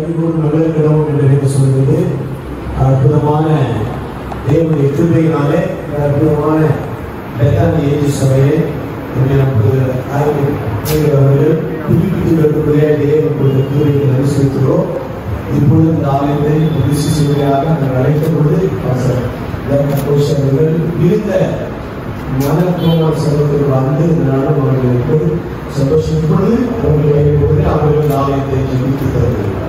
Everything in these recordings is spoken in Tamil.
நினைவு சொல்வது அற்புதமான தேவனுடைய கிருபையினாலே அற்புதமான பெத்தானி இயேசு சபையை அவர்கள் புதுப்பித்துக்கூடிய தேவன் கொடுத்த கிருபையை நன்றி செலுத்துகிறோம். இப்பொழுது இந்த ஆலயத்தை விசேஷமாக நாங்கள் அழைக்கும் பொழுது அவர்கள் இருந்த மனக்கோணம் சகோதரர்கள் வந்து நானும் அவர்களுக்கு சந்தோஷப்பொழுது அவர்களை அவர்கள் ஆலயத்தை ஜெபித்து தருகிறார்.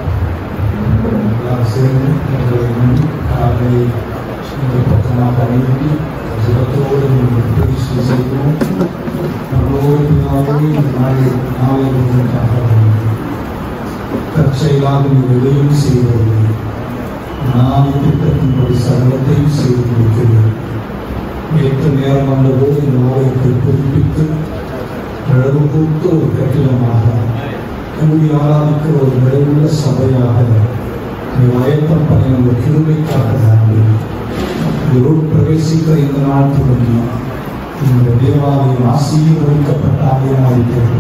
பக்கமாக அணுகி ஜபத்தோடு பேசி செய்வோம். தற்செயலாக எதையும் செய்வதில்லை. நாம் திட்டத்தின்படி சகலத்தையும் செய்து முடிக்கிறோம். ஏற்ற நேரம் வந்தபோது இந்த ஆலயத்தை புதுப்பித்து அழகு கூர்த்த ஒரு கட்டிடமாக கூடி ஆராதிக்கிற ஒரு நிறைவுள்ள சபையாக ஆயத்தம் பண்ணி நம்ம கிருபைக்காக இதோடு பிரவேசிக்கிற இந்த நாள் தொடங்கி இந்த தேவாலயம் ஆசீர்வதிக்கப்பட்ட ஆலயமாயிருக்கிறது.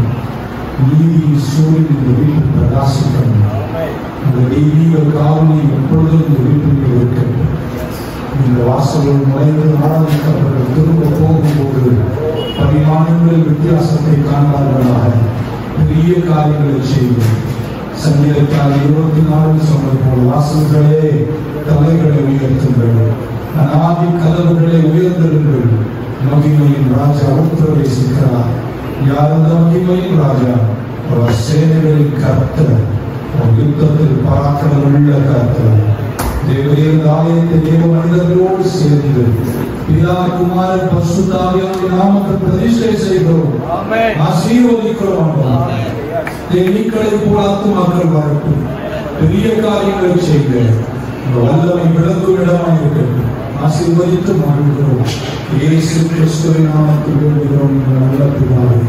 நீதியின் சூரியன் இந்த வீட்டில் பிரகாசிக்கணும். இந்த தெய்வீக காரணி எப்பொழுதும் இந்த வீட்டில் இருக்கட்டும். இந்த வாசலில் நுழைந்து ஆராதிக்கப்பட்ட திரும்ப போகும்போது பரிமாணங்களில் வித்தியாசத்தை காண்பார்களாக பெரிய காரியங்களை செய்வோம். சங்கீதத்தால் 24 சொன்னது போல் வாசல்களே தலைகளை உயர்த்துங்கள், அநாதி கதவுகளை உயர்ந்திருங்கள். மகிமையின் ராஜா உட்பிரவேசிக்கிறார். யார் அந்த மகிமையின் ராஜா? அவர் சேனைகளின் கர்த்தர், அவர் யுத்தத்தில் பராக்கிரமமுள்ள கர்த்தர். தேவனுடைய ஆலயத்தை தேவ மனிதர்களோடு சேர்ந்து பிதா குமாரன் பரிசுத்த ஆவியானவரின் நாமத்தில் பிரதிஷ்டை செய்கிறோம், ஆசீர்வதிக்கிறோம். தேவீக்களை போல ஆத்துமாக்கள் வாழட்டும், பெரிய காரியங்களை செய்க, வல்லமை விளங்கும் இடமாக இருக்கட்டும். ஆசீர்வதித்து மகிழ்கிறோம். இயேசு கிறிஸ்துவின் நாமத்தில் வேண்டுகிறோம் என்ற நல்ல பிதாவே.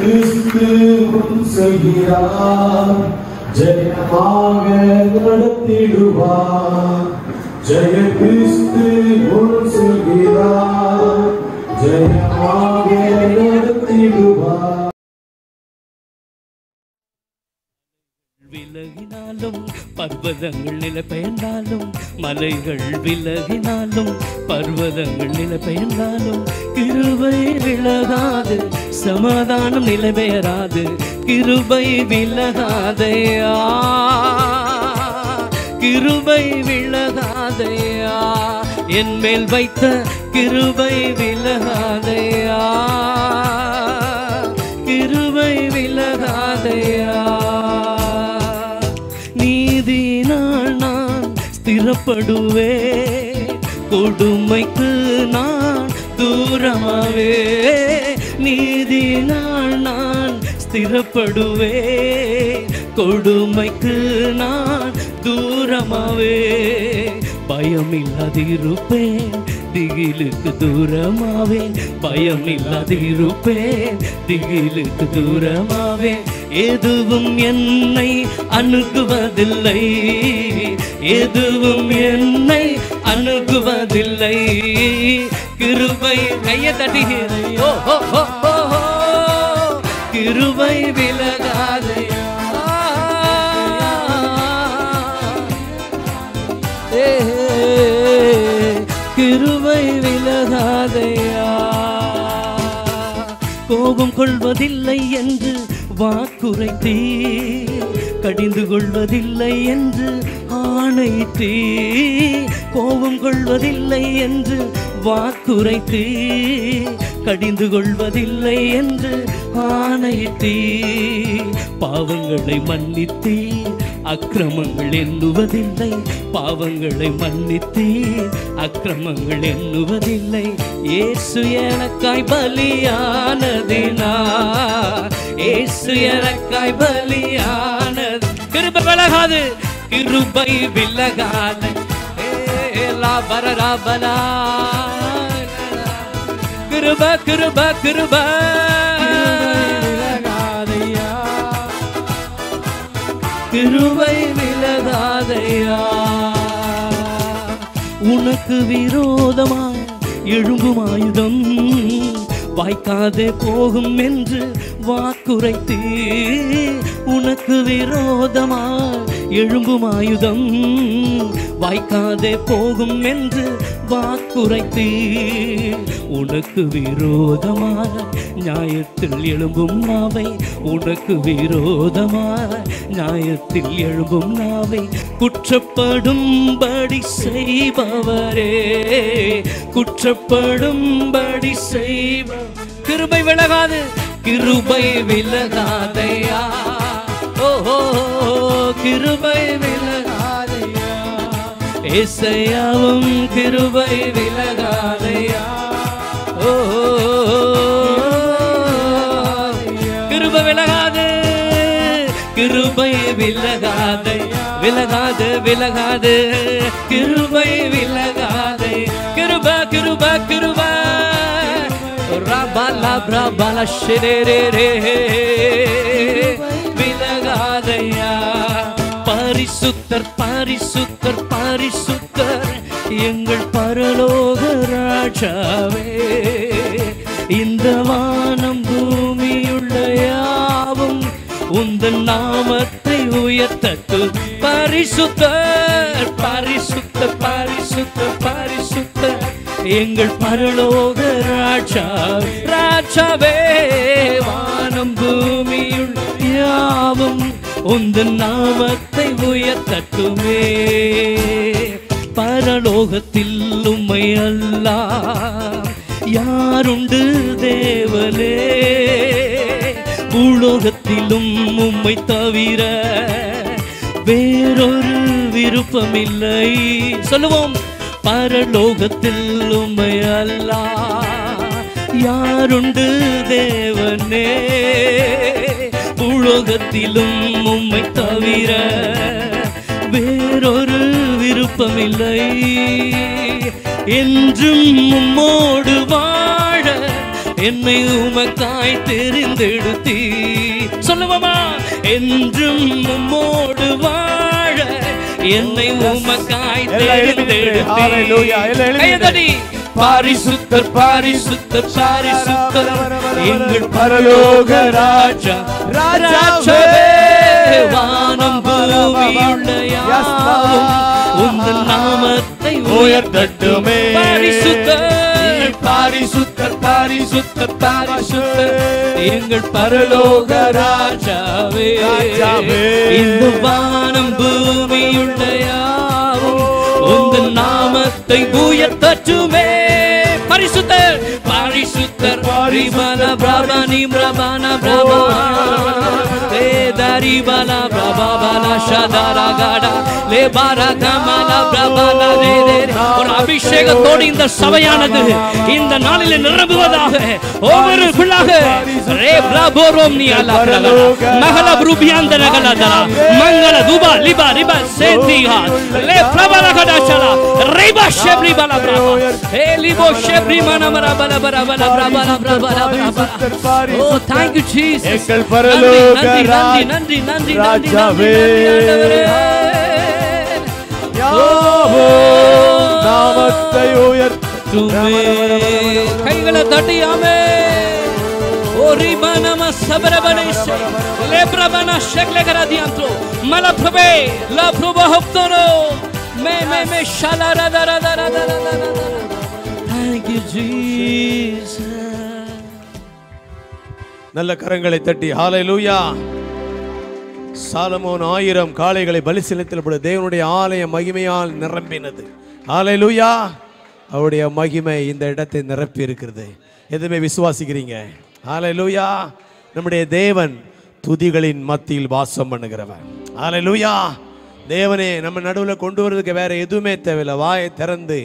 கிறிஸ்து செய்கிறார், ஜெயமாக நடத்திடுவார். ஜெய கிறிஸ்து செய்கிறார், ஜெயமாக நடத்திடுவார். விலகினாலும் பர்வதங்கள் நிலைபெயர்ந்தாலும், மலைகள் விலகினாலும் பர்வதங்கள் நிலைபெயர்ந்தாலும், கிருபை விலகாது, சமாதானம் நிலைபெயராது. கிருபை விலகாதையா, கிருபை விலகாதையா, என் மேல் வைத்த கிருபை விலகாதையா, கிருபை விலகாதையா. நீதியினால் நான் ஸ்திரப்படுவே, கொடுமைக்கு நான் தூரமாவே. நீதியினால் நான் ஸ்திரப்படுவே, கொடுமைக்கு நான் தூரமாவே. பயமில்லாதிருப்பேன், திகிலுக்கு தூரமாவேன். பயமில்லாதிருப்பேன், திகிலுக்கு தூரமாவேன். எதுவும் என்னை அணுகுவதில்லை, எதுவும் என்னை அணுகுவதில்லை. கிருபை கையை தட்டுகிறேன், கிருபை விலகாதையா, கிருபை விலகாதையா. கோபம் கொள்வதில்லை என்று வாக்குரைத்தீர், கடிந்து கொள்வதில்லை என்று ஆணையிட்டீர். கோபம் கொள்வதில்லை என்று வாக்குரைத்தீர், கடிந்து கொள்வதில்லை என்று ஆணையிட்டீர். பாவங்களை மன்னித்தீர், அக்கிரமங்கள் எண்ணுவதில்லை. பாவங்களை மன்னித்தீர், அக்கிரமங்கள் எண்ணுவதில்லை. இயேசு எனக்காய் பலியானதினா, இயேசு எனக்காய் பலியானது. கிருபை விலகாது, கிருபை விலகாது. கிருபை கிருபை கிருபை விலகாதையா, கிருபை விலகாதையா. உனக்கு விரோதமாய் எழும்பும் ஆயுதம் வாய்க்காதே போகும் என்று வாக்குரைத்து, உனக்கு விரோதமாய் எழும்பும் ஆயுதம் வாய்க்காதே போகும் என்று வாக்குரைத்து, உனக்கு விரோதமாய் நியாயத்தில் எழும்பும் நாவை, உனக்கு விரோதமாய் நியாயத்தில் எழும்பும் நாவை குற்றப்படும்படி செய்பவரே, குற்றப்படும்படி செய்பவர். கிருபை விலகாது, கிருபை விலகாதையா, ஓஹோ கிருபை விலகாதையா, ஏசையாவும் கிருபை விலகாதையா, ஓஹோ கிருபை விலகாது, கிருபை விலகாது, விலகாது விலகாது, கிருபை விலகாது, கிருப கிருப கிருப ரபலா பிரபல ஷிரேரே விலகாதையா. பரிசுத்தர் பரிசுத்தர் பரிசுத்தர் எங்கள் பரலோக ராஜாவே, இந்த வானம் பூமியுள்ள யாவும் உந்தன் நாமத்தை உயர்த்தட்டும். பரிசுத்தர் பரிசுத்தர் பரிசுத்தர் பரிசுத்தர் எங்கள் பரலோக ராஜாவே, ராஜாவே வானம் பூமியுள்ள யாவும் உந்தன் நாமத்தை உயர்த்தட்டுமே. பரலோகத்தில் உம்மை அல்லால் யாருண்டு தேவனே, பூலோகத்திலும் உம்மை தவிர வேறொரு விருப்பமில்லை. சொல்லுவோம், பரலோகத்தில் உம்மை அல்லால் யாருண்டு தேவனே, பூலோகத்திலும் உம்மை தவிர வேறொரு விருப்பமில்லை. என்றும் உம்மோடு வாழ என்னை உமக்காய் தெரிந்தெடுத்தீ. சொல்லுவோமா, என்றும் உம்மோடு வாழ என்னை உமக்காய் தெரிந்தெடுத்தீ. பாரிசுத்தர் பாரிசுத்தர் பாரிசுத்தர் எங்கள் பரலோக ராஜா, ராஜாவே வானம் பூமியுள்ள யாவும் உந்தன் நாமத்தை உயர்த்தட்டுமே. பாரிசுத்தர் பாரிசுத்தர் பாரிசுத்தர் பாரிசுத்தர் எங்கள் பரலோக ராஜாவே, இந்த வானம் பூமியுள்ள யாவும் உந்தன் நாமத்தை உயர்த்தட்டுமே. பரிசுத்தர் பரிசுத்தர் ரிபல பிரபனி பிரபன பிரபா தேதரி பல பிரபல ஷதரகடா லே பரகமல பிரபல தேதே. ஒரு அபிஷேகத்தோடு இந்த சபையானது இந்த நாளிலே நிரம்புவதாக. ஒவ்வொரு பிள்ளாக ரே பிரபோரோம் நீ அலா மகள ப்ரூபியாந்த நகலதரா மங்கள துபா லிபா ரிபா சேதிஹா லே பிரபல கடச்சலா ரிபா ஷெப்ரி பல பிரபா ஏ லிபோ ஷெப்ரி மனமரா பல பல பல பிரபல பிரபல பிரபல. ஓ thank you Jesus. எங்கள் பரலோக நன்றி நன்றி நன்றி ராஜாவே, நாமத்தை உயர்த்துமே. கைகளை தட்டி ஆமென். ஓரி மனம சபரபனேஷே லேப்ரபன ஷக்லகராதியாந்த்ரோ மலப்ரபே லாப்ரபஹப்தனோ மே ஷலரதரதரதரதர. Thank you Jesus. நல்ல கரங்களை தட்டி ஹalleluya. சாலமோன் 1000 காளைகளை பலி செலுத்தின தேவனுடைய ஆலயம் மகிமையால் நிரம்பினது. ஹalleluya. அவருடைய மகிமை இந்த இடத்தை நிரப்பி இருக்கிறது. எதுமே விசுவாசிக்கிறீங்க? ஹalleluya. நம்முடைய தேவன் துதிகளின் மத்தியில் வாசம் பண்ணுகிறவர். ஹalleluya. தேவனே நம்ம நடுவில் கொண்டு வருவதற்கு வேற எதுவுமே தேவையில்லை. வாயை திறந்து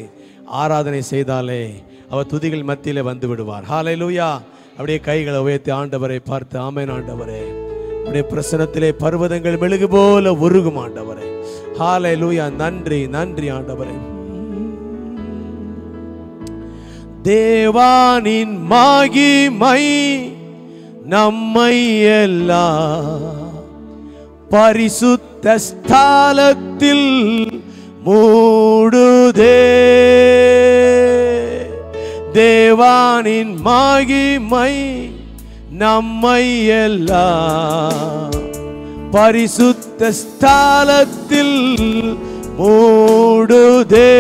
ஆராதனை செய்தாலே அவர் துதிகள் மத்தியிலே வந்து விடுவார். ஹalleluya. அப்படியே கைகளை உயர்த்தி ஆண்டவரை பார்த்து ஆமென் ஆண்டவரே, அப்படியே பிரசன்னத்திலே பர்வதங்கள் மெழுகு போல உருகும் ஆண்டவரே. ஹalleluya. நன்றி நன்றி ஆண்டவரே. தேவானின் மகிமை நம்மை எல்லாம் பரிசுத்த ஸ்தலத்தில் மூடுதே. தேவானின் மகிமை நம்மை எல்லாம் பரிசுத்த ஸ்தலத்தில் மூடுதே.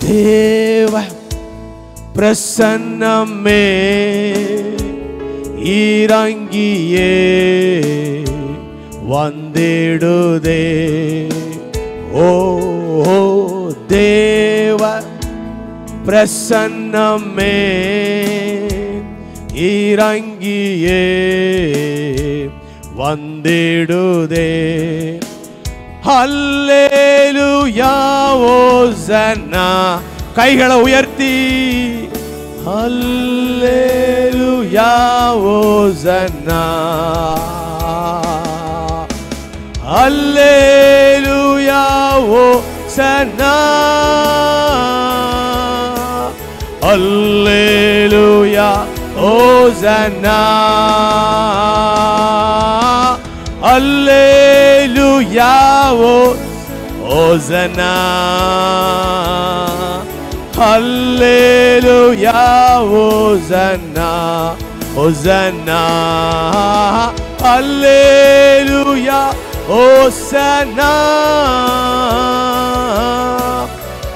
தேவ பிரசன்னமே இறங்கியே வந்திடுதே. ஓ தேவ பிரசன்னமே இறங்கியே வந்திடுதே. ஹல்லேலூயா ஓசன்னா. கைகளை உயர்த்தி ஹல்லேலூயா ஓசன்னா. ஹல்லேலூயா ஓசன்னா. ஹல்லேலூயா ஓசன்னா. ஹல்லேலூயா ஓசன்னா. ஹல்லேலூயா ஓசன்னா. ஓசன்னா. ஹல்லேலூயா ஓசன்னா.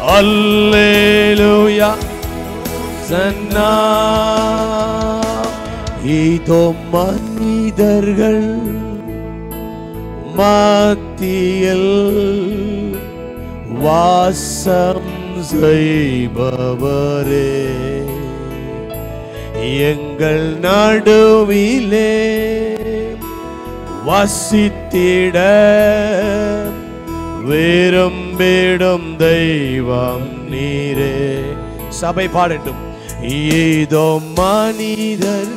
ஹல்லேலூயா ஓசன்னா. இதோ மனிதர்கள் மத்தியில் வாசம் செய்பவரே, எங்கள் நடுவிலே வசித்திட விரும்பிடும் தெய்வம் நீரே. சபை பாடட்டும். ஏதோ மனிதர்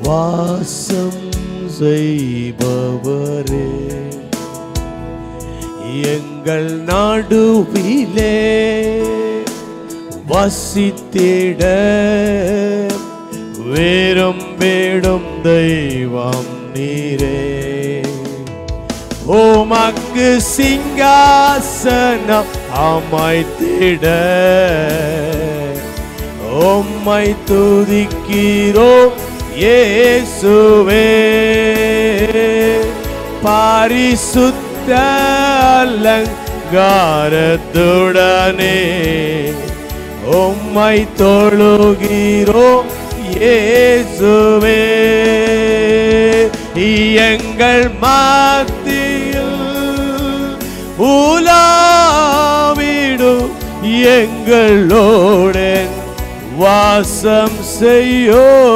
வாசம் செய்பவரே, எங்கள் நடுவிலே வசித்திட விரும்பிடும் தெய்வம் நீரே. உமக்கு சிங்காசனம் அமைத்திட உம்மை துதிக்கிறோம் இயேசுவே. பரிசுத்த அலங்காரத்துடனே உம்மை தொழுகிறோம் இயேசுவே. எங்கள் மத்தியில் உலாவிடும் எங்களோடன் வாசம் செய்யோம்.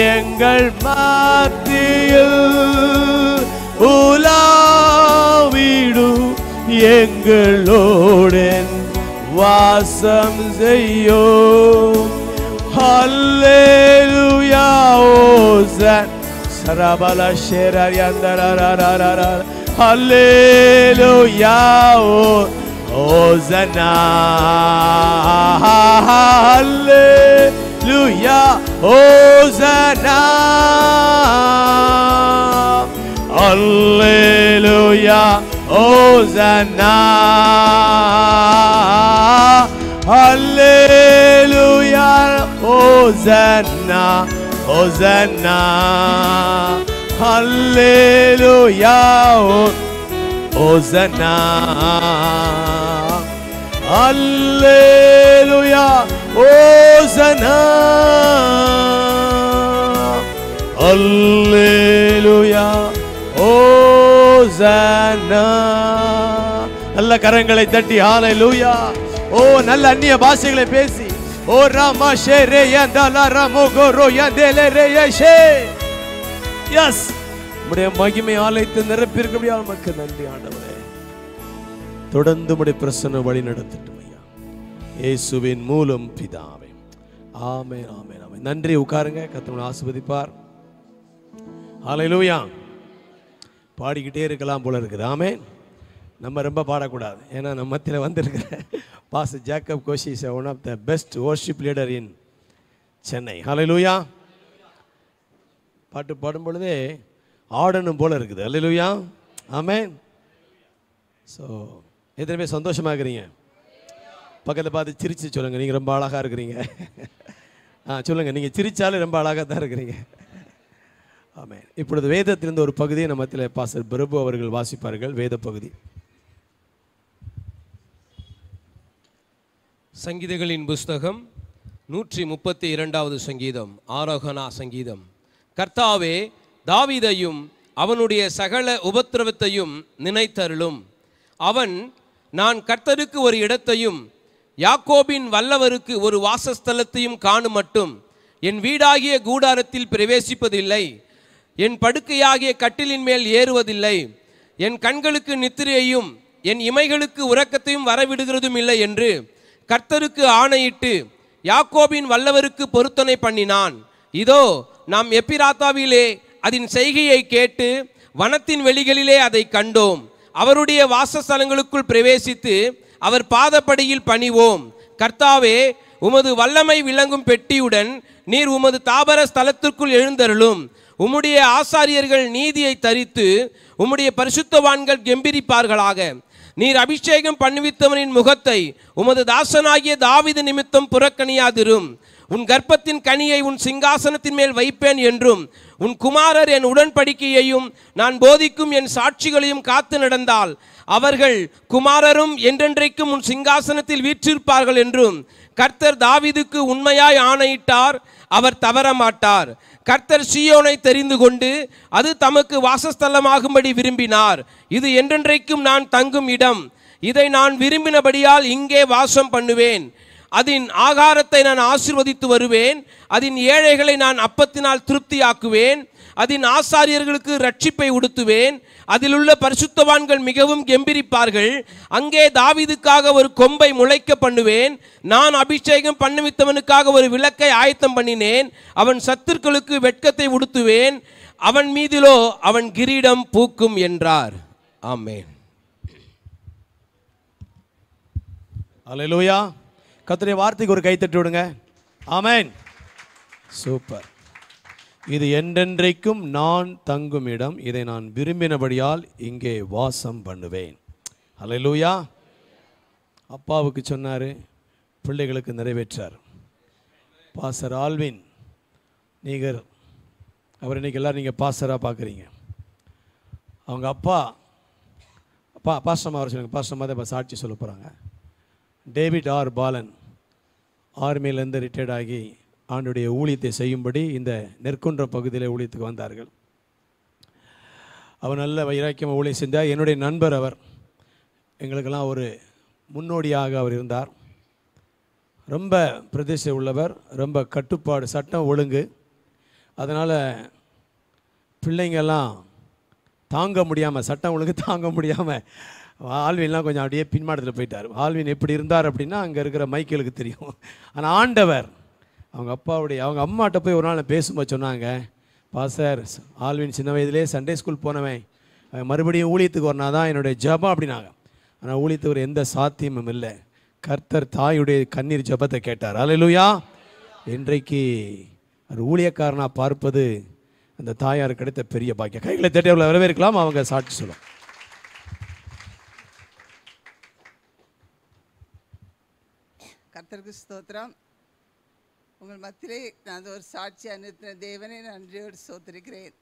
எங்கள் மத்தியில் உலாவிடும் எங்களோடன் வாசம் செய்யோம். ஹல்லேலூயா ஓசன் சரபல ஷேரரியந்தரரரரர. ஹல்லேலூயா ஓசனா. ஹல்லேலூயா ஓசனா. ஹல்லேலூயா ஓசனா. ஹல்லேலூயா ஓசனா. ஓசனா. ஹல்லேலூயா ஓசனா. ஹல்லேலூயா ஓசனா. ஹல்லேலூயா ஓசனா. நல்ல கரங்களை தட்டி ஹல்லேலூயா. ஓ நல்ல அந்நிய பாஷைகளை பேசி ஓ ராமா ஷேரே யந்தல ராமோகோரோ யந்தலே ரேயஷே. எஸ், உம்முடைய மகிமை ஆலயத்தை நிரப்பியிருக்கபடியால் உமக்கு நன்றி ஆண்டவரே. தொடர்ந்து உம்முடைய பிரசன்ன வழி நடத்தட்டும் ஐயா, இயேசுவின் மூலம் பிதாவே. ஆமென் ஆமென் ஆமென். நன்றி. உட்காருங்க. கர்த்தர் உங்களை ஆசீர்வதிப்பார். ஹல்லேலூயா. பாடிக்கிட்டே இருக்கலாம் போல இருக்குது. ஆமென். நம்ம ரொம்ப பாடக்கூடாது, ஏன்னா நம்ம மத்தியில் வந்திருக்கிற pastor Jacob Koshy is one of the best worship leader in Chennai. Hallelujah. பாட்டு பாடும் பொழுதே ஆடணும் போல இருக்குது. அல்லேலூயா, ஆமென். ஸோ எத்தனை பேர் சந்தோஷமாக இருக்கிறீங்க? பக்கத்தில் பார்த்து சிரிச்சு சொல்லுங்கள், நீங்கள் ரொம்ப அழகாக இருக்கிறீங்க. சொல்லுங்கள், நீங்கள் சிரித்தாலும் ரொம்ப அழகாக தான் இருக்கிறீங்க. ஆமென். இப்பொழுது வேதத்திலிருந்து ஒரு பகுதியை நம்ம மத்தியில் பாஸ்டர் பிரபு அவர்கள் வாசிப்பார்கள். வேத பகுதி சங்கீதங்களின் புஸ்தகம் 132வது சங்கீதம், ஆரோகணா சங்கீதம். கர்த்தாவே, தாவீதையும் அவனுடைய சகல உபத்திரவத்தையும் நினைத்தருளும். அவன், நான் கர்த்தருக்கு ஒரு இடத்தையும் யாக்கோபின் வல்லவருக்கு ஒரு வாசஸ்தலத்தையும் காணும் மட்டும் என் வீடாகிய கூடாரத்தில் பிரவேசிப்பதில்லை, என் படுக்கையாகிய கட்டிலின் மேல் ஏறுவதில்லை, என் கண்களுக்கு நித்திரையையும் என் இமைகளுக்கு உறக்கத்தையும் வரவிடுகிறதும் இல்லை என்று கர்த்தருக்கு ஆணையிட்டு யாக்கோபின் வல்லவருக்கு பொருத்தனை பண்ணினான். இதோ, நாம் எப்பிராத்தாவிலே அதன் செய்கையை கேட்டு வனத்தின் வெளிகளிலே அதை கண்டோம். அவருடைய வாசஸ்தலங்களுக்குள் பிரவேசித்து அவர் பாதப்படியில் பணிவோம். கர்த்தாவே, உமது வல்லமை விளங்கும் பெட்டியுடன் நீர் உமது தாபர ஸ்தலத்திற்குள் எழுந்தருளும். உம்முடைய ஆசாரியர்கள் நீதியை தரித்து உம்முடைய பரிசுத்தவான்கள் கெம்பீரிப்பார்களாக. நீர் அபிஷேகம் பண்ணுவித்தவனின் முகத்தை உமது தாசனாகிய தாவீது நிமித்தம் புறக்கணியாதிரும். உன் கர்ப்பத்தின் கனியை உன் சிங்காசனத்தின் மேல் வைப்பேன் என்றும், உன் குமாரர் என் உடன்படிக்கையையும் நான் போதிக்கும் என் சாட்சிகளையும் காத்து நடந்தால் அவர்கள் குமாரரும் என்றென்றைக்கும் உன் சிங்காசனத்தில் வீற்றிருப்பார்கள் என்றும் கர்த்தர் தாவீதுக்கு உண்மையாய் ஆணையிட்டார், அவர் தவற மாட்டார். கர்த்தர் சீயோனை தெரிந்து கொண்டு அது தமக்கு வாசஸ்தலமாகும்படி விரும்பினார். இது என்றென்றைக்கும் நான் தங்கும் இடம். இதை நான் விரும்பினபடியால் இங்கே வாசம் பண்ணுவேன். அதன் ஆகாரத்தை நான் ஆசீர்வதித்து வருவேன். அதன் ஏழைகளை நான் அப்பத்தினால் திருப்தியாக்குவேன். அதன் ஆசாரியர்களுக்கு ரட்சிப்பை உடுத்துவேன். அதில் உள்ள பரிசுத்தவான்கள் மிகவும் கெம்பீரிப்பார்கள். அங்கே தாவீதுக்காக ஒரு கொம்பை முளைக்க பண்ணுவேன். நான் அபிஷேகம் பண்ணுவித்தவனுக்காக ஒரு விளக்கை ஆயத்தம் பண்ணினேன். அவன் சத்துருக்களுக்கு வெட்கத்தை உடுத்துவேன். அவன் மீதிலோ அவன் கிரீடம் பூக்கும் என்றார். ஆமென். அல்லேலூயா. கர்த்தருடைய வார்த்தைக்கு ஒரு கைத்தட்டி விடுங்க. ஆமென். சூப்பர். இது என்றென்றைக்கும் நான் தங்கும் இடம். இதை நான் விரும்பினபடியால் இங்கே வாசம் பண்ணுவேன். அல்லேலூயா. அப்பாவுக்கு சொன்னார், பிள்ளைகளுக்கு நிறைவேற்றார். பாஸ்டர் ஆல்வின், நீங்கள் அவர் இன்றைக்கி எல்லோரும் நீங்கள் பாஸ்டராக பார்க்குறீங்க. அவங்க அப்பா பாஸ்டர்மா அவர் சொல்லுங்கள், பாஸ்டர்மா தான் இப்போ சாட்சி சொல்ல போகிறாங்க. டேவிட் ஆர் பாலன் ஆர்மியிலேருந்து ரிட்டையர்ட் ஆகி ஆண்டுடைய ஊழியத்தை செய்யும்படி இந்த நெற்குன்ற பகுதியில் ஊழியத்துக்கு வந்தார்கள். அவர் நல்ல வைராக்கியமாக ஊழியம் செஞ்சார். என்னுடைய நண்பர் அவர். எங்களுக்கெல்லாம் ஒரு முன்னோடியாக அவர் இருந்தார். ரொம்ப பிரதிஷ்டை உள்ளவர், ரொம்ப கட்டுப்பாடு, சட்டம் ஒழுங்கு. அதனால் பிள்ளைங்கெல்லாம் தாங்க முடியாமல், சட்டம் ஒழுங்கு தாங்க முடியாமல் ஆல்வின்லாம் கொஞ்சம் அப்படியே பின்மாடத்தில் போயிட்டார். ஆல்வின் எப்படி இருந்தார் அப்படின்னா அங்கே இருக்கிற மைக்கேலுக்கு தெரியும். ஆனால் ஆண்டவர் அவங்க அம்மாட்ட போய் ஒரு நாள் பேசும்போது சொன்னாங்க, பாஸ்டர், ஆல்வின் சின்ன வயதிலே சண்டே ஸ்கூல் போனவன், மறுபடியும் ஊழியத்துக்கு வரனா தான் என்னுடைய ஜபம் அப்படின்னாங்க. ஆனால் ஊழியத்துக்கு எந்த சாத்தியமும் இல்லை. கர்த்தர் தாயுடைய கண்ணீர் ஜபத்தை கேட்டார். அல்லேலூயா. இன்றைக்கு ஒரு ஊழியக்காரனாக பார்ப்பது அந்த தாயார் கிடைத்த பெரிய பாக்கியம். கைகளை தட்டி அவளை வரவேற்கலாம். அவங்க சாட்சி சொல்லும். கர்த்தருக்கு ஸ்தோத்திரம். உங்கள் மத்தியிலே நான் ஒரு சாட்சி அனுப்பின தேவனை நன்றியோடு ஸ்தோத்திரிக்கிறேன்.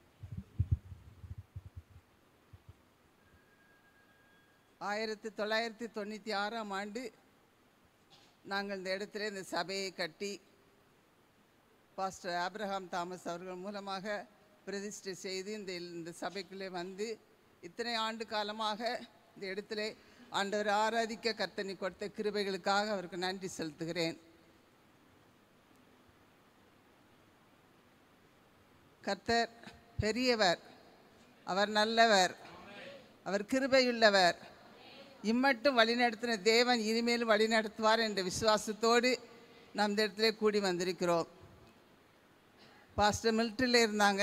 1996ஆம் ஆண்டு நாங்கள் இந்த இடத்துல இந்த சபையை கட்டி பாஸ்டர் ஆபிரகாம் தாமஸ் அவர்கள் மூலமாக பிரதிஷ்டை செய்து இந்த சபைக்குள்ளே வந்து இத்தனை ஆண்டு காலமாக இந்த இடத்துல ஆண்டவர் ஆராதிக்க கர்த்தனை கொடுத்த கிருபைகளுக்காக அவருக்கு நன்றி செலுத்துகிறேன். கர்த்தர் பெரியவர், அவர் நல்லவர், அவர் கிருபையுள்ளவர். இம்மட்டும் வழிநடத்தின தேவன் இனிமேலும் வழிநடத்துவார் என்ற விசுவாசத்தோடு நாம் இந்த இடத்துல கூடி வந்திருக்கிறோம். பாஸ்டர் மிலிட்ரியில் இருந்தாங்க.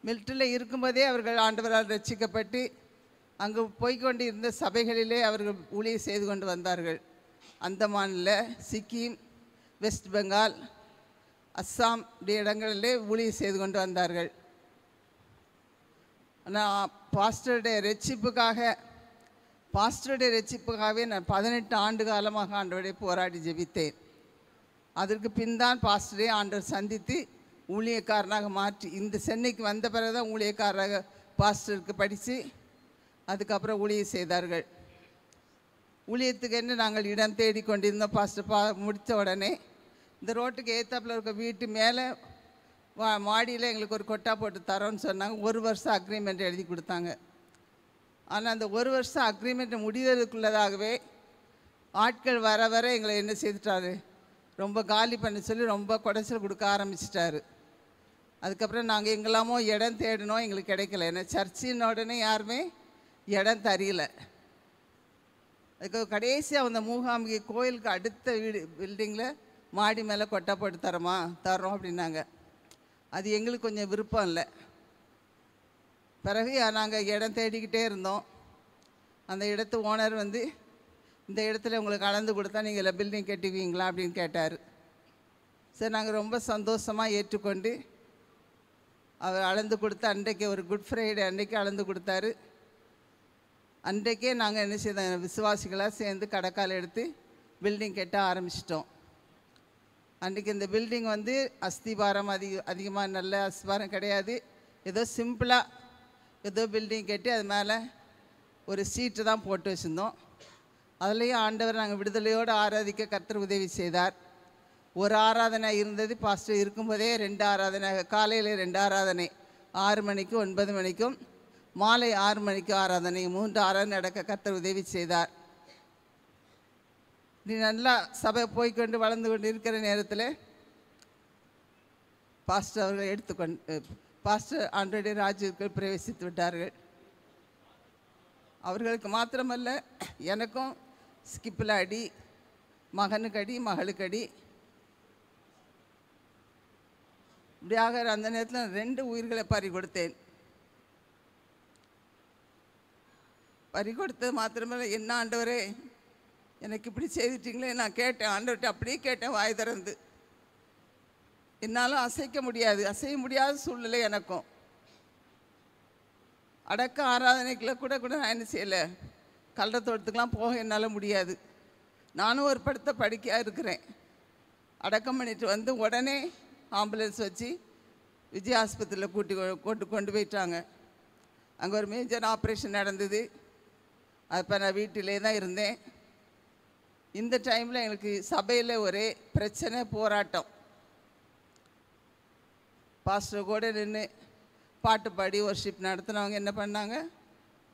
மிலிட்ரியில் இருக்கும்போதே அவர்கள் ஆண்டவரால் ரட்சிக்கப்பட்டு அங்கு போய்கொண்டு இருந்த சபைகளிலே அவர்கள் ஊழியம் செய்து கொண்டு வந்தார்கள். அந்தமானில், சிக்கிம், வெஸ்ட் பெங்கால், அஸ்ஸாம் இடங்களிலே ஊழியம் செய்து கொண்டு வந்தார்கள். ஆனால் பாஸ்டருடைய ரட்சிப்புக்காகவே நான் 18 ஆண்டு காலமாக ஆண்டவரை போராடி ஜெபித்தேன். அதற்கு பின் தான் பாஸ்டரை ஆண்டவர் சந்தித்து ஊழியக்காரனாக மாற்றி இந்த சென்னைக்கு வந்த பிறகு தான் ஊழியக்காரராக பாஸ்டருக்கு படித்து அதுக்கப்புறம் ஊழியம் செய்தார்கள். ஊழியத்துக்கு என்ன நாங்கள் இடம் தேடி கொண்டிருந்தோம். பாஸ்டர் முடித்த உடனே இந்த ரோட்டுக்கு ஏத்தாப்பில் இருக்க வீட்டு மேலே மாடியில் எங்களுக்கு ஒரு கொட்டா போட்டு தரோன்னு சொன்னாங்க. 1 வருஷம் அக்ரிமெண்ட் எழுதி கொடுத்தாங்க. ஆனால் அந்த 1 வருஷம் அக்ரிமெண்ட் முடிவதற்குள்ளதாகவே ஆட்கள் வர வர எங்களை என்ன செய்துட்டாரு, ரொம்ப காலி பண்ண சொல்லி ரொம்ப குடைச்சல் கொடுக்க ஆரம்பிச்சிட்டாரு. அதுக்கப்புறம் நாங்கள் எங்கெல்லாமோ இடம் தேடினோம், எங்களுக்கு கிடைக்கல. ஏன்னா சர்ச்சின் உடனே யாருமே இடம் தரியல. அதுக்கு கடைசியாக அந்த மூகாம்பிகை கோயிலுக்கு அடுத்த பில்டிங்கில் மாடி மேலே கொட்டை போட்டு தரோம் அப்படின்னாங்க. அது எங்களுக்கு கொஞ்சம் விருப்பம் இல்லை. பிறகு நாங்கள் இடம் தேடிக்கிட்டே இருந்தோம். அந்த இடத்து ஓனர் வந்து இந்த இடத்துல உங்களுக்கு அளந்து கொடுத்தா நீங்கள் பில்டிங் கட்டுவீங்களா அப்படின்னு கேட்டார். சரி, நாங்கள் ரொம்ப சந்தோஷமாக ஏற்றுக்கொண்டு அவர் அளந்து கொடுத்து அன்றைக்கே ஒரு குட் ஃப்ரைடே அன்றைக்கே அளந்து கொடுத்தாரு. அன்றைக்கே நாங்கள் என்ன செய்தோம், விசுவாசிகளாக சேர்ந்து கடைக்கால் எடுத்து பில்டிங் கட்ட ஆரம்பிச்சிட்டோம். அன்றைக்கி இந்த பில்டிங் வந்து அஸ்திபாரம் அதிகமாக நல்ல அஸ்திபாரம் கிடையாது. ஏதோ சிம்பிளாக ஏதோ பில்டிங் கட்டி அது மேலே ஒரு சீட்டு தான் போட்டு வச்சுருந்தோம். அதுலேயும் ஆண்டவர் நாங்கள் விடுதலையோடு ஆராதிக்க கர்த்தர் உதவி செய்தார். ஒரு ஆராதனை இருந்தது. பாஸ்டர் இருக்கும்போதே 2 ஆராதனை, காலையில் 2 ஆராதனை, 6 மணிக்கும் 9 மணிக்கும், மாலை 6 மணிக்கும் ஆராதனை, 3 ஆராதனை நடக்க கர்த்தர் உதவி செய்தார். நீ நல்லா சபை போய்கொண்டு வளர்ந்து கொண்டு இருக்கிற நேரத்தில் பாஸ்டர் அவர்கள் பாஸ்டர் ஆண்டோடைய ராஜ்யத்துக்குள் பிரவேசித்து விட்டார்கள். அவர்களுக்கு மாத்திரமல்ல, எனக்கும் ஸ்கிப்பில் அடி, மகனுக்கு அடி, மகளுக்கு அடி. இப்படியாக அந்த நேரத்தில் 2 உயிர்களை பறி கொடுத்தேன். பறி கொடுத்தது மாத்திரமல்ல, என்ன ஆண்டவரே எனக்கு இப்படி செய்துட்டீங்களே நான் கேட்டேன். ஆண்டவர்கிட்ட அப்படியே கேட்டேன் வாய் திறந்து. என்னாலும் அசைய முடியாத சூழ்நிலை எனக்கும். அடக்க ஆராதனைக்குள்ள கூட நான் என்ன செய்யலை, கல்லறத்தோட்டத்துக்கெலாம் போக என்னால் முடியாது. நானும் ஒரு படுக்கையாக இருக்கிறேன். அடக்கம் பண்ணிட்டு வந்து உடனே ஆம்புலன்ஸ் வச்சு விஜய் ஆஸ்பத்திரியில் கொண்டு போயிட்டாங்க. அங்கே ஒரு மேஜர் ஆப்ரேஷன் நடந்தது. அப்போ நான் வீட்டிலே தான் இருந்தேன். இந்த டைமில் எங்களுக்கு சபையில் ஒரே பிரச்சனை, போராட்டம். பாஸ்டர் கூட நின்று பாட்டு பாடி வர்ஷிப் நடத்தினவங்க என்ன பண்ணாங்க,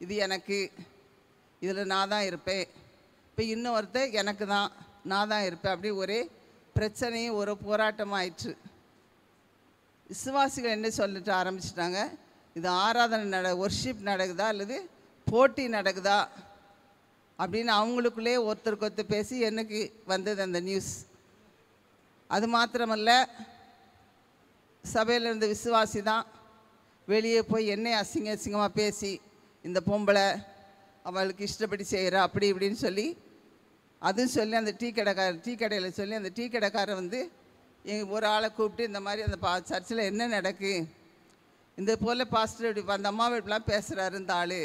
இது எனக்கு, இதில் நான் தான் இருப்பேன். இப்போ இன்னொருத்தர் எனக்கு தான், நான் தான் இருப்பேன். அப்படி ஒரே பிரச்சனையும் ஒரு போராட்டமாயிற்று. விசுவாசிகள் என்ன சொல்லிட்டு ஆரம்பிச்சிட்டாங்க, இது ஆராதனை வர்ஷிப் நடக்குதா அல்லது போட்டி நடக்குதா அப்படின்னு அவங்களுக்குள்ளே ஒருத்தருக்கு ஒருத்தர் பேசி எனக்கு வந்தது அந்த நியூஸ். அது மாத்திரமல்ல, சபையில் இருந்த விசுவாசி தான் வெளியே போய் என்னை அசிங்கமாக பேசி, இந்த பொம்பளை அவளுக்கு இஷ்டப்படி செய்கிறா அப்படி இப்படின்னு சொல்லி, அதுவும் சொல்லி அந்த டீ கடையில் சொல்லி அந்த டீ கடைக்காரர் வந்து ஒரு ஆளை கூப்பிட்டு இந்த மாதிரி அந்த சர்ச்சில் என்ன நடக்கு, இந்த போல் பாஸ்டர் இப்படி அந்த அம்மாவை இப்படிலாம் பேசுகிறாரு இந்த ஆள்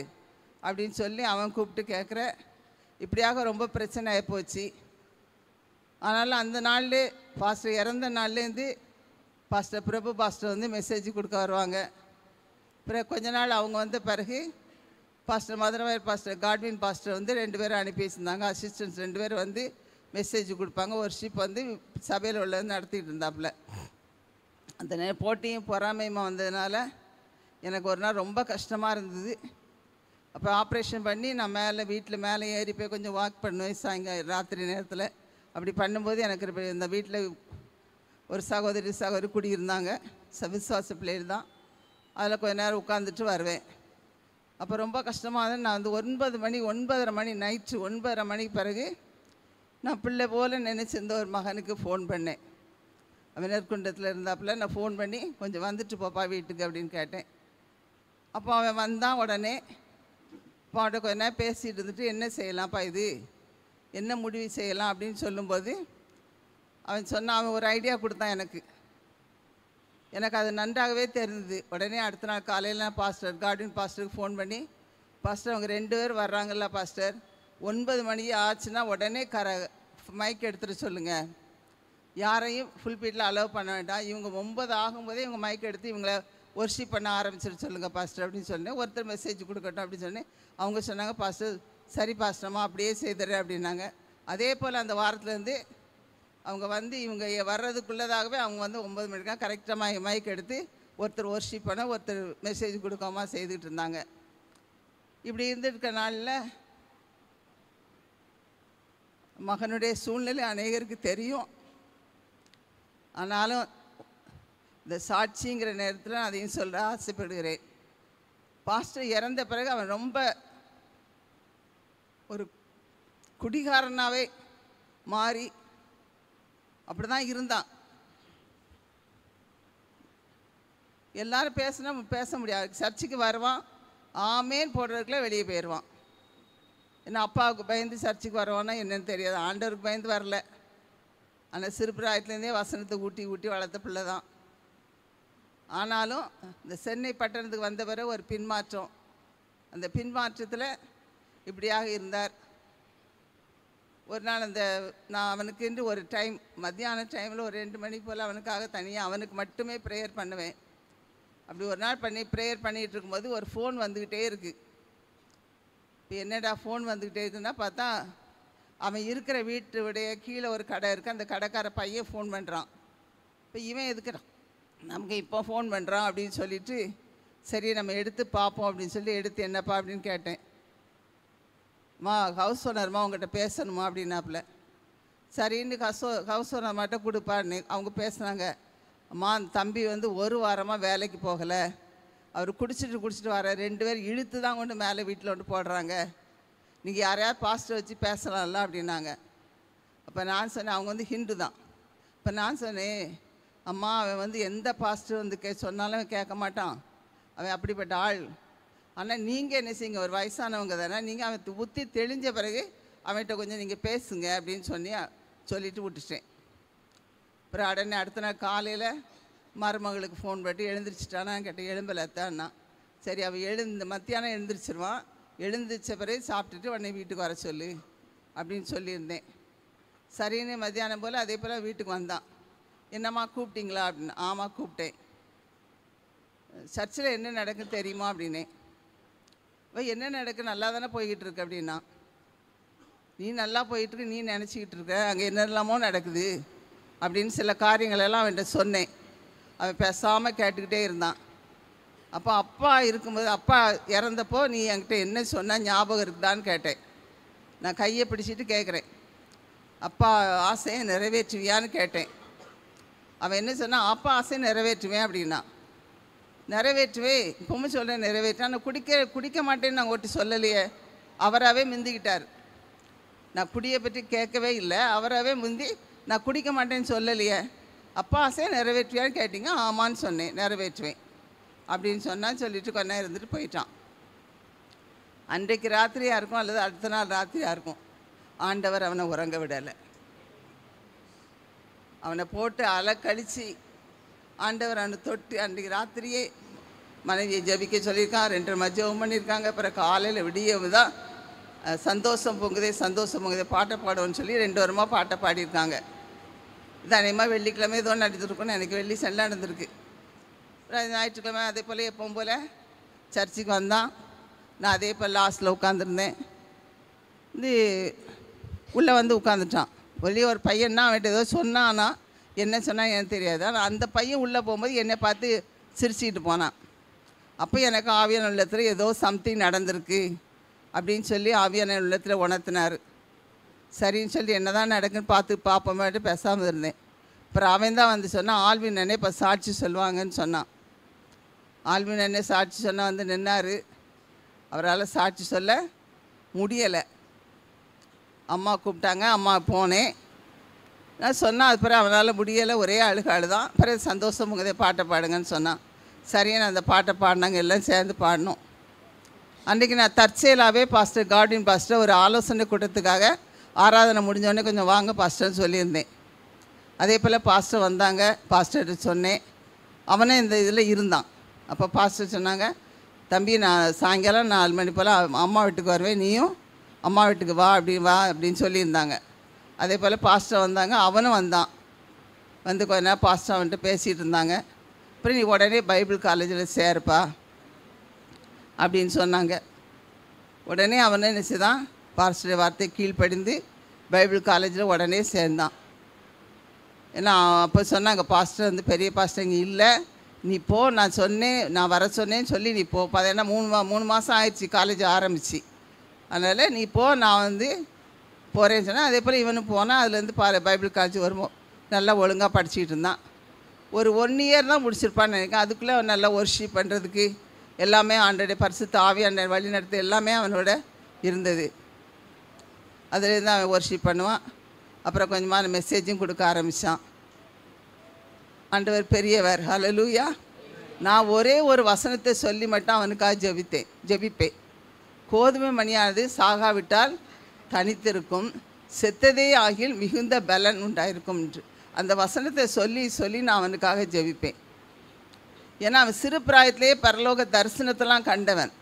அப்படின்னு சொல்லி அவன் கூப்பிட்டு கேட்குற. இப்படியாக ரொம்ப பிரச்சனை ஆகிப்போச்சு. ஆனாலும் அந்த நாள்லே பாஸ்டர் இறந்த நாள்லேருந்து பாஸ்டர் பிரபு பாஸ்டர் வந்து மெசேஜ் கொடுக்க வருவாங்க. பிறகு கொஞ்ச நாள் அவங்க வந்த பிறகு பாஸ்டர் மதுரவாயர் பாஸ்டர் காட்வின் பாஸ்டர் வந்து 2 பேரும் அனுப்பி வச்சுருந்தாங்க. அசிஸ்டன்ட்ஸ் 2 பேர் வந்து மெசேஜ் கொடுப்பாங்க. ஒரு ஷிப் வந்து சபையில் உள்ளது நடத்திட்டு இருந்தாப்புல. அந்த போட்டியும் பொறாமையுமா வந்ததுனால எனக்கு ஒரு நாள் ரொம்ப கஷ்டமாக இருந்தது. அப்போ ஆப்ரேஷன் பண்ணி நான் வீட்டில் மேலே ஏறி போய் கொஞ்சம் வாக் பண்ணுவேன் சாயங்காலம் ராத்திரி நேரத்தில். அப்படி பண்ணும்போது எனக்கு இந்த வீட்டில் ஒரு சகோதரி குடியிருந்தாங்க, விசுவாச பிள்ளைகள் தான். அதில் கொஞ்சம் நேரம் உட்காந்துட்டு வருவேன். அப்போ ரொம்ப கஷ்டமாக நான் வந்து 9:30 மணி நைட்டு 9:30 மணிக்கு பிறகு நான் பிள்ளை போல் நினச்சிருந்த ஒரு மகனுக்கு ஃபோன் பண்ணேன். அவன் நெற்குண்டத்தில் இருந்தாப்புல. நான் ஃபோன் பண்ணி கொஞ்சம் வந்துட்டு போப்பா வீட்டுக்கு அப்படின்னு கேட்டேன். அப்போ அவன் வந்தான். உடனே அவன்கிட்ட கொஞ்ச நேரம் பேசிகிட்டு இருந்துட்டு, என்ன செய்யலாம்ப்பா, இது என்ன முடிவு செய்யலாம் அப்படின்னு சொல்லும்போது அவன் சொன்னான். அவன் ஒரு ஐடியா கொடுத்தான் எனக்கு. எனக்கு அது நன்றாகவே தெரிந்தது. உடனே அடுத்த நாள் காலையில் நான் பாஸ்டர் கார்டின் பாஸ்டருக்கு ஃபோன் பண்ணி, பாஸ்டர் அவங்க 2 பேர் வர்றாங்கல்ல பாஸ்டர், 9 மணி ஆச்சுன்னா உடனே மைக் எடுத்துகிட்டு சொல்லுங்கள், யாரையும் ஃபுல் பீட்டில் அலோவ் பண்ண வேண்டாம், இவங்க 9 ஆகும்போதே இவங்க மைக் எடுத்து இவங்களை ஒர்ஷிப் பண்ண ஆரம்பிச்சிட்டு சொல்லுங்கள் பாஸ்டர் அப்படின்னு சொன்னேன். ஒருத்தர் மெசேஜ் கொடுக்கட்டும் அப்படின்னு சொன்னேன். அவங்க சொன்னாங்க, பாஸ்டர் சரி பாஸ்டர்மா அப்படியே செய்துறேன் அப்படின்னாங்க. அதே போல் அந்த வாரத்துலேருந்து அவங்க வந்து இவங்க வர்றதுக்குள்ளதாகவே அவங்க வந்து 9 மணிக்கெலாம் கரெக்டாக மைக் எடுத்து ஒருத்தர் ஒர்ஷிப் பண்ண, ஒருத்தர் மெசேஜ் கொடுக்காம செய்துக்கிட்டு இருந்தாங்க. இப்படி இருந்துருக்க நாளில் மகனுடைய சூழ்நிலை அநேகருக்கு தெரியும். ஆனாலும் இந்த சாட்சிங்கிற நேரத்தில் அதையும் சொல்ல ஆசைப்படுகிறேன். பாஸ்டர் இறந்த பிறகு அவன் ரொம்ப ஒரு குடிகாரனாகவே மாறி அப்படி தான் இருந்தான். எல்லாரும் பேசினா பேச முடியாது. சர்ச்சுக்கு வருவான், ஆமேன் போடுறதுக்குள்ளே வெளியே போயிடுவான். ஏன்னா அப்பாவுக்கு பயந்து சர்ச்சுக்கு வருவான்னா என்னன்னு தெரியாது, ஆண்டவருக்கு பயந்து வரல. ஆனால் சிறுபிராயத்துலேருந்தே வசனத்தை ஊட்டி ஊட்டி வளர்த்த பிள்ளை தான். ஆனாலும் இந்த சென்னை பட்டணத்துக்கு வந்த பிறகு ஒரு பின்மாற்றம், அந்த பின்மாற்றத்தில் இப்படியாக இருந்தார். ஒரு நாள் நான் அவனுக்கு ஒரு டைம் மத்தியான டைமில் ஒரு 2 மணி போல் அவனுக்காக தனியாக அவனுக்கு மட்டுமே ப்ரேயர் பண்ணுவேன். அப்படி ஒரு நாள் ப்ரேயர் பண்ணிகிட்டு இருக்கும்போது ஒரு ஃபோன் வந்துக்கிட்டே இருக்குது. இப்போ என்னடா ஃபோன் வந்துக்கிட்டே இருக்குன்னா பார்த்தா அவன் இருக்கிற வீட்டுடைய கீழே ஒரு கடை இருக்குது, அந்த கடைக்கார பையன் ஃபோன் பண்ணுறான். இப்போ இவன் எதுக்குறான் நமக்கு இப்போ ஃபோன் பண்ணுறான் அப்படின்னு சொல்லிவிட்டு, சரி நம்ம எடுத்து பார்ப்போம் அப்படின்னு சொல்லி எடுத்து, என்னப்பா அப்படின்னு கேட்டேன். ஹவுஸ் ஓனர்மா உங்கள்கிட்ட பேசணுமா அப்படின்னாப்புல. சரின்னு ஹவுஸ் ஓனர் மட்டும் கொடுப்பான்னு அவங்க பேசுனாங்க. அம்மா தம்பி வந்து 1 வாரமாக வேலைக்கு போகலை, அவர் குடிச்சிட்டு வர 2 பேர் இழுத்து தான் கொண்டு மேலே வீட்டில் கொண்டு போடுறாங்க, நீங்கள் யாரையாவது பாஸ்டர் வச்சு பேசலாம்ல அப்படின்னாங்க. அப்போ நான் சொன்னேன், அவங்க வந்து ஹிந்து தான். இப்போ நான் சொன்னேன், அம்மா அவன் வந்து எந்த பாஸ்டர் வந்து சொன்னாலும் கேட்க மாட்டான், அவன் அப்படிப்பட்ட ஆள். ஆனால் நீங்கள் என்ன செய்யுங்க, ஒரு வயசானவங்க தானே, நீங்கள் அவன் புத்தி தெளிஞ்ச பிறகு அவன்கிட்ட கொஞ்சம் நீங்கள் பேசுங்க அப்படின்னு சொல்லிட்டு விட்டுட்டேன். அப்புறம் உடனே அடுத்த நாள் காலையில் மருமகளுக்கு ஃபோன் பண்ணி எழுந்திரிச்சிட்டானா கேட்டேன். எழும்பலத்தான்னா. சரி அவள் மத்தியானம் எழுந்திரிச்சிருவான், எழுந்திரிச்ச பிறகு சாப்பிட்டுட்டு உடனே வீட்டுக்கு வர சொல்லு அப்படின்னு சொல்லியிருந்தேன். சரின்னு மத்தியானம் போல் அதே போல் வீட்டுக்கு வந்தான். என்னம்மா கூப்பிட்டீங்களா அப்படின்னு. ஆமாம் கூப்பிட்டேன். சர்ச்சில் என்ன நடக்குன்னு தெரியுமா அப்படின்னே. என்ன நடக்கு, நல்லா தானே போய்கிட்டு இருக்கு அப்படின்னா. நீ நல்லா போயிட்டுருக்கு, நீ நினச்சிக்கிட்டு இருக்க, அங்கே என்னெல்லாமோ நடக்குது அப்படின்னு சில காரியங்களெல்லாம் அவன்கிட்ட சொன்னேன். அவன் பேசாமல் கேட்டுக்கிட்டே இருந்தான். அப்போ அப்பா இருக்கும்போது, அப்பா இறந்தப்போ நீ என்கிட்ட என்ன சொன்னால் ஞாபகம் இருக்குதான்னு கேட்டேன். நான் கையை பிடிச்சிட்டு கேட்குறேன், அப்பா ஆசையை நிறைவேற்றுவியான்னு கேட்டேன். அவன் என்ன சொன்னான், அப்பா ஆசையை நிறைவேற்றுவேன் அப்படின்னா. நிறைவேற்றுவே இப்பவும் சொல்கிறேன் நிறைவேற்ற. நான் குடிக்க மாட்டேன்னு நான் ஒட்டி சொல்லலையே, அவராகவே முந்திக்கிட்டார். நான் குடியை பற்றி கேட்கவே இல்லை, அவராகவே முந்தி நான் குடிக்க மாட்டேன்னு சொல்லலையே, அப்பா ஆசையை நிறைவேற்றுவியான்னு கேட்டிங்க, ஆமான்னு சொன்னேன், நிறைவேற்றுவேன் அப்படின்னு சொன்னான்னு சொல்லிட்டு கொஞ்ச நேரம் இருந்துட்டு போயிட்டான். அன்றைக்கு ராத்திரியாக இருக்கும் அல்லது அடுத்த நாள் ராத்திரியாக இருக்கும், ஆண்டவர் அவனை உறங்க விடலை. அவனை போட்டு அலக்கழித்து ஆண்டவர் அவனை தொட்டு அன்றைக்கு ராத்திரியே மனைவியை ஜபிக்க சொல்லியிருக்கான். 2 மணி ஜெபம் பண்ணியிருக்காங்க. அப்புறம் காலையில் விடியவு தான் சந்தோஷம் பொங்குதே சந்தோஷம் பொங்குதே பாட்டை பாடுவோன்னு சொல்லி 2 வாரமாக பாட்டை பாடியிருக்காங்க. இது அநேகமாக வெள்ளிக்கிழமை ஏதோ நடந்துருக்குன்னு எனக்கு வெள்ளி செல்ல நடந்திருக்கு. ஞாயிற்றுக்கிழமை அதே போல் எப்பவும் போல் சர்ச்சுக்கு வந்தான். நான் அதே போல் லாஸ்ட்டில் உட்காந்துருந்தேன். உள்ளே வந்து உட்காந்துட்டான். வெளியே ஒரு பையன்னா அவன்கிட்ட ஏதோ சொன்னான்னா, என்ன சொன்னால் எனக்கு தெரியாது. ஆனால் அந்த பையன் உள்ளே போகும்போது என்னை பார்த்து சிரிச்சிக்கிட்டு போனான். அப்போ எனக்கு ஆவியான உள்ளத்தில் ஏதோ சம்திங் நடந்திருக்கு அப்படின்னு சொல்லி ஆவியான உள்ளத்தில் உணர்த்தினார். சரின்னு சொல்லி என்ன தான் நடக்குன்னு பார்ப்போமேட்டு பேசாமல் இருந்தேன். அப்புறம் அவன் தான் வந்து சொன்னான், ஆல்வின் அண்ணே இப்போ சாட்சி சொல்லுவாங்கன்னு சொன்னான். ஆல்வின் அண்ணே சாட்சி சொன்னால் வந்து நின்னார். அவரால் சாட்சி சொல்ல முடியலை. அம்மா கூப்பிட்டாங்க, அம்மா போனேன். நான் சொன்னால் அது பிறகு அவனால் முடியலை, ஒரே அழுதான். பிறகு சந்தோஷம் உங்கதே பாட்டை பாடுங்கன்னு சொன்னான். சரியான அந்த பாட்டை பாடினாங்க, எல்லாம் சேர்ந்து பாடினோம். அன்றைக்கி நான் தற்செயலாகவே பாஸ்டர் கார்டின் பாஸ்டர் ஒரு ஆலோசனை கூட்டத்துக்காக ஆராதனை முடிஞ்சோடனே கொஞ்சம் வாங்க பாஸ்டர்னு சொல்லியிருந்தேன். அதே போல் பாஸ்டர் வந்தாங்க. பாஸ்டர்கிட்ட சொன்னேன், அவனே இந்த இதில் இருந்தான். அப்போ பாஸ்டர் சொன்னாங்க, தம்பி நான் சாயங்காலம் 4 மணி போல் அம்மா வீட்டுக்கு வருவேன், நீயும் அம்மா வீட்டுக்கு வா அப்படின்னு சொல்லியிருந்தாங்க. அதே போல் பாஸ்டர் வந்தாங்க, அவனும் வந்தான். வந்து கொஞ்ச நேரம் பாஸ்டர் அவன்கிட்ட பேசிகிட்டு இருந்தாங்க. அப்புறம் நீ உடனே பைபிள் காலேஜில் சேருப்பா அப்படின்னு சொன்னாங்க. உடனே அவனை நினச்சிதான் பாஸ்டர் வார்த்தை கீழ்ப்படிந்து பைபிள் காலேஜில் உடனே சேர்ந்தான். ஏன்னா அப்போ சொன்னாங்க, பாஸ்டர் வந்து பெரிய பாஸ்டர் இங்கே இல்லை, நீ போ, நான் வர சொன்னேன்னு சொல்லி நீ போ. ஏன்னா 3 மாதம் ஆயிடுச்சு காலேஜ் ஆரம்பிச்சு. அதனால் நீ போ, நான் வந்து போகிறேன்னு சொன்னேன். அதே போல் இவனும் போனால் அதுலேருந்து பைபிள் காலேஜ் வருவோம் நல்லா ஒழுங்காக படிச்சுக்கிட்டு இருந்தான். ஒரு 1 இயர் தான் முடிச்சிருப்பான்னு நினைக்கிறேன். அதுக்குள்ளே அவன் நல்லா ஒர்ஷிப் பண்ணுறதுக்கு எல்லாமே ஆண்டோடைய பரிசுத்த ஆவியானவர் வழி நடத்து எல்லாமே அவனோட இருந்தது. அதுலேருந்து அவன் ஒர்ஷிப் பண்ணுவான். அப்புறம் கொஞ்சமாக மெசேஜும் கொடுக்க ஆரம்பித்தான். ஆண்டவர் பெரியவர், ஹல்லேலூயா. நான் ஒரே ஒரு வசனத்தை சொல்லி மட்டும் அவனுக்காக ஜெபிப்பேன். கோதுமை மணியானது சாகாவிட்டால் தனித்திருக்கும், செத்ததே ஆகில் மிகுந்த பலன் உண்டாயிருக்கும் என்று அந்த வசனத்தை சொல்லி நான் அவனுக்காக ஜெபிப்பேன். ஏன்னா அவன் சிறு பிராயத்திலேயே பரலோக தரிசனத்தெல்லாம் கண்டவன்.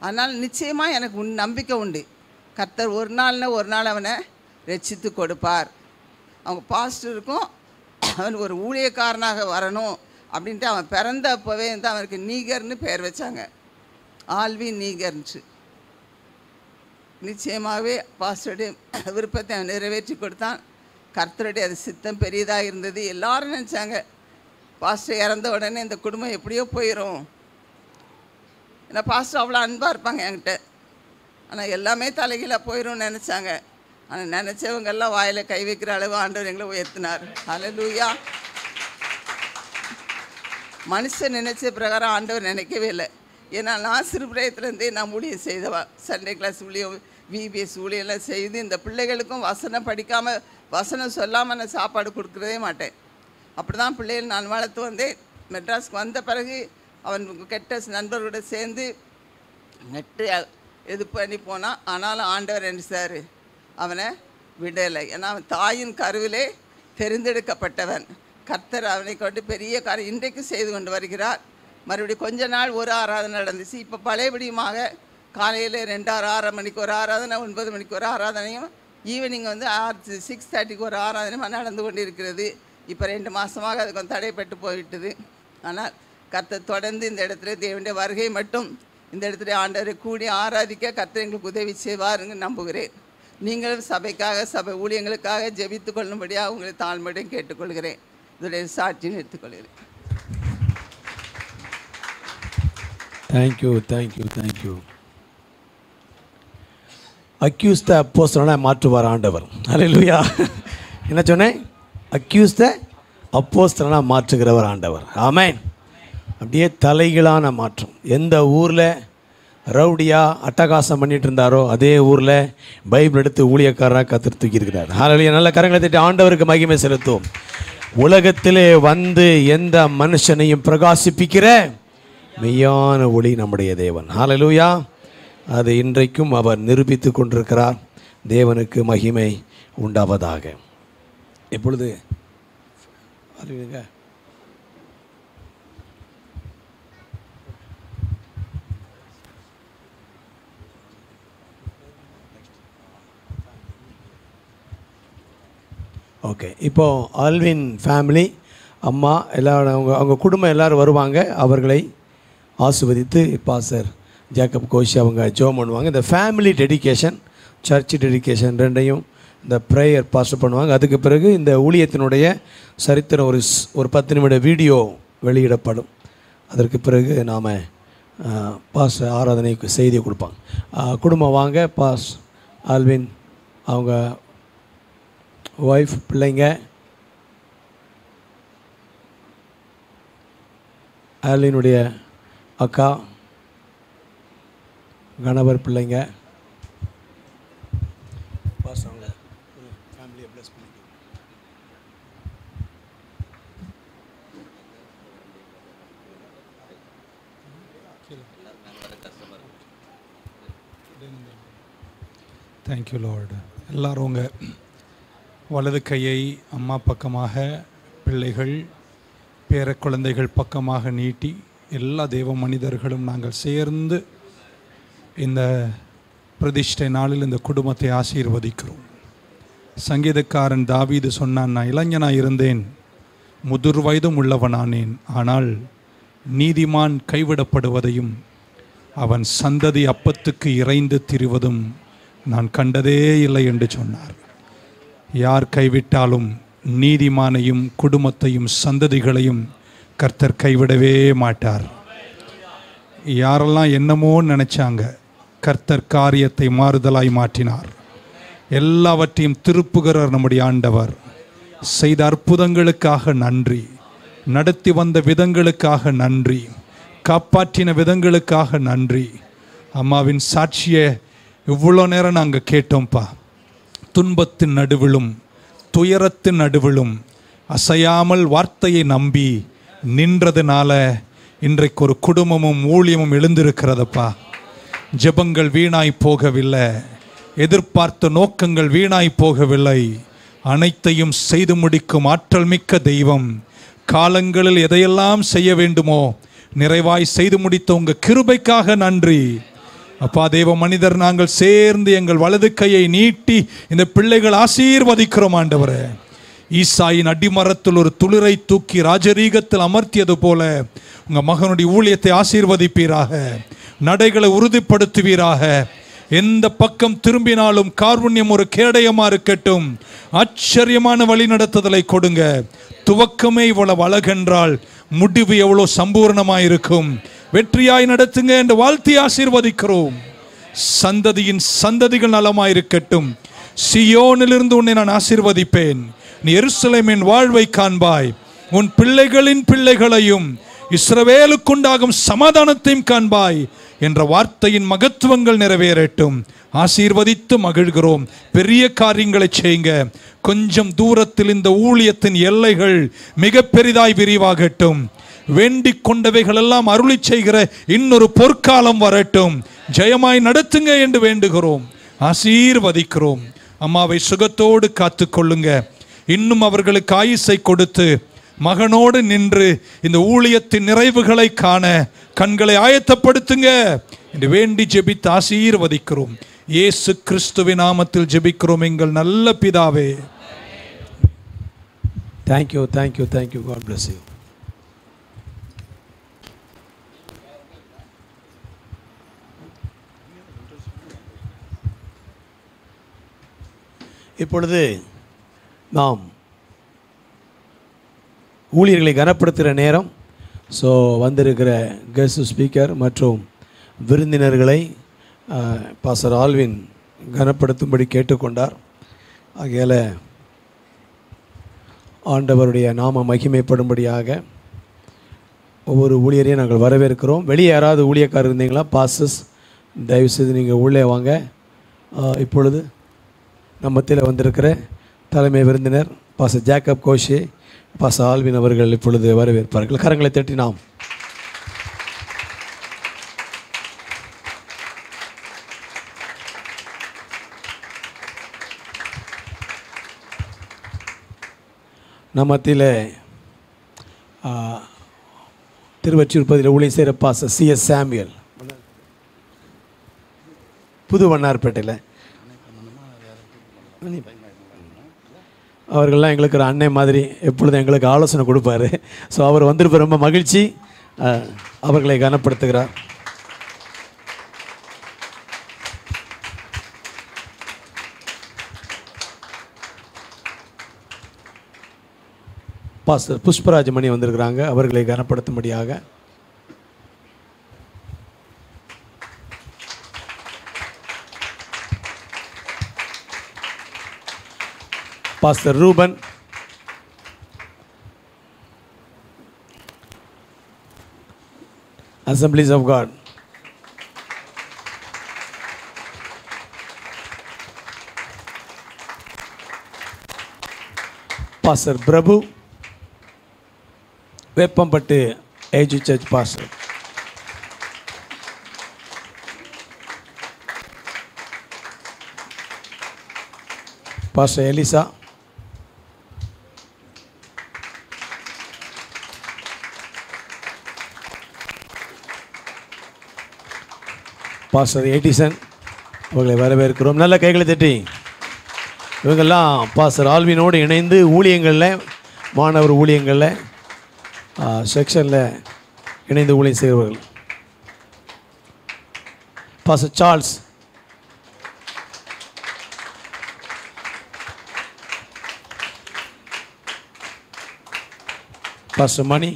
அதனால் நிச்சயமாக எனக்கு நம்பிக்கை உண்டு, கர்த்தர் ஒரு நாள் அவனை ரட்சித்து கொடுப்பார். அவங்க பாஸ்டருக்கும் அவன் ஒரு ஊழியக்காரனாக வரணும் அப்படின்ட்டு அவன் பிறந்தப்போவே வந்து அவனுக்கு நீகர்னு பேர் வச்சாங்க, ஆல்வின் நீகர்ன்ட்டு. நிச்சயமாகவே பாஸ்டருடைய விருப்பத்தை அவன் நிறைவேற்றி கொடுத்தான். கர்த்தருடைய அது சித்தம் பெரியதாக இருந்தது. எல்லாரும் நினச்சாங்க பாஸ்டர் இறந்த உடனே இந்த குடும்பம் எப்படியோ போயிடும். ஏன்னா பாஸ்டர் அவ்வளோ அன்பாக இருப்பாங்க என்கிட்ட. ஆனால் எல்லாமே தலைகீழாக போயிடும்னு நினச்சாங்க. ஆனால் நினச்சவங்கெல்லாம் வாயில் கை வைக்கிற அளவு ஆண்டவர் எங்களை உயர்த்தினார். ஹல்லேலூயா. மனுஷன் நினச்ச பிரகாரம் ஆண்டவர் நினைக்கவே இல்லை. ஏன்னா நான் சிறுபிராயத்துலேருந்தே நான் ஊழியம் செய்தவா. சண்டே கிளாஸ் ஊழியம், விபிஎஸ் ஊழியெல்லாம் செய்து இந்த பிள்ளைகளுக்கும் வசனம் படிக்காமல் வசனம் சொல்லாமல் நான் சாப்பாடு கொடுக்குறதே மாட்டேன். அப்படி தான் பிள்ளைகள் நான் வளர்த்து வந்தேன். மெட்ராஸ்க்கு வந்த பிறகு அவன் கெட்ட நண்பர்களோட சேர்ந்து நெட்டு இது பண்ணி போனான். ஆனாலும் ஆண்டவர் நினைச்சார், அவனை விடலை. ஏன்னா அவன் தாயின் கருவிலே தெரிந்தெடுக்கப்பட்டவன். கர்த்தர் அவனை கொண்டு பெரிய காரியம் இன்றைக்கு செய்து கொண்டு வருகிறார். மறுபடியும் கொஞ்ச நாள் ஒரு ஆராதனை நடந்துச்சு. இப்போ பழையபடியுமாக காலையில் 6 மணிக்கு ஒரு ஆராதனை, 9 மணிக்கு ஒரு ஆராதனையும், ஈவினிங் வந்து 6:30க்கு ஒரு ஆராதனையும் நடந்து கொண்டு இருக்கிறது. இப்போ 2 மாதமாக அது கொஞ்சம் தடைப்பட்டு போயிட்டுது. ஆனால் கர்த்தர் தொடர்ந்து இந்த இடத்துல தேவனுடைய வருகை மட்டும் இந்த இடத்துல ஆண்டவரை கூடி ஆராதிக்க கர்த்தர் எங்களுக்கு உதவி செய்வாருன்னு நம்புகிறேன். நீங்களும் சபைக்காக சபை ஊழியங்களுக்காக ஜெபித்து கொள்ளும்படியாக உங்களை தாழ்மையுடன் கேட்டுக்கொள்கிறேன். இதோடைய சாட்சியும் எடுத்துக்கொள்கிறேன். தேங்க்யூ. அக்யூஸ்த அப்போஸ்தலனா மாற்றுவார் ஆண்டவர். ஹல்லேலூயா. என்ன சொன்னேன்? அக்யூஸ்த அப்போஸ்தலனா மாற்றுகிறவர் ஆண்டவர். ஆமென். அப்படியே தலைகளான மாற்றம். எந்த ஊரில் ரவுடியா அட்டகாசம் பண்ணிட்டு இருந்தாரோ அதே ஊரில் பைபிள் எடுத்து ஊழியக்காரராக கர்த்தர் தூக்கியிருக்கிறார். ஹல்லேலூயா. நல்ல கரங்களை தட்டி ஆண்டவருக்கு மகிமை செலுத்துவோம். உலகத்திலே வந்து எந்த மனுஷனையும் பிரகாசிப்பிக்கிற மெய்யான ஒளி நம்முடைய தேவன். ஹல்லேலூயா. அது இன்றைக்கும் அவர் நிரூபித்து கொண்டிருக்கிறார். தேவனுக்கு மகிமை உண்டாவதாக. இப்பொழுது ஓகே, இப்போது ஆல்வின் ஃபேமிலி அம்மா எல்லோரும் அவங்க குடும்பம் எல்லோரும் வருவாங்க. அவர்களை ஆசீர்வதித்து பாஸ்டர் ஜேக்கப் கோஷி அவங்க ஜெபம் பண்ணுவாங்க. இந்த ஃபேமிலி டெடிகேஷன், சர்ச் டெடிகேஷன் ரெண்டையும் இந்த ப்ரேயர் பாஸ்டர் பண்ணுவாங்க. அதுக்கு பிறகு இந்த ஊழியத்தினுடைய சரித்திரம் ஒரு 10 நிமிட வீடியோ வெளியிடப்படும். அதற்கு பிறகு நாம் பாஸ்டர் ஆராதனைக்கு செய்தியை கொடுப்பாங்க. குடும்பம் வாங்க. பாஸ் ஆல்வின் அவங்க ஒய்ஃப், பிள்ளைங்க, ஆல்வினுடைய அக்கா, கணவர், பிள்ளைங்க. பாஸ் அவங்க ஃபேமிலியை ப்ளஸ் பண்ணி தேங்க்யூ லார்ட். எல்லாரும் உங்கள் வலது கையை அம்மா பக்கமாக, பிள்ளைகள் பேர குழந்தைகள் பக்கமாக நீட்டி எல்லா தேவ மனிதர்களும் நாங்கள் சேர்ந்து இந்த பிரதிஷ்டை நாளில் இந்த குடும்பத்தை ஆசீர்வதிக்கிறோம். சங்கீதக்காரன் தாவீது சொன்னான், நான் இளைஞனாக இருந்தேன், முதிர் வயதும் உள்ளவனானேன், ஆனால் நீதிமான் கைவிடப்படுவதையும் அவன் சந்ததி அப்பத்துக்கு இறைந்து திரிவதும் நான் கண்டதே இல்லை என்று சொன்னார். யார் கைவிட்டாலும் நீதிமானையும் குடும்பத்தையும் சந்ததிகளையும் கர்த்தர் கைவிடவே மாட்டார். யாரெல்லாம் என்னமோ நினைச்சாங்க, கர்த்தர் காரியத்தை மாறுதலாய் மாற்றினார். எல்லாவற்றையும் திருப்புகிறார் நம்முடைய ஆண்டவர். செய்த அற்புதங்களுக்காக நன்றி, நடத்தி வந்த விதங்களுக்காக நன்றி, காப்பாற்றின விதங்களுக்காக நன்றி. அம்மாவின் சாட்சியை இவ்வளோ நேரம் நாங்கள் கேட்டோம்ப்பா. துன்பத்தின் நடுவிலும் துயரத்தின் நடுவிலும் அசையாமல் வார்த்தையை நம்பி நின்றதுனால இன்றைக்கு ஒரு குடும்பமும் ஊழியமும் எழுந்திருக்கிறதப்பா. ஜெபங்கள் வீணாய் போகவில்லை, எதிர்பார்த்த நோக்கங்கள் வீணாய் போகவில்லை. அனைத்தையும் செய்து முடிக்கும் ஆற்றல் மிக்க தெய்வம். காலங்களில் எதையெல்லாம் செய்ய வேண்டுமோ நிறைவாய் செய்து முடித்த உங்கள் கிருபைக்காக நன்றி அப்பா. தேவ மனிதர் நாங்கள் சேர்ந்து எங்கள் வலது கையை நீட்டி இந்த பிள்ளைகள் ஆசீர்வதிக்கிறோம் ஆண்டவரே. ஈசாயின் அடிமரத்தில் ஒரு துளிரை தூக்கி ராஜரீகத்தில் அமர்த்தியது போல உங்கள் மகனுடைய ஊழியத்தை ஆசீர்வதிப்பீராக, நடைகளை உறுதிப்படுத்துவீராக. எந்த பக்கம் திரும்பினாலும் காருண்யம் ஒரு கேடயமா இருக்கட்டும். ஆச்சரியமான வழி நடத்துதலை கொடுங்க. துவக்கமே இவ்வளவு அழகென்றால் முடிவு எவ்வளோ சம்பூர்ணமாயிருக்கும். வெற்றியாய் நடத்துங்க என்று வாழ்த்தி ஆசீர்வதிக்கிறோம். சந்ததியின் சந்ததிகள் நலமாயிருக்கட்டும். சியோனிலிருந்து உன்னை நான் ஆசீர்வதிப்பேன். நீ எருசலேமின் வாழ்வை காண்பாய். உன் பிள்ளைகளின் பிள்ளைகளையும் இஸ்ரவேலுக்குண்டாகும் சமாதானத்தையும் காண்பாய் என்ற வார்த்தையின் மகத்துவங்கள் நிறைவேறட்டும். ஆசீர்வதித்து மகிழ்கிறோம். பெரிய காரியங்களை செய்யுங்க. கொஞ்சம் தூரத்தில் இந்த ஊழியத்தின் எல்லைகள் மிக பெரிதாய் விரிவாகட்டும். வேண்டிக் கொண்டவைகள் எல்லாம் அருளி செய்கிற இன்னொரு பொற்காலம் வரட்டும். ஜெயமாய் நடத்துங்க என்று வேண்டுகிறோம், ஆசீர்வதிக்கிறோம். அம்மாவை சுகத்தோடு காத்து கொள்ளுங்க. இன்னும் அவர்களுக்கு ஆயுசை கொடுத்து மகனோடு நின்று இந்த ஊழியத்தின் நிறைவுகளை காண கண்களை ஆயத்தப்படுத்துங்க என்று வேண்டி ஜெபித்து ஆசீர்வதிக்கிறோம். இயேசு கிறிஸ்துவின் நாமத்தில் ஜெபிக்கிறோம் எங்கள் நல்ல பிதாவே. Thank you, thank you, thank you. God bless you. இப்பொழுது நாம் ஊழியர்களை கனப்படுத்துகிற நேரம். ஸோ வந்திருக்கிற கெஸ்ட் ஸ்பீக்கர் மற்றும் விருந்தினர்களை பாஸ்டர் ஆல்வின் கனப்படுத்தும்படி கேட்டுக்கொண்டார். ஆகையால் ஆண்டவருடைய நாம மகிமைப்படும்படியாக ஒவ்வொரு ஊழியரையும் நாங்கள் வரவேற்கிறோம். வெளியே யாராவது ஊழியக்காரர் இருந்தீங்களா? பாஸ்டர்ஸ் தயவுசெய்து நீங்கள் உள்ளே வாங்க. இப்பொழுது நம்மத்தில் வந்திருக்கிற தலைமை விருந்தினர் பாஸ்டர் ஜேக்கப் கோஷே, பாஸ்டர் ஆல்வின் அவர்கள் இப்பொழுது வரவேற்பார்கள். கரங்களை தட்டி நாம் நம்மத்தில் திருவொற்றியூர் பகுதியில் ஊழியம் செய்கிற பாஸ்டர் CS சாமுவேல், புது வண்ணார்பேட்டையில், அவர்கள்லாம் எங்களுக்கு ஒரு அன்னை மாதிரி எப்பொழுதும் எங்களுக்கு ஆலோசனை கொடுப்பாரு. ஸோ அவர் வந்திருப்ப ரொம்ப மகிழ்ச்சி. அவர்களை கனப்படுத்துகிறார். பாஸ்டர் புஷ்பராஜ் மணி வந்திருக்கிறாங்க, அவர்களை கனப்படுத்தும்படியாக. Pastor Ruban, Assemblies of God. Pastor Prabhu, Veppampattu AG church pastor. Pastor Elisa, pastor Edison அவர்களை வரவேற்கிறோம். நல்ல கைகளை தட்டி. இவங்கெல்லாம் பாஸ்டர் ஆல்வினோடு இணைந்து ஊழியங்களில், மாணவர் ஊழியங்களில், செக்ஷனில் இணைந்து ஊழியம் செய்கிறவர்கள். Pastor Charles, pastor Mani,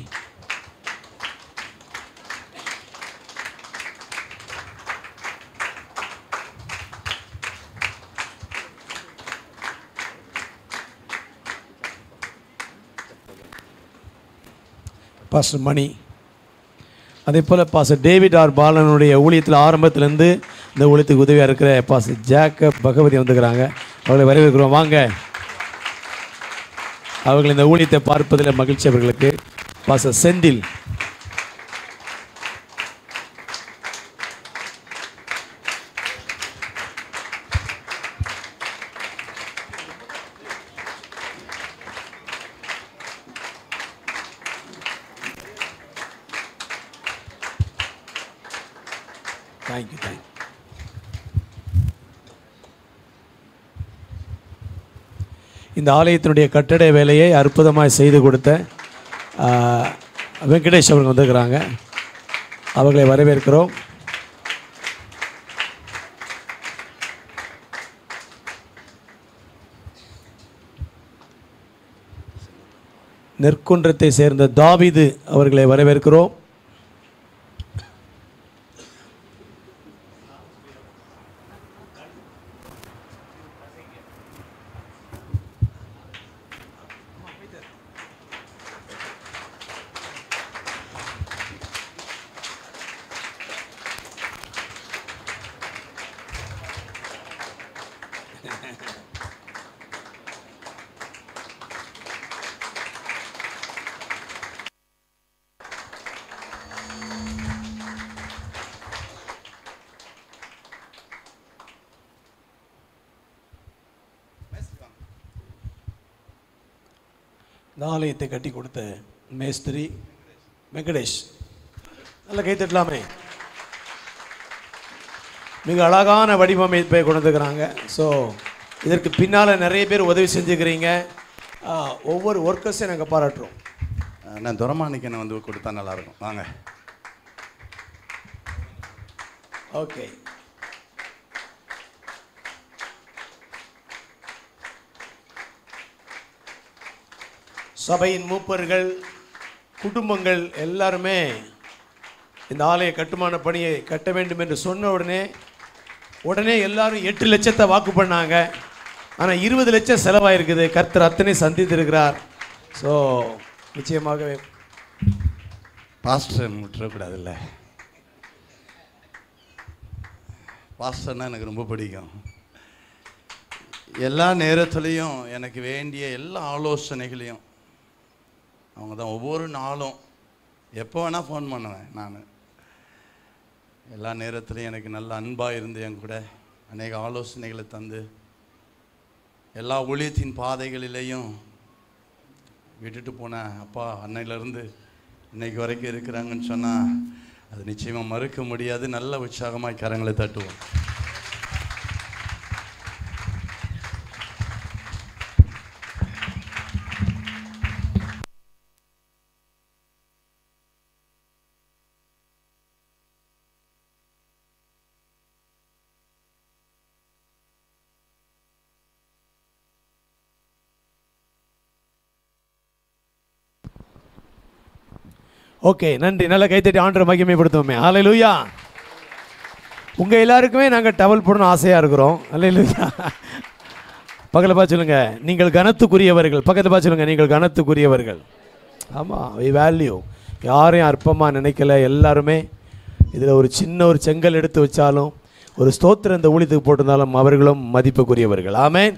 pastor மணி, அதே போல் பாஸ்டர் டேவிட் ஆர் பாலனுடைய ஊழியத்தில் ஆரம்பத்திலேருந்து இந்த ஊழியத்துக்கு உதவியாக இருக்கிற பாஸ்டர் ஜேக்கப் பகவதி வந்துக்கிறாங்க. அவர்களை வரவேற்கிறோம். வாங்க. அவர்கள் இந்த ஊழியத்தை பார்ப்பதில் மகிழ்ச்சி அவர்களுக்கு. Pastor Senthil, thank you. இந்த ஆலயத்தினுடைய கட்டட வேலையை அற்புதமாக செய்து கொடுத்த வெங்கடேஷ் அவர்கள் வந்துருக்கிறாங்க. அவர்களை வரவேற்கிறோம். நெற்குன்றத்தை சேர்ந்த தாவீது அவர்களை வரவேற்கிறோம். இந்த ஆலயத்தை கட்டி கொடுத்த மேஸ்திரி வெங்கடேஷ். நல்ல கைத்தட்டலாமே. மிக அழகான வடிவமைப்பை கொண்டுக்கிறாங்க. ஸோ இதற்கு பின்னால் நிறைய பேர் உதவி செஞ்சுக்கிறீங்க. ஒவ்வொரு ஒர்க்கர்ஸையும் நாங்கள் பாராட்டுறோம். நான் துரமானிக்கனை வந்து கொடுத்தா நல்லாயிருக்கும். வாங்க. ஓகே. சபையின் மூப்பர்கள், குடும்பங்கள் எல்லாருமே இந்த ஆலய கட்டுமான பணியை கட்ட வேண்டும் என்று சொன்ன உடனே எல்லாரும் 8 லட்சத்தை வாக்கு பண்ணாங்க. ஆனால் 20 லட்சம் செலவாயிருக்குது. கர்த்தர் அத்தனை சந்தித்திருக்கிறார். ஸோ நிச்சயமாகவே பாஸ்டர் விட்டுறக்கூடாதுல்ல. பாஸ்டர்னால் எனக்கு ரொம்ப பிடிக்கும். எல்லா நேரத்துலேயும் எனக்கு வேண்டிய எல்லா ஆலோசனைகளையும் அவங்க தான். ஒவ்வொரு நாளும் எப்போ வேணால் ஃபோன் பண்ணுவேன். நான் எல்லா நேரத்துலையும் எனக்கு நல்ல அன்பாக இருந்து என் கூட அநேக ஆலோசனைகளை தந்து எல்லா ஊழியத்தின் பாதைகளிலேயும் விட்டுட்டு போன அப்பா அன்னையிலேருந்து இன்னைக்கு வரைக்கும் இருக்கிறாங்கன்னு சொன்னால் அது நிச்சயமாக மறுக்க முடியாது. நல்ல உற்சாகமாக கரங்களை தட்டுவோம். ஓகே, நன்றி. நல்ல கைத்தட்டி ஆண்டவரை மகிமைப்படுத்துவோமே. ஹல்லேலூயா. உங்கள் எல்லாருக்குமே நாங்கள் டவல் போடணும்னு ஆசையாக இருக்கிறோம். ஹல்லேலூயா. பக்கத்தில் பார்த்து சொல்லுங்கள், நீங்கள் கனத்துக்குரியவர்கள். பக்கத்தில் பார்த்து சொல்லுங்கள், நீங்கள் கனத்துக்குரியவர்கள். ஆமாம், வி வேல்யூ. யாரையும் அற்பமாக நினைக்கல. எல்லாருமே இதில் ஒரு சின்ன ஒரு செங்கல் எடுத்து வச்சாலும், ஒரு ஸ்தோத்திரம் இந்த ஊழியத்துக்கு போட்டிருந்தாலும் அவர்களும் மதிப்புக்குரியவர்கள். ஆமென்.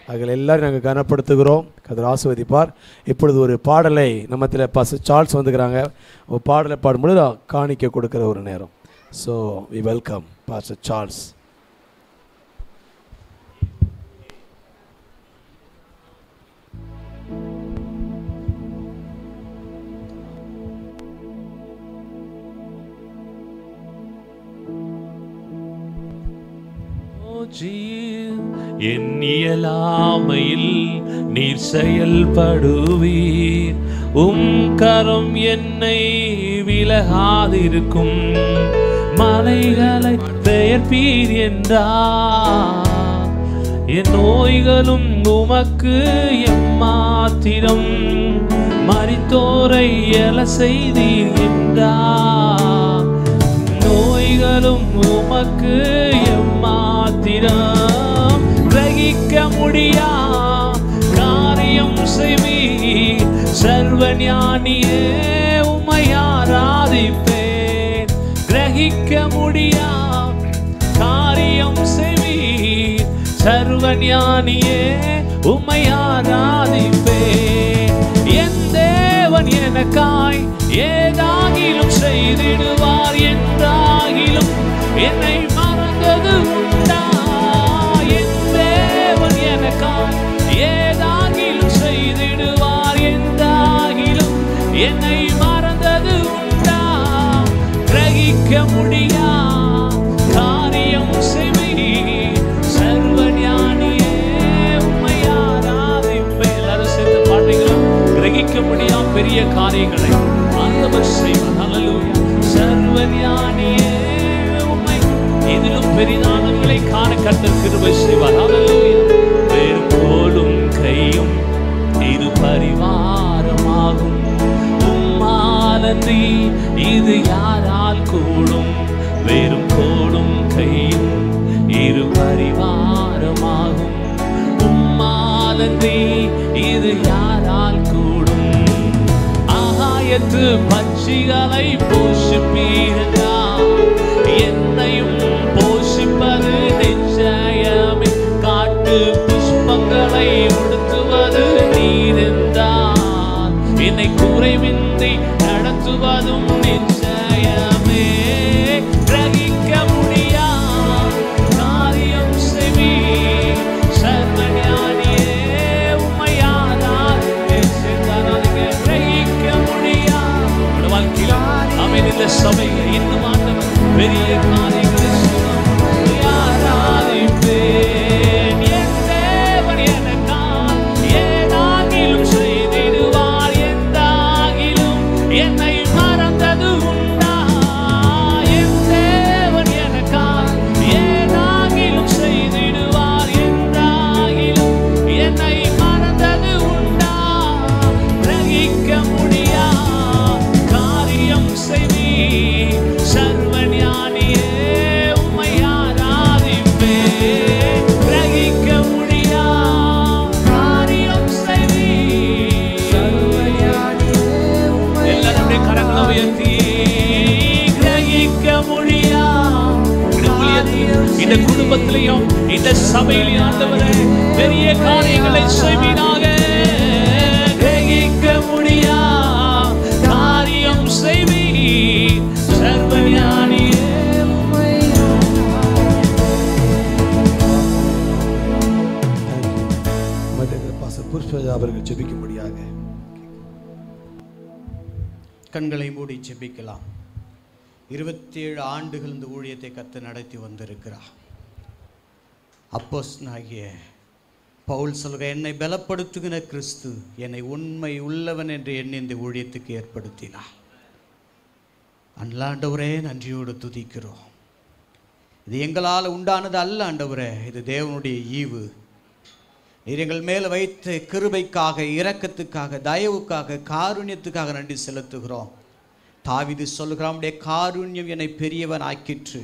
அவர்கள் எல்லாரும் நாங்கள் கனப்படுத்துகிறோம். கர்த்தர் ஆசீர்வதிப்பார். இப்பொழுது ஒரு பாடலை நம்மத்தில் பாஸ்டர் சார்ல்ஸ் வந்துக்கிறாங்க. ஒரு பாடலை பாடும்பொழுது காணிக்கை கொடுக்குற ஒரு நேரம். So we welcome pastor Charles. மாற்றீர், என் இயலாமையில் நீர் செயல்படுவீர். கரம் என்னை விலகாதிருக்கும், மலைகளை பெயர்ப்பீர் என்றார். என் நோய்களும் உமக்கு எம்மாத்திரம், மரித்தோரை எழ செய்தீர் என்றார். நோய்களும் உமக்கு எம்மாத்திரம், கிரகிக்க முடியா காரியம் செய்வீர். சர்வஞானியே உம்மை ஆராதிப்பேன், கிரகிக்க முடியா காரியம் செய்வீர். சர்வஞானியே உம்மை ஆராதிப்பேன். என் தேவன் எனக்காய் ஏதாகிலும் செய்திடுவார் என்றாகிலும் என்னை மறந்தது உண்டா? என் தேவன் எனக்காய் ஏதாகிலும் செய்திடுவார் என்றாகிலும் என்னை மறந்தது உண்டா? கிரகிக்க முடியா காரியம் செய்வீர். சர்வஞானியே உம்மை ஆராதிப்பேன். எல்லாரும் சேர்ந்து பாடுகிறோம். கிரகிக்க முடியா பெரிய காரியங்களை ஆண்டவர் செய்வார். ஹல்லேலூயா. சர்வஞானியே உம்மை இதிலும் பெரிதானங்களை காண கர்த்தர் கிருபை செய்வார். ஹல்லேலூயா. வேறு கோலும் கையும் இரு பரிவாரமாகும், உம்மாலன்றி இது யாரால் கூடும்? வெறும் கோலும் கையும் இரு பரிவாரமாகும், உம்மாலன்றி இது யாரால் கூடும்? ஆகாயத்து பட்சிகளை போஷிப்பீரா, என்னையும் போஷிப்பது நிச்சயமே. காட்டு புஷ்பங்களை உடுத்துவது நீர்தான், என்னை குறைவின்றி நடத்துவதும் நிச்சயமே. கிரகிக்க முடியா காரியம் செய்வீர். சர்வஞானியே உம்மை ஆராதிப்பேன். கிரகிக்க முடியா வாழ்க்கையில் அவன் இந்த சபையில் இன்னும் ஆண்டவர் பெரிய காரியங்களை ஆராதிப்பேன். என் தேவன் எனக்காய் ஏதாகிலும் செய்திடுவார் என்றாகிலும் என்னை மறந்தது உண்டா? என் தேவன் எனக்காய் ஏதாகிலும் செய்திடுவார் என்றாகிலும் என்னை மறந்தது உண்டா? கிரகிக்க முடியா காரியம் செய்வீர். சர்வஞானியே உம்மை ஆராதிப்பேன். கிரகிக்க முடியா காரியம் செய்வீர். சர்வஞானியே எல்லாருடைய கரங்களை உயர்த்தி கிரகிக்க முடியா இந்த குடும்பத்திலையும் இந்த சபையிலையும் ஆண்டவரே பெரிய காரியங்களை செய்வீராக. கிரகிக்க முடியா காரியம் செய்வீர். சர்வஞானியே உம்மை அவர்கள் ஜெபிக்கும்படியாக கண்களை மூடி ஜெபிக்கலாம். 27 ஆண்டுகள் இந்த ஊழியத்தை கர்த்தர் நடத்தி வந்திருக்கிறார். அப்போஸ்தலனாகிய பவுல் சொல்கிற, என்னை பலப்படுத்துகிற கிறிஸ்து என்னை உண்மை உள்ளவன் என்று எண்ணி இந்த ஊழியத்துக்கு ஏற்படுத்தினார். ஆண்டவரே நன்றியோடு துதிக்கிறோம். இது எங்களால் உண்டானது அல்ல ஆண்டவரே, இது தேவனுடைய ஈவு. நீர் எங்கள் மேல் வைத்த கிருபைக்காக, இரக்கத்துக்காக, தயவுக்காக, காருண்யத்துக்காக நன்றி செலுத்துகிறோம். தாவீது சொல்கிறான், உம்முடைய காருண்யம் என்னை பெரியவன் ஆக்கிற்று.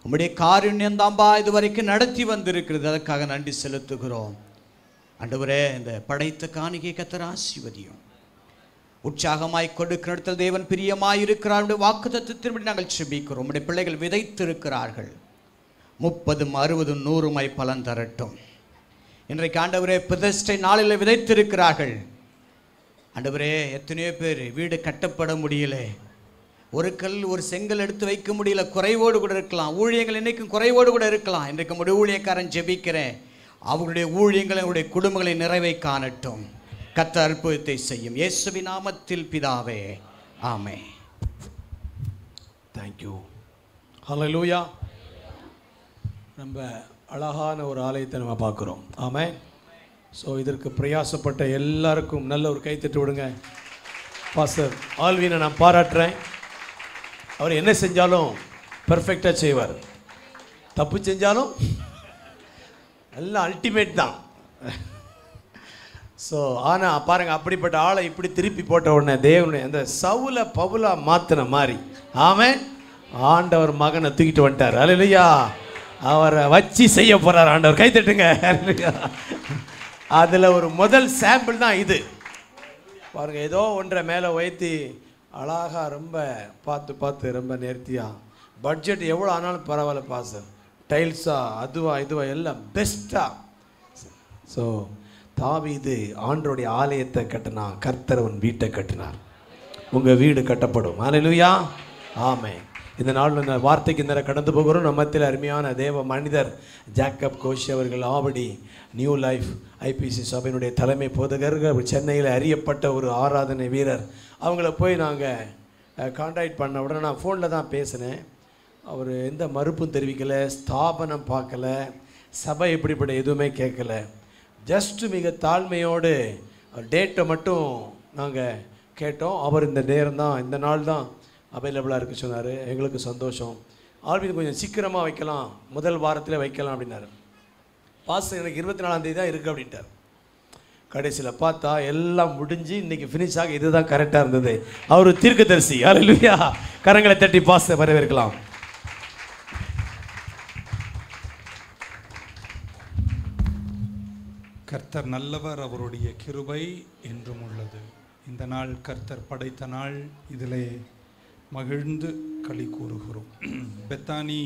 உம்முடைய காருண்யம் தான்பா இதுவரைக்கும் நடத்தி வந்திருக்கிறது. அதற்காக நன்றி செலுத்துகிறோம். ஆண்டவரே, இந்த படைத்த காணிக்கை கர்த்தர் ஆசீர்வதியும். உற்சாகமாய் கொடுக்கிற இடத்தில் தேவன் பிரியமாய் இருக்கிறார். வாக்குத்தத்தத்தின்படி நாங்கள் செபிக்கிறோம். உம்முடைய பிள்ளைகள் விதைத்திருக்கிறார்கள். 30, 60, 100 பலன் தரட்டும். இன்றைக்கு ஆண்டவரே பிரதிஷ்டை நாளில் விதைத்திருக்கிறார்கள். ஆண்டவரே, எத்தனையோ பேர் வீடு கட்டப்பட முடியல, ஒரு கல் ஒரு செங்கல் எடுத்து வைக்க முடியல, குறைவோடு கூட இருக்கலாம். ஊழியங்கள் இன்றைக்கும் குறைவோடு கூட இருக்கலாம். இன்றைக்கு நம்முடைய ஊழியக்காரன் ஜெபிக்கிறேன், அவர்களுடைய ஊழியங்களை, அவருடைய குடும்பங்களை நிறைவை காணட்டும். கர்த்தர் அற்புதத்தை செய்யும். இயேசுவின் நாமத்தில் பிதாவே, ஆமென். தேங்க்யூ. ஹல்லேலூயா. நம்ம அழகான ஒரு ஆலயத்தை நம்ம பார்க்குறோம். ஆமென். ஸோ இதற்கு பிரயாசப்பட்ட எல்லாருக்கும் நல்ல ஒரு கைத்தட்டு விடுங்க. பாஸ்டர் ஆல்வினை நான் பாராட்டுறேன். அவர் என்ன செஞ்சாலும் பெர்ஃபெக்டாக செய்வார். தப்பு செஞ்சாலும் எல்லாம் அல்டிமேட் தான். ஸோ ஆனால் பாருங்கள், அப்படிப்பட்ட ஆளை இப்படி திருப்பி போட்ட உடனே தேவனுடைய அந்த சவுல பவுலா மாற்றின மாதிரி ஆமென் ஆண்டவர் மகனை தூக்கிட்டு வந்துட்டார். அல்லேலூயா. அவரை வச்சு செய்ய போகிறார் ஆண்டவர். கை தட்டுங்க. அல்லேலூயா. அதில் ஒரு முதல் சாம்பிள் தான் இது. பாருங்கள், ஏதோ ஒன்றை மேலே வைத்து அழகாக ரொம்ப பார்த்து ரொம்ப நேர்த்தியாக பட்ஜெட் எவ்வளோ ஆனாலும் பரவாயில்ல பாஸ்டர், டைல்ஸா அதுவா இதுவா எல்லாம் பெஸ்ட்டாக. ஸோ தாவீது ஆண்டவருடைய ஆலயத்தை கட்டினான், கர்த்தரவன் வீட்டை கட்டினார். உங்கள் வீடு கட்டப்படும். அல்லேலூயா. ஆமென். இந்த நாள் இந்த வார்த்தைக்கு இந்த கடந்து போகிறோம். நம்மத்தில் அருமையான தேவ மனிதர் ஜாக்கப் கோஷ் அவர்கள் ஆவடி நியூ லைஃப் ஐபிசி சபையினுடைய தலைமை போதகர்கள், சென்னையில் அறியப்பட்ட ஒரு ஆராதனை வீரர். அவங்கள போய் நாங்கள் கான்டாக்ட் பண்ண உடனே நான் ஃபோனில் தான் பேசினேன். அவர் எந்த மறுப்பும் தெரிவிக்கலை, ஸ்தாபனம் பார்க்கல, சபை எப்படிப்பட்ட எதுவுமே கேட்கல. ஜஸ்ட்டு மிக தாழ்மையோடு டேட்டை மட்டும் நாங்கள் கேட்டோம். அவர் இந்த நேரம் தான் இந்த நாள் தான் அவைலபிளாக இருக்க சொன்னார். எங்களுக்கு சந்தோஷம். ஆல்வின் கொஞ்சம் சீக்கிரமாக வைக்கலாம், முதல் வாரத்தில் வைக்கலாம் அப்படின்னாரு. பாஸ்டர் எனக்கு 24ஆம் தேதி தான் இருக்குது அப்படின்ட்டார். கடைசியில் பார்த்தா எல்லாம் முடிஞ்சு இன்றைக்கி ஃபினிஷ் ஆக இதுதான் கரெக்டாக இருந்தது. அவர் தீர்க்கதரிசி. அல்லேலூயா. கரங்களை தட்டி பாஸ்டர் வரவேற்கலாம். கர்த்தர் நல்லவர், அவருடைய கிருபை என்றும் உள்ளது. இந்த நாள் கர்த்தர் படைத்த நாள், இதிலே மகிழ்ந்து களி கூறுகிறோம். பெத்தானி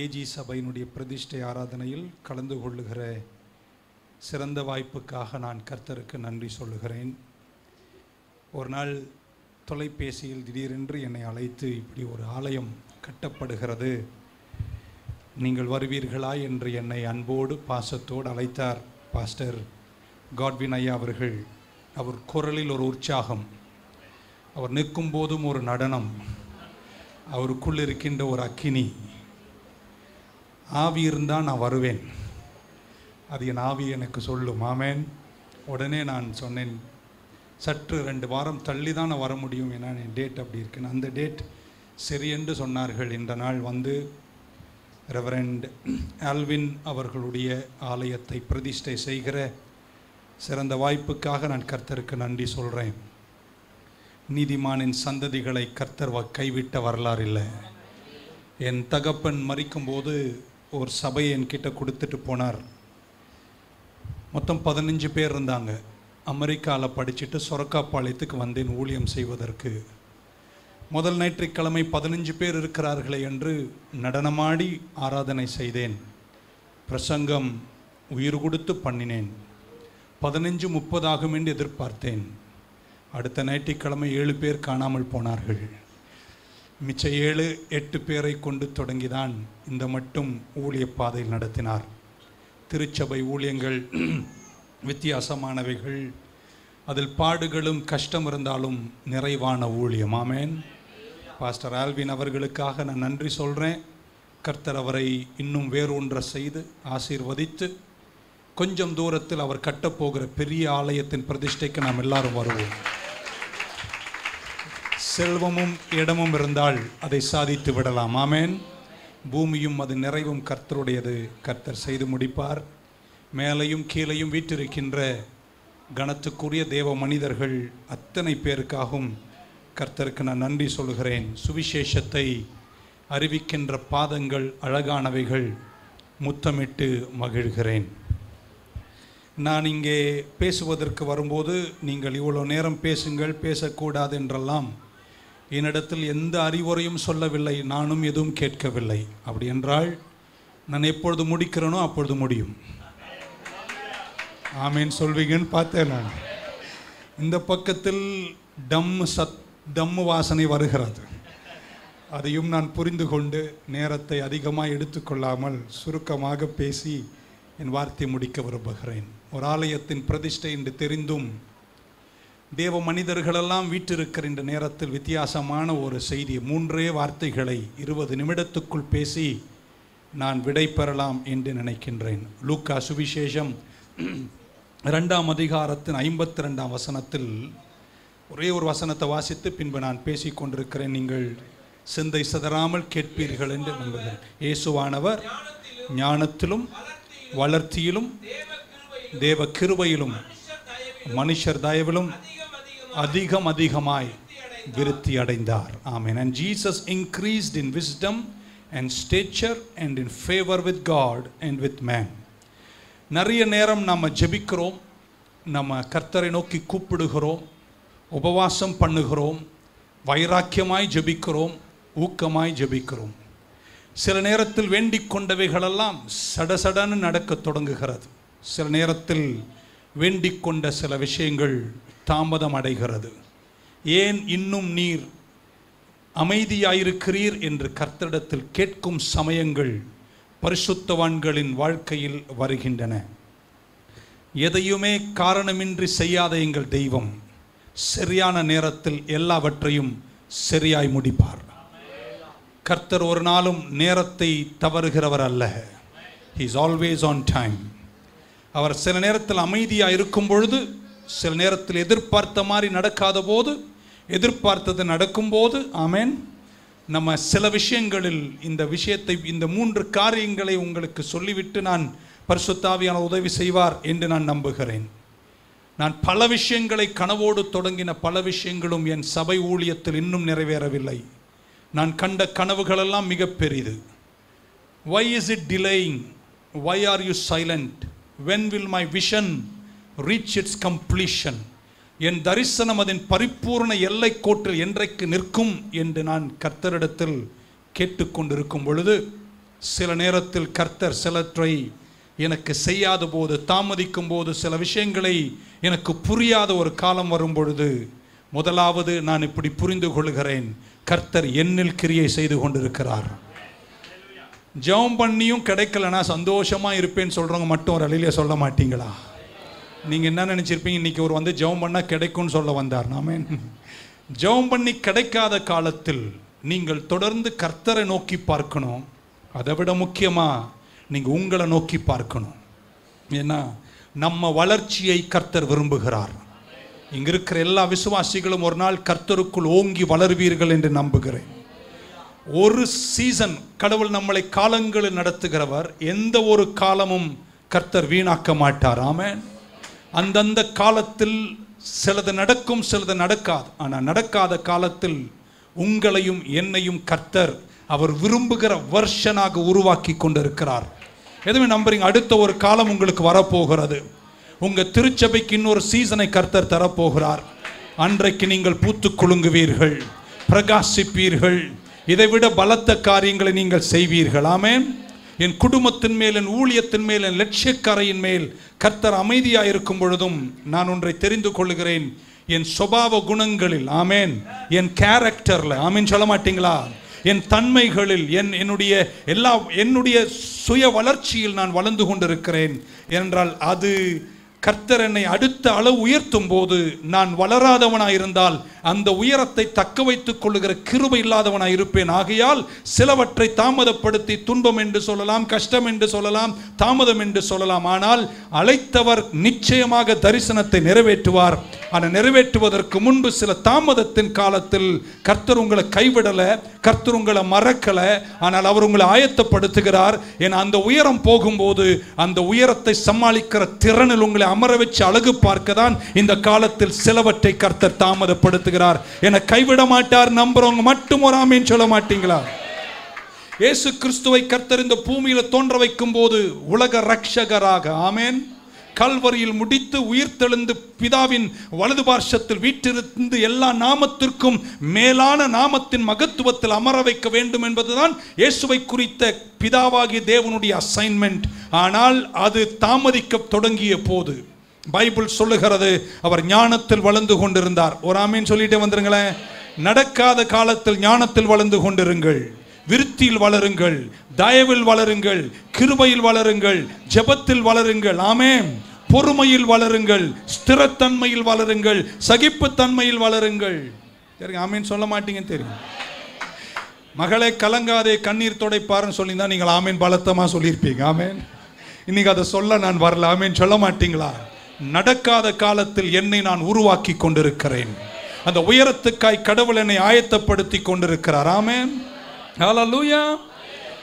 ஏஜி சபையினுடைய பிரதிஷ்டை ஆராதனையில் கலந்து கொள்ளுகிற சிறந்த வாய்ப்புக்காக நான் கர்த்தருக்கு நன்றி சொல்லுகிறேன். ஒரு நாள் தொலைபேசியில் திடீரென்று என்னை அழைத்து, இப்படி ஒரு ஆலயம் கட்டப்படுகிறது, நீங்கள் வருவீர்களா என்று என்னை அன்போடு பாசத்தோடு அழைத்தார் பாஸ்டர் காட்வின் ஐயா அவர்கள். அவர் குரலில் ஒரு உற்சாகம், அவர் நிற்கும் போதும் ஒரு நடனம், அவருக்குள் இருக்கின்ற ஒரு அக்கினி. ஆவி இருந்தால் நான் வருவேன், அது என் ஆவி எனக்கு சொல்லும். ஆமேன். உடனே நான் சொன்னேன், சற்று 2 வாரம் தள்ளி தான் நான் வர முடியும், ஏன்னா என் டேட் அப்படி இருக்குன்னு. அந்த டேட் சரி என்று சொன்னார்கள். இந்த நாள் வந்து ரெவரண்ட் ஆல்வின் அவர்களுடைய ஆலயத்தை பிரதிஷ்டை செய்கிற சிறந்த வாய்ப்புக்காக நான் கர்த்தருக்கு நன்றி சொல்கிறேன். நீதிமானின் சந்ததிகளை கர்த்தர் கைவிட்ட வரலாறு இல்லை. என் தகப்பன் மரிக்கும்போது ஒரு சபையை என்கிட்ட கொடுத்துட்டு போனார். மொத்தம் 15 பேர் இருந்தாங்க. அமெரிக்காவில் படிச்சுட்டு சொரக்காப்பாளையத்துக்கு வந்தேன் ஊழியம் செய்வதற்கு. முதல் ஞாயிற்றுக்கிழமை 15 பேர் இருக்கிறார்களே என்று நடனமாடி ஆராதனை செய்தேன். பிரசங்கம் உயிர் கொடுத்து பண்ணினேன். 15:30 ஆகும் என்று எதிர்பார்த்தேன். அடுத்த ஞாயிற்றுக்கிழமை 7 பேர் காணாமல் போனார்கள். மிச்ச 7-8 பேரை கொண்டு தொடங்கிதான் இந்த மட்டும் ஊழிய பாதையில் நடத்தினார். திருச்சபை ஊழியங்கள் வித்தியாசமானவைகள், அதில் பாடுகளும் கஷ்டம் இருந்தாலும் நிறைவான ஊழியம். ஆமேன். பாஸ்டர் ஆல்வின் அவர்களுக்காக நான் நன்றி சொல்கிறேன். கர்த்தர் அவரை இன்னும் வேறொன்றை செய்து ஆசீர்வதித்து கொஞ்சம் தூரத்தில் அவர் கட்டப்போகிற பெரிய ஆலயத்தின் பிரதிஷ்டைக்கு நாம் எல்லாரும் வருவோம். செல்வமும் இடமும் இருந்தால் அதை சாதித்து விடலாம். ஆமேன். பூமியும் அது நிறைவும் கர்த்தருடையது, கர்த்தர் செய்து முடிப்பார். மேலையும் கீழையும் வீற்றிருக்கின்ற கணத்துக்குரிய தேவ மனிதர்கள் அத்தனை பேருக்காகவும் கர்த்தருக்கு நான் நன்றி சொல்கிறேன். சுவிசேஷத்தை அறிவிக்கின்ற பாதங்கள் அழகானவைகள், முத்தமிட்டு மகிழ்கிறேன். நான் இங்கே பேசுவதற்கு வரும்போது நீங்கள் இவ்வளோ நேரம் பேசுங்கள், பேசக்கூடாது என்றெல்லாம் என்னிடத்தில் எந்த அறிவுரையும் சொல்லவில்லை, நானும் எதுவும் கேட்கவில்லை. அப்படி என்றால் நான் எப்பொழுது முடிக்கிறேனோ அப்பொழுது முடியும். ஆமேன் சொல்வீங்கன்னு பார்த்தேன். நான் இந்த பக்கத்தில் டம்மு வாசனை வருகிறது. அதையும் நான் புரிந்து கொண்டு நேரத்தை அதிகமாக எடுத்துக்கொள்ளாமல் சுருக்கமாக பேசி என் வார்த்தை முடிக்க விரும்புகிறேன். ஒரு ஆலயத்தின் பிரதிஷ்டை என்று தெரிந்தும் தேவ மனிதர்களெல்லாம் வீற்றிருக்கிற இந்த நேரத்தில் வித்தியாசமான ஒரு செய்தி, 3 வார்த்தைகளை 20 நிமிடத்துக்குள் பேசி நான் விடை பெறலாம் என்று நினைக்கின்றேன். லூக்கா சுவிசேஷம் 2ஆம் அதிகாரத்தின் 52ஆம் வசனத்தில் ஒரே ஒரு வசனத்தை வாசித்து பின்பு நான் பேசிக் கொண்டிருக்கிறேன். நீங்கள் சிந்தை சிதறாமல் கேட்பீர்கள் என்று நம்புகிறேன். இயேசுவானவர் ஞானத்திலும் வளர்ச்சியிலும் தேவ கிருபையிலும் மனுஷர் தயவிலும் அதிகமாய் விருத்தி அடைந்தார். ஆமென். And Jesus increased in wisdom and stature and in favor with God and with man. நிறைய நேரம் நம்ம ஜெபிக்கிறோம், நம்ம கர்த்தரை நோக்கி கூப்பிடுகிறோம், உபவாசம் பண்ணுகிறோம், வைராக்கியமாய் ஜெபிக்கிறோம், ஊக்கமாய் ஜெபிக்கிறோம். சில நேரத்தில் வேண்டிக் கொண்டவைகளெல்லாம் சடசடன்னு நடக்க தொடங்குகிறது. சில நேரத்தில் வேண்டிக் கொண்ட சில விஷயங்கள் தாமதம் அடைகிறது. ஏன் இன்னும் நீர் அமைதியாயிருக்கிறீர் என்று கர்த்தரிடத்தில் கேட்கும் சமயங்கள் பரிசுத்தவான்களின் வாழ்க்கையில் வருகின்றன. எதையுமே காரணமின்றி செய்யாத எங்கள் தெய்வம் சரியான நேரத்தில் எல்லாவற்றையும் சரியாய் முடிப்பார். கர்த்தர் ஒரு நாளும் நேரத்தை தவறுகிறவர் அல்ல. He is always on time. அவர் சில நேரத்தில் அமைதியாக இருக்கும் பொழுது, சில நேரத்தில் எதிர்பார்த்த மாதிரி நடக்காத போது, எதிர்பார்த்தது நடக்கும்போது, ஆமென், நம்ம சில விஷயங்களில் இந்த விஷயத்தை, இந்த 3 காரியங்களை உங்களுக்கு சொல்லிவிட்டு நான் பரிசுத்த ஆவியான உதவி செய்வார் என்று நான் நம்புகிறேன். நான் பல விஷயங்களை கனவோடு தொடங்கின பல விஷயங்களும் என் சபை ஊழியத்தில் இன்னும் நிறைவேறவில்லை. நான் கண்ட கனவுகளெல்லாம் மிக பெரிது. Why is it delaying? Why are you silent? When will my vision reach its completion? என் தரிசனம் அதன் பரிபூர்ண எல்லை கோட்டில் என்றைக்கு நிற்கும் என்று நான் கர்த்தரிடத்தில் கேட்டுக்கொண்டிருக்கும் பொழுது, சில நேரத்தில் கர்த்தர் சிலற்றை எனக்கு செய்யாத போது, தாமதிக்கும் போது, சில விஷயங்களை எனக்கு புரியாத ஒரு காலம் வரும் பொழுது, முதலாவது நான் இப்படி புரிந்து கொள்கிறேன், கர்த்தர் என்னில் கிரியை செய்து கொண்டிருக்கிறார். ஜெபம் பண்ணியும் கிடைக்கலனா சந்தோஷமா இருப்பேன்னு சொல்றவங்க மட்டும் ஒரு அலையிலே சொல்ல மாட்டீங்களா? நீங்க என்ன நினைச்சிருப்பீங்க, இன்னைக்கு ஒரு வந்து ஜெபம் பண்ணா கிடைக்கும்னு சொல்ல வந்தார். ஆமென். ஜெபம் பண்ணி கிடைக்காத காலத்தில் நீங்கள் தொடர்ந்து கர்த்தரை நோக்கி பார்க்கணும். அதை விட முக்கியமா நீங்க உங்களை நோக்கி பார்க்கணும். ஏன்னா நம்ம வளர்ச்சியை கர்த்தர் விரும்புகிறார். இங்க இருக்கிற எல்லா விசுவாசிகளும் ஒரு நாள் கர்த்தருக்குள் ஓங்கி வளர்வீர்கள் என்று நம்புகிறேன். ஒரு சீசன் கடவுள் நம்மளை காலங்களில் நடத்துகிறவர். எந்த ஒரு காலமும் கர்த்தர் வீணாக்க மாட்டார். ஆமென். அந்தந்த காலத்தில் சிலது நடக்கும், சிலது நடக்காது. ஆனால் நடக்காத காலத்தில் உங்களையும் என்னையும் கர்த்தர் அவர் விரும்புகிற வெர்ஷனாக உருவாக்கி கொண்டிருக்கிறார். எதுவுமே நம்புறீங்க? அடுத்த ஒரு காலம் உங்களுக்கு வரப்போகிறது. உங்க திருச்சபைக்கு இன்னொரு சீசனை கர்த்தர் தரப்போகிறார். அன்றைக்கு நீங்கள் பூத்து குலுங்குவீர்கள், பிரகாசிப்பீர்கள், இதைவிட பலத்த காரியங்களை நீங்கள் செய்வீர்கள். ஆமென். என் குடும்பத்தின் மேல், என் ஊழியத்தின் மேல், என் லட்சியக்காரையின் மேல் கர்த்தர் அமைதியாக இருக்கும் பொழுதும் நான் ஒன்றை தெரிந்து கொள்கிறேன், என் சுபாவ குணங்களில், ஆமென், என் கேரக்டர்ல, ஆமென் சொல்ல மாட்டீங்களா, என் தன்மைகளில், என்னுடைய சுய வளர்ச்சியில் நான் வளர்ந்து கொண்டிருக்கிறேன் என்றால் அது கர்த்தர் என்னை அடுத்த அளவு உயர்த்தும் போது நான் வளராதவனாய் இருந்தால் அந்த உயரத்தை தக்க வைத்துக் கொள்ளுகிற கிருபை இல்லாதவனாய் இருப்பேன். ஆகையால் சிலவற்றை தாமதப்படுத்தி, துன்பம் என்று சொல்லலாம், கஷ்டம் என்று சொல்லலாம், தாமதம் என்று சொல்லலாம், ஆனால் அழைத்தவர் நிச்சயமாக தரிசனத்தை நிறைவேற்றுவார். ஆனால் நிறைவேற்றுவதற்கு முன்பு சில தாமதத்தின் காலத்தில் கர்த்தர் உங்களை கைவிடல, கர்த்தர் உங்களை மறக்கல, ஆனால் அவர் உங்களை ஆயத்தப்படுத்துகிறார். ஏன்னா அந்த உயரம் போகும்போது அந்த உயரத்தை சமாளிக்கிற திறனில் உங்களை அமர வச்சு அழகு பார்க்க தான் இந்த காலத்தில் சிலவற்றை கர்த்தர் தாமதப்படுத்துகிறார். என கைவிட மாட்டார். நம்புறவங்க மட்டும் ஒரு ஆமென் சொல்ல மாட்டீங்களா? இயேசு கிறிஸ்துவை கர்த்தர் இந்த பூமியில தோன்ற வைக்கும் போது உலக ரட்சகராக, ஆமென், கல்வரியில் முடித்து உயிர்த்தெழுந்து பிதாவின் வலது பார்சத்தில் வீற்றிருந்து எல்லா நாமத்திற்கும் மேலான நாமத்தின் மகத்துவத்தில் அமர வைக்க வேண்டும் என்பதுதான் இயேசுவை குறித்த பிதாவாகிய தேவனுடைய அசைன்மெண்ட். ஆனால் அது தாமதிக்க தொடங்கிய போது பைபிள் சொல்லுகிறது அவர் ஞானத்தில் வளர்ந்து கொண்டிருந்தார். ஒரு ஆமீன் சொல்லிட்டே வந்துருங்களேன். நடக்காத காலத்தில் ஞானத்தில் வளர்ந்து கொண்டிருங்கள், விருத்தியில் வளருங்கள், தயவில் வளருங்கள், கிருபையில் வளருங்கள், ஜெபத்தில் வளருங்கள், ஆமென், பொறுமையில் வளருங்கள், ஸ்திரத்தன்மையில் வளருங்கள், சகிப்புத்தன்மையில் வளருங்கள். ஆமென் சொல்ல மாட்டீங்கன்னு தெரியும். மகளே கலங்காதே கண்ணீர் துடைப்பாருன்னு சொல்லியிருந்தா நீங்கள் ஆமேன் பலத்தமா சொல்லியிருப்பீங்க. ஆமேன். இன்னைக்கு அதை சொல்ல நான் வரல. ஆமேன் சொல்ல மாட்டீங்களா? நடக்காத காலத்தில் என்னை நான் உருவாக்கி கொண்டிருக்கிறேன். அந்த உயரத்துக்காய் கடவுள் என்னை ஆயத்தப்படுத்தி கொண்டிருக்கிறார். ஆமேன். ஹல்லேலூயா.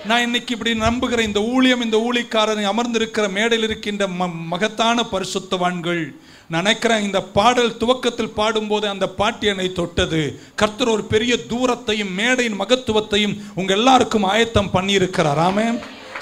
நான் இன்னைக்கு இப்படி நம்புகிறேன். இந்த ஊழியம், இந்த ஊழியக்காரனை அமர்ந்திருக்கிற மேடையில் இருக்கின்ற மகத்தான பரிசுத்தவான்கள், நான் நினைக்கிறேன் இந்த பாடல் துவக்கத்தில் பாடும்போது அந்த பாட்டு என்னை தொட்டது. கர்த்தர் ஒரு பெரிய தூரத்தையும் மேடையின் மகத்துவத்தையும் உங்க எல்லாருக்கும் ஆயத்தம் பண்ணியிருக்கிறார். ஆமென்.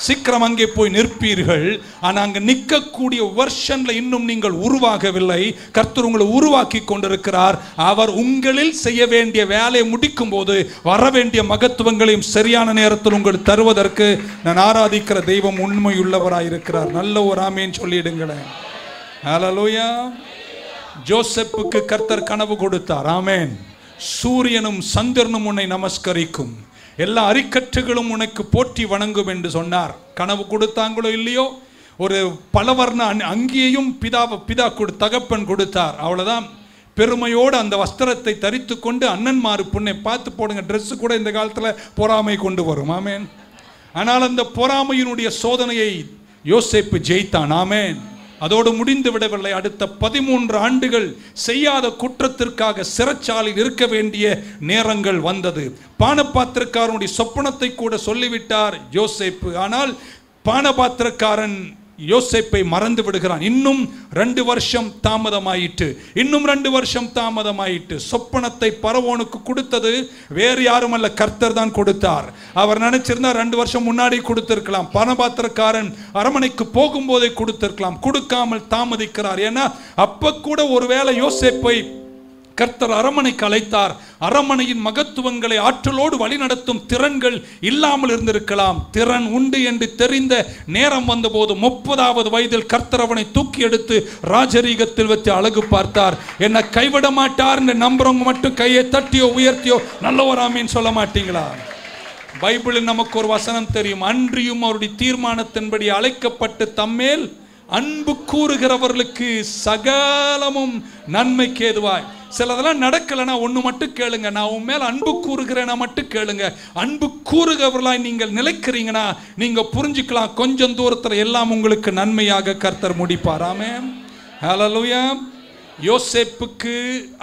சீக்கிரம் அங்கே போய் நிற்பீர்கள். ஆனால் அங்கே நிற்கக்கூடிய வெர்ஷன்ல இன்னும் நீங்கள் உருவாகவில்லை. கர்த்தர் உங்களை உருவாக்கி கொண்டிருக்கிறார். அவர் உங்களில் செய்ய வேண்டிய வேலையை முடிக்கும் போது வர வேண்டிய மகத்துவங்களையும் சரியான நேரத்தில் உங்களுக்கு தருவதற்கு நான் ஆராதிக்கிற தெய்வம் உண்மையுள்ளவராயிருக்கிறார். நல்ல ஒரு ஆமேன் சொல்லிடுங்களேன். ஹல்லேலூயா. ஜோசப்புக்கு கர்த்தர் கனவு கொடுத்தார். ஆமேன். சூரியனும் சந்திரனும் உன்னை நமஸ்கரிக்கும், எல்லா அரிக்கற்றுகளும் உனக்கு போற்றி வணங்கும் என்று சொன்னார். கனவு கொடுத்தாங்களோ இல்லையோ, ஒரு பலவர்ண அங்கேயும் பிதா தகப்பன் கொடுத்தார். அவ்வளவுதான். பெருமையோடு அந்த வஸ்திரத்தை தரித்து கொண்டு அண்ணன்மாரு பொண்ணை பார்த்து போடுங்க. ட்ரெஸ் கூட இந்த காலத்தில் பொறாமை கொண்டு வரும். ஆமேன். ஆனால் அந்த பொறாமையினுடைய சோதனையை யோசேப்பு ஜெயித்தான். ஆமேன். அதோடு முடிந்து விடவில்லை. அடுத்த 13 ஆண்டுகள் செய்யாத குற்றத்திற்காக சிறைச்சாலையில் இருக்க வேண்டிய நேரங்கள் வந்தது. பானபாத்திரக்காரனுடைய சொப்பனத்தை கூட சொல்லிவிட்டார் யோசேப்பு. ஆனால் பானபாத்திரக்காரன் யோசேப்பை மறந்து விடுகிறான். இன்னும் 2 வருஷம் தாமதமாயிற்று. இன்னும் 2 வருஷம் தாமதமாயிற்று. சொப்பனத்தை பரவோனுக்கு கொடுத்தது வேறு யாரும் அல்ல, கர்த்தர் தான் கொடுத்தார். அவர் நினைச்சிருந்தா 2 வருஷம் முன்னாடி கொடுத்திருக்கலாம். பானபாத்திரக்காரன் அரமனைக்கு போகும்போதே கொடுத்திருக்கலாம். கொடுக்காமல் தாமதிக்கிறார். ஏன்னா அப்ப கூட ஒருவேளை யோசேப்பை கர்த்தர் அரமனைக்கு அழைத்தார். அரமனையின் மகத்துவங்களை ஆற்றலோடு வழிநடத்தும் திறன்கள் இல்லாமல் இருந்திருக்கலாம். திறன் உண்டு என்று தெரிந்த நேரம் வந்தபோது 30வது வயதில் கர்த்தர் அவனை தூக்கி எடுத்து ராஜரீகத்தில் வச்சு அழகு பார்த்தார். என்னை கைவிட மாட்டார் நம்புறவங்க மட்டும் கையை தட்டியோ உயர்த்தியோ நல்ல ஒரு ஆமீன் சொல்ல மாட்டீங்களா? பைபிளில் நமக்கு ஒரு வசனம் தெரியும். அன்றியும் அவருடைய தீர்மானத்தின்படி அழைக்கப்பட்டு தம்மேல் அன்பு கூறுகிறவர்களுக்கு சகலமும் நன்மைக்கு ஏதுவாய். சிலதெல்லாம் நடக்கலைன்னா ஒன்று மட்டும் கேளுங்க, நான் உன் மேல் அன்பு கூறுகிறேன்னா மட்டும் கேளுங்க. அன்பு கூறுகிறவர்களாய் நீங்கள் நிலைக்கிறீங்கன்னா நீங்க புரிஞ்சுக்கலாம், கொஞ்சம் தூரத்தில் எல்லாம் உங்களுக்கு நன்மையாக கர்த்தர் முடிப்பார். ஆமென். ஹல்லேலூயா. யோசேப்புக்கு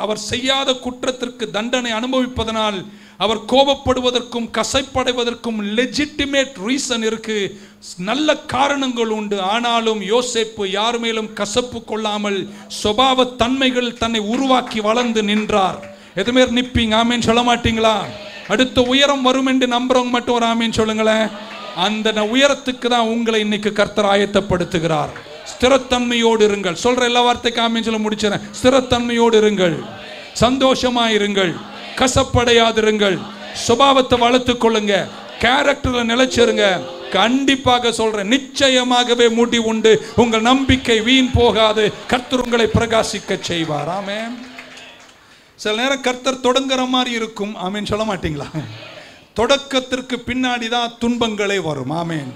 அவர் செய்யாத குற்றத்திற்கு தண்டனை அனுபவிப்பதனால் அவர் கோபப்படுவதற்கும் கசைப்படைவதற்கும் லெஜிட்டிமேட் ரீசன் இருக்கு, நல்ல காரணங்கள் உண்டு. ஆனாலும் யோசேப்பு யார் மேலும் கசப்பு கொள்ளாமல் சுபாவ தன்மைகள் தன்னை உருவாக்கி வளர்ந்து நின்றார். எதுமே நிப்பீங்க ஆமீன் சொல்ல மாட்டீங்களா? அடுத்த உயரம் வரும் என்று நம்புறவங்க மட்டும் ஒரு ஆமீன் சொல்லுங்களேன். அந்த உயரத்துக்கு தான் உங்களை இன்னைக்கு கர்த்தர் ஆயத்தப்படுத்துகிறார். ஸ்திரத்தன்மையோடு இருங்கள். சொல்ற எல்லா வார்த்தைக்கு ஆமீன் சொல்ல முடிச்சேன். ஸ்திரத்தன்மையோடு இருங்கள், சந்தோஷமா இருங்கள், கசப்படையாதிருங்கள், சுபாவத்தை வளர்த்துக் கொள்ளுங்க, கேரக்டர்ல நிலைச்சிருங்க. கண்டிப்பாக சொல்றேன், நிச்சயமாகவே முடிவு உண்டு. உங்கள் நம்பிக்கை வீண் போகாது. கர்த்தர் உங்களை பிரகாசிக்க செய்வார். ஆமென். சில நேரம் கர்த்தர் தொடங்குற மாதிரி இருக்கும். ஆமென் சொல்ல மாட்டீங்களா? தொடக்கத்திற்கு பின்னாடி தான் துன்பங்களே வரும். ஆமென்.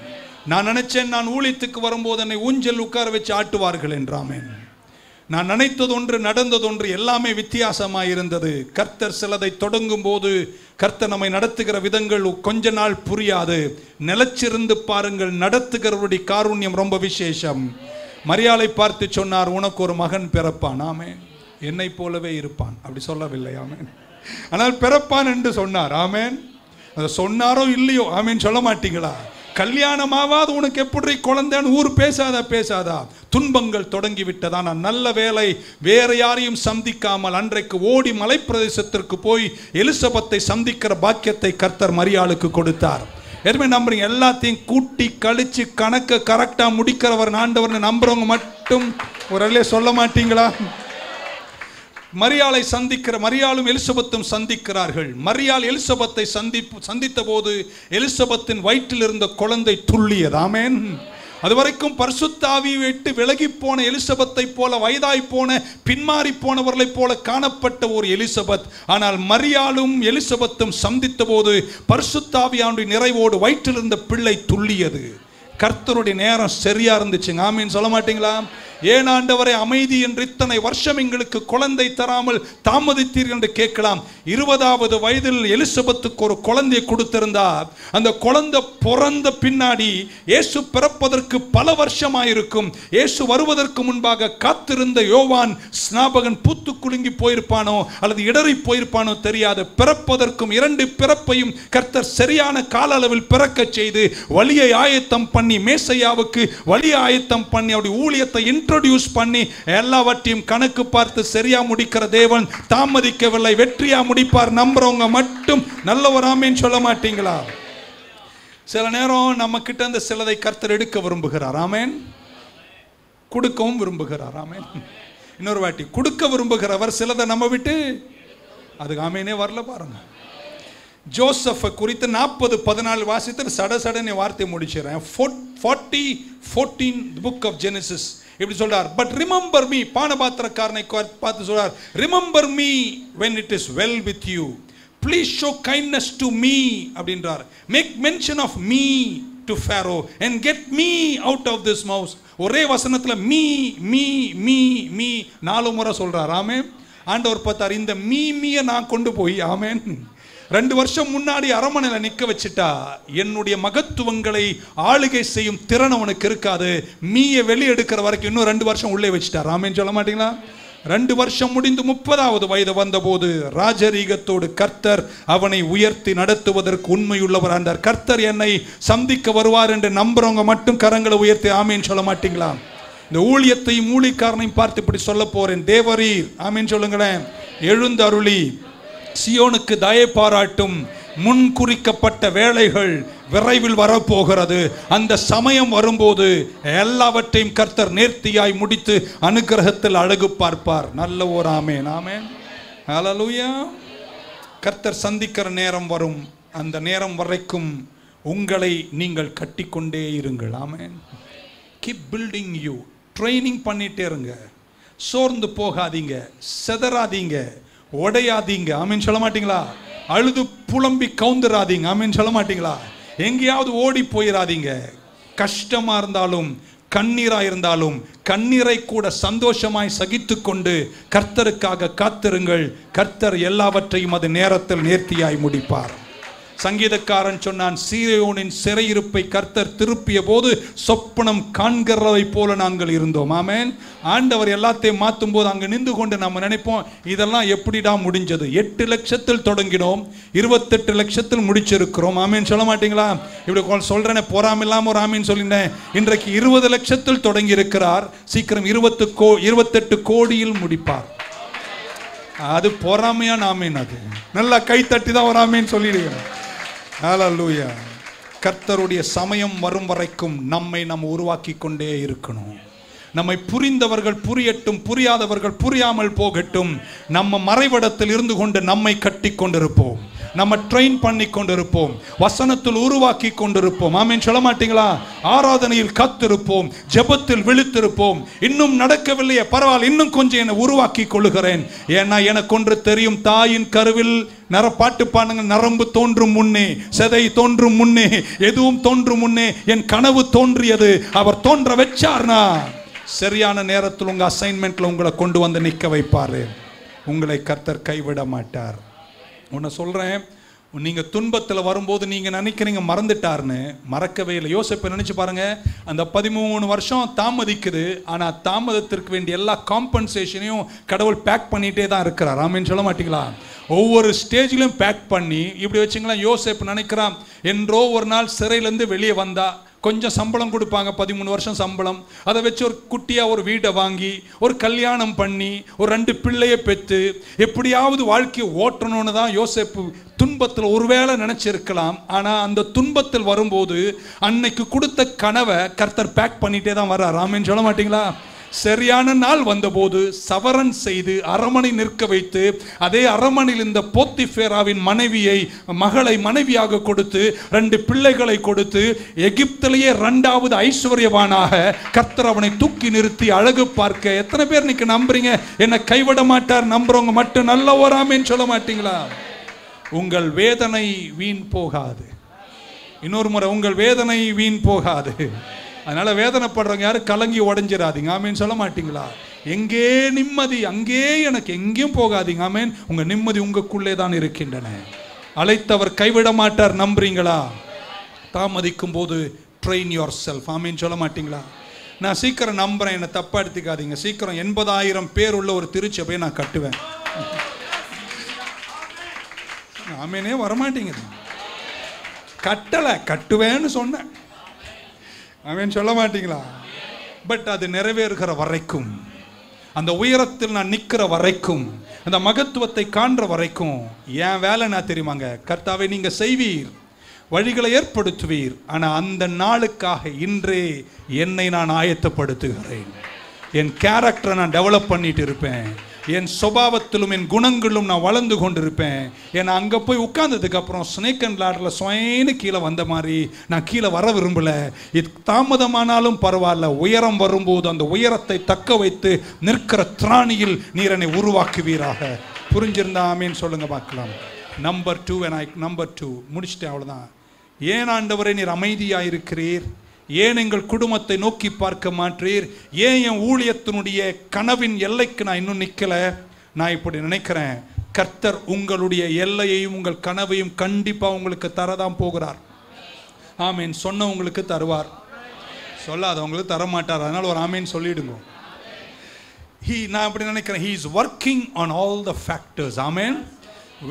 நான் நினைச்சேன், நான் ஊழியத்துக்கு வரும்போது என்னை ஊஞ்சல் உட்கார வச்சு ஆட்டுவார்கள் என்று. ஆமென். நான் நினைத்ததொன்று நடந்ததொன்று எல்லாமே வித்தியாசமாக இருந்தது. கர்த்தர் சிலதை தொடங்கும் போது கர்த்தர் நம்மை நடத்துகிற விதங்கள் கொஞ்ச நாள் புரியாது. நிலைச்சிருந்து பாருங்கள், நடத்துகிறவருடைய காருண்யம் ரொம்ப விசேஷம். மரியாளை பார்த்து சொன்னார், உனக்கு ஒரு மகன் பிறப்பான். ஆமென். என்னை போலவே இருப்பான். அப்படி சொல்லவில்லை. ஆமென். ஆனால் பிறப்பான் என்று சொன்னார். ஆமென். அதை சொன்னாரோ இல்லையோ ஆமென் சொல்ல மாட்டீங்களா? கல்யாணமாவாது உனக்கு எப்படி குழந்தைன்னு ஊர் பேசாதா? துன்பங்கள் தொடங்கி விட்டதா? நான் நல்ல வேலை, வேற யாரையும் சந்திக்காமல் அன்றைக்கு ஓடி மலைப்பிரதேசத்திற்கு போய் எலிசபெத்தை சந்திக்கிற பாக்கியத்தை கர்த்தர் மரியாளுக்கு கொடுத்தார். எதுவுமே நம்புறீங்க? எல்லாத்தையும் கூட்டி கழிச்சு கணக்கு கரெக்டா முடிக்கிறவர் ஆண்டவர்னு நம்புறவங்க மட்டும் ஒரு சொல்ல மாட்டீங்களா? மரியாளை மரியாளும் எலிசபெத்தும் சந்திக்கிறார்கள். மரியாள் எலிசபெத்தை சந்தித்த போது எலிசபெத்தின் வயிற்றில் இருந்த குழந்தை துள்ளியது. ஆமென். அதுவரைக்கும் பரிசுத்த ஆவியை விட்டு விலகி போன எலிசபெத்தை போல, வயதாய் போன பின்மாறி போனவர்களை போல காணப்பட்ட ஒரு எலிசபெத். ஆனால் மரியாளும் எலிசபெத்தும் சந்தித்த போது பரிசுத்த ஆவியானுடைய நிறைவோடு வயிற்றில் இருந்த பிள்ளை துள்ளியது. கர்த்தருடைய நேரம் சரியா இருந்துச்சுங்க. ஆமீன் சொல்ல மாட்டீங்களா? ஏன் ஆண்டவரே அமைதி என்று இத்தனை வருஷம் எங்களுக்கு குழந்தை தராமல் தாமதித்தீர்கள் என்று கேட்கலாம். 20வது வயதில் எலிசபெத்துக்கு ஒரு குழந்தையை கொடுத்திருந்தார். அந்த குழந்தை பிறந்த பின்னாடி இயேசு பிறப்பதற்கு பல வருஷமாயிருக்கும். இயேசு வருவதற்கு முன்பாக காத்திருந்த யோவான் ஸ்நாபகன் பூத்து குலுங்கி போயிருப்பானோ அல்லது இடறி போயிருப்பானோ தெரியாது. பிறப்பதற்கும் 2 பிறப்பையும் கர்த்தர் சரியான கால அளவில் பிறக்க செய்து வழியை ஆயத்தம் பண்ணி மேசையாவுக்கு வழியை ஆயத்தம் பண்ணி அவருடைய ஊழியத்தை இன்ட்ரோடியூஸ் பண்ணி எல்லாவற்றையும் கணக்கு பார்த்து சரியா முடிக்கிற தேவன் தாமதிக்கவில்லை, வெற்றியா முடிப்பார். நம்புறவங்க மட்டும் நல்ல ஒரு ஆமேன் சொல்ல மாட்டீங்களா? சில நேரம் நம்ம கிட்ட அந்த சிலதை கர்த்தர் எடுக்க விரும்புகிறார். ஆமேன். கொடுக்கவும் விரும்புகிறார். ஆமேன். இன்னொரு வாட்டி கொடுக்க விரும்புகிறவர் சிலதை நம்ம விட்டு அதுக்கு ஆமேனே வரல பாருங்க. ஜோசப் குறித்து 40:14 வாசித்து சடசடனை வார்த்தை முடிச்சிடறேன். 40:14 புக் ஆஃப் ஜெனசிஸ் இப்படி சொல்றார். பட் ரிமெம்பர் மீ, பானபாத்திரக்காரனை பார்த்து சொல்றார், remember me when it is well with you, please show kindness to me அப்படின்றார். make mention of me to Pharaoh and get me out of this mouth. ஒரே வசனத்துல மீ மீ மீ மீ 4 முறை சொல்றார். ஆமென். ஆண்டவர் பார்த்தார், இந்த மீமியை நான் கொண்டு போய் ஆமென் 2 வருஷம் முன்னாடி அரமனையில் நிற்க வச்சுட்டா என்னுடைய மகத்துவங்களை ஆளுகை செய்யும் திறன் அவனுக்கு இருக்காது. மீயை வெளியெடுக்கிற வரைக்கும் இன்னும் 2 வருஷம் உள்ளே வச்சுட்டார். ஆமென் சொல்ல மாட்டீங்களா? 2 வருஷம் முடிந்து 30வது வயது வந்தபோது ராஜரீகத்தோடு கர்த்தர் அவனை உயர்த்தி நடத்துவதற்கு உண்மையுள்ளவர். அந்த கர்த்தர் என்னை சந்திக்க வருவார் என்று நம்புறவங்க மட்டும் கரங்களை உயர்த்தி ஆமேன் சொல்ல மாட்டீங்களா? இந்த ஊழியத்தையும் ஊழியக்காரனையும் பார்த்து இப்படி சொல்ல போறேன். தேவரீர் ஆமேன் சொல்லுங்களேன். எழுந்தருளி சியோனுக்கு தயை பாராட்டும். முன் குறிக்கப்பட்ட வேளைகள் விரைவில் வரப்போகிறது. அந்த சமயம் வரும்போது எல்லாவற்றையும் கர்த்தர் நேர்த்தியாய் முடித்து அனுகிரகத்தில் அழகு பார்ப்பார். நல்ல ஒரு ஆமேன். ஆமேன். ஹல்லேலூயா. கர்த்தர் சந்திக்கிற நேரம் வரும். அந்த நேரம் வரைக்கும் உங்களை நீங்கள் கட்டிக்கொண்டே இருங்கள். Amen. Keep building you. Training பண்ணிட்டே இருங்க. சோர்ந்து போகாதீங்க, செதறாதீங்க, உடையாதீங்க. ஆமீன் சொல்ல மாட்டீங்களா? அழுது புலம்பி கவுந்துராதீங்க. ஆமீன் சொல்ல மாட்டீங்களா? எங்கேயாவது ஓடி போயிடாதீங்க. கஷ்டமா இருந்தாலும் கண்ணீரா இருந்தாலும் கண்ணீரை கூட சந்தோஷமாய் சகித்து கொண்டு கர்த்தருக்காக காத்திருங்கள். கர்த்தர் எல்லாவற்றையும் அது நேரத்தில் நேர்த்தியாய் முடிப்பார். சங்கீதக்காரன் சொன்னான், சீயோனின் சிறையிருப்பை கர்த்தர் திருப்பிய போது சொப்பனம் காண்கிறதை போல நாங்கள் இருந்தோம். ஆமென். ஆண்டவர் எல்லாத்தையும் மாற்றும் போது அங்கே நின்று கொண்டு நம்ம நினைப்போம், இதெல்லாம் எப்படிடா முடிஞ்சது? 8 லட்சத்தில் தொடங்கினோம், 28 லட்சத்தில் முடிச்சிருக்கிறோம். ஆமீன் சொல்ல மாட்டீங்களா? இப்படி சொல்றேன், பொறாமில்லாம ஒரு ஆமீன் சொல்லிட்டேன். இன்றைக்கு 20 லட்சத்தில் தொடங்கி இருக்கிறார். சீக்கிரம் 28 கோடியில் முடிப்பார். அது பொறாமையான ஆமீன். அது நல்லா கை தட்டி தான் ஒரு ஆமீன் சொல்லிடுகிறேன். ஹல்லேலூயா. கர்த்தருடைய சமயம் வரும் வரைக்கும் நம்மை நம்ம உருவாக்கி கொண்டே இருக்கணும். நம்மை புரிந்தவர்கள் புரியட்டும், புரியாதவர்கள் புரியாமல் போகட்டும். நம்ம மறைவிடத்தில் இருந்து கொண்டு நம்மை கட்டி கொண்டிருப்போம். நம்ம ட்ரெயின் பண்ணி கொண்டிருப்போம். வசனத்தில் உருவாக்கி கொண்டிருப்போம். ஆமென் சொல்ல மாட்டீங்களா? ஆராதனையில் காத்திருப்போம், ஜெபத்தில் விழித்திருப்போம். இன்னும் நடக்கவில்லையே, பரவாயில்ல, இன்னும் கொஞ்சம் என்னை உருவாக்கி கொள்ளுகிறேன். ஏன்னா எனக்கு ஒன்று தெரியும், தாயின் கருவில் பாட்டு பாடுங்க, நரம்பு தோன்றும் முன்னே, செதை தோன்றும் முன்னே, எதுவும் தோன்றும் முன்னே என் கனவு தோன்றியது. அவர் தோன்ற வச்சார்னா சரியான நேரத்தில் உங்க அசைன்மெண்ட்ல உங்களை கொண்டு வந்து நிற்க வைப்பாரு. உங்களை கர்த்தர் கைவிட மாட்டார். உன்னை சொல்றேன், நீங்க துன்பத்தில் வரும்போது நீங்க நினைக்கிறீங்க மறந்துட்டார்னு, மறக்கவே இல்லை. யோசிப்பை நினைச்சு பாருங்க, அந்த 13 வருஷம் தாமதிக்குது. ஆனா தாமதத்திற்கு வேண்டிய எல்லா காம்பன்சேஷனையும் கடவுள் பேக் பண்ணிட்டே தான் இருக்கிறார். ஆமென் சொல்ல மாட்டீங்களா? ஒவ்வொரு ஸ்டேஜிலும் பேக் பண்ணி இப்படி வச்சுங்களா. யோசேப்பு நினைக்கிறான், என்றோ ஒரு நாள் சிறையிலேருந்து வெளியே வந்தா கொஞ்சம் சம்பளம் கொடுப்பாங்க, 13 வருஷம் சம்பளம். அதை வச்சு ஒரு குட்டியாக ஒரு வீட்டை வாங்கி ஒரு கல்யாணம் பண்ணி ஒரு 2 பிள்ளையை பெற்று எப்படியாவது வாழ்க்கையை ஓட்டணும்னு தான் யோசேப்பு துன்பத்தில் ஒருவேளை நினைச்சிருக்கலாம். ஆனால் அந்த துன்பத்தில் வரும்போது அன்னைக்கு கொடுத்த கனவை கர்த்தர் பேக் பண்ணிட்டே தான் வர்றார். ஆமென் சொல்ல மாட்டீங்களா? சரியான நாள் வந்தபோது சவரன் செய்து அரமனை நிற்க வைத்து, அதே அரமனையில் இந்த போத்திபேராவின் மகளை மனைவியாக கொடுத்து 2 பிள்ளைகளை கொடுத்து எகிப்திலேயே 2வது ஐஸ்வர்யவானாக கர்த்தர் அவனை தூக்கி நிறுத்தி அழகு பார்க்க. எத்தனை பேர் இன்னைக்கு நம்புறீங்க என்னை கைவிட மாட்டார்? நம்புறவங்க மட்டும் நல்ல ஒரு ஆமென் சொல்ல மாட்டீங்களா? உங்கள் வேதனை வீண் போகாது. இன்னொரு முறை, உங்கள் வேதனை வீண் போகாது. அதனால வேதனைப்படுறவங்க யாரும் கலங்கி உடைஞ்சிடாதீங்க. ஆமேன் சொல்ல மாட்டீங்களா? எங்கே நிம்மதி அங்கே எனக்கு, எங்கேயும் போகாதீங்க. ஆமேன். உங்க நிம்மதி உங்களுக்குள்ளே தான் இருக்கின்றன. அழைத்தவர் கைவிட மாட்டார். நம்புறீங்களா? தாமதிக்கும் போது ட்ரெயின் யுவர் செல்ஃப். ஆமேன் சொல்ல மாட்டீங்களா? நான் சீக்கிரம் நம்புறேன், என்னை தப்பா எடுத்துக்காதீங்க. சீக்கிரம் 80,000 பேர் உள்ள ஒரு திருச்சபையை நான் கட்டுவேன். ஆமேனே வரமாட்டேங்குது. கட்டுவேன்னு சொன்னேன். ஆமேன் சொல்ல மாட்டீங்களா? பட் அது நிறைவேறுகிற வரைக்கும், அந்த உயரத்தில் நான் நிற்கிற வரைக்கும், அந்த மகத்துவத்தை காண்ற வரைக்கும் என் வேலை நான் தெரியுமாங்க, கர்த்தாவே நீங்க செய்வீர், வழிகளை ஏற்படுத்துவீர். ஆனால் அந்த நாளுக்காக இன்றே என்னை நான் ஆயத்தப்படுத்துகிறேன். என் கேரக்டரை நான் டெவலப் பண்ணிட்டு இருப்பேன். என் சுபாவத்திலும் என் குணங்களும் நான் வளர்ந்து கொண்டிருப்பேன். ஏன்னா அங்கே போய் உட்கார்ந்ததுக்கு அப்புறம் ஸ்னேக் அண்ட் லேடரில் சுயன்னு கீழே வந்த மாதிரி நான் கீழே வர விரும்பலை. இது தாமதமானாலும் பரவாயில்ல, உயரம் வரும்போது அந்த உயரத்தை தக்க வைத்து நிற்கிற திராணியில் நீர் என்னை உருவாக்குவீராக. புரிஞ்சிருந்தா ஆமேன்னு சொல்லுங்க பார்க்கலாம். நம்பர் 2 முடிச்சுட்டேன், அவ்வளோதான். ஏன் ஆண்டவரே நீர் அமைதியாக இருக்கிறீர்? ஏன் எங்கள் குடும்பத்தை நோக்கி பார்க்க மாற்றீர்? ஏன் என் ஊழியத்தினுடைய கனவின் எல்லைக்கு நான் இன்னும் நிற்கலை? நான் இப்படி நினைக்கிறேன், கர்த்தர் உங்களுடைய எல்லையையும் உங்கள் கனவையும் கண்டிப்பாக உங்களுக்கு தரதான் போகிறார். ஆமேன் சொன்னவங்களுக்கு தருவார், சொல்லாதவங்களுக்கு தரமாட்டார். அதனால் ஒரு ஆமேன் சொல்லிடுங்க. நான் அப்படி நினைக்கிறேன். He is working on all the factors. ஆமேன்.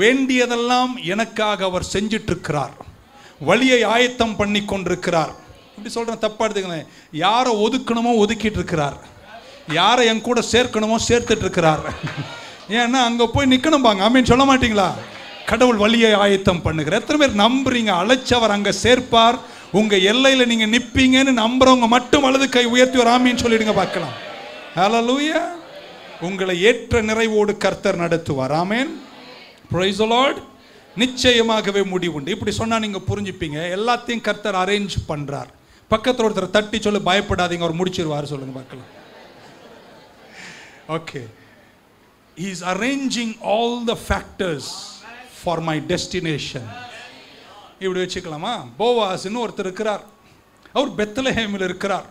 வேண்டியதெல்லாம் எனக்காக அவர் செஞ்சிட்டு இருக்கிறார். வழியை ஆயத்தம் பண்ணி கொண்டிருக்கிறார். இப்படி சொல்றேன், தப்பா எடுத்துக்கணும். யாரை ஒதுக்கணுமோ ஒதுக்கிட்டு இருக்கிறார், யாரை என் கூட சேர்க்கணுமோ சேர்த்துட்டு இருக்கிறார். ஏன்னா அங்க போய் நிக்கணும் பாங்க. ஆமேன் சொல்ல மாட்டீங்களா? கடவுள் வழியை ஆயத்தம் பண்ணுகிறார். எத்தனை பேர் நம்புறீங்க? அழைச்சவர் அங்க சேர்ப்பார், உங்க எல்லையில நீங்க நிப்பீங்கன்னு நம்புறவங்க மட்டும் வலது கை உயர்த்தி ஒரு ஆமீன் சொல்லிடுங்க பார்க்கலாம். ஹல்லேலூயா. உங்களை ஏற்ற நிறைவோடு கர்த்தர் நடத்துவார். ஆமேன். Praise the Lord. நிச்சயமாகவே முடிவுண்டு. இப்படி சொன்னா நீங்க புரிஞ்சுப்பீங்க. எல்லாத்தையும் கர்த்தர் அரேஞ்ச் பண்றார். பக்கத்தில் ஒருத்தர் தட்டி சொல்லு, பயப்படாதீங்க, அவர் முடிச்சிருவார் சொல்லுங்க பார்க்கலாம். Okay. He is arranging all the factors for my destination. இப்படி வச்சுக்கலாமா? போவாஸ்னு ஒருத்தர் இருக்கிறார். அவர் பெத்லஹேமில் இருக்கிறார்.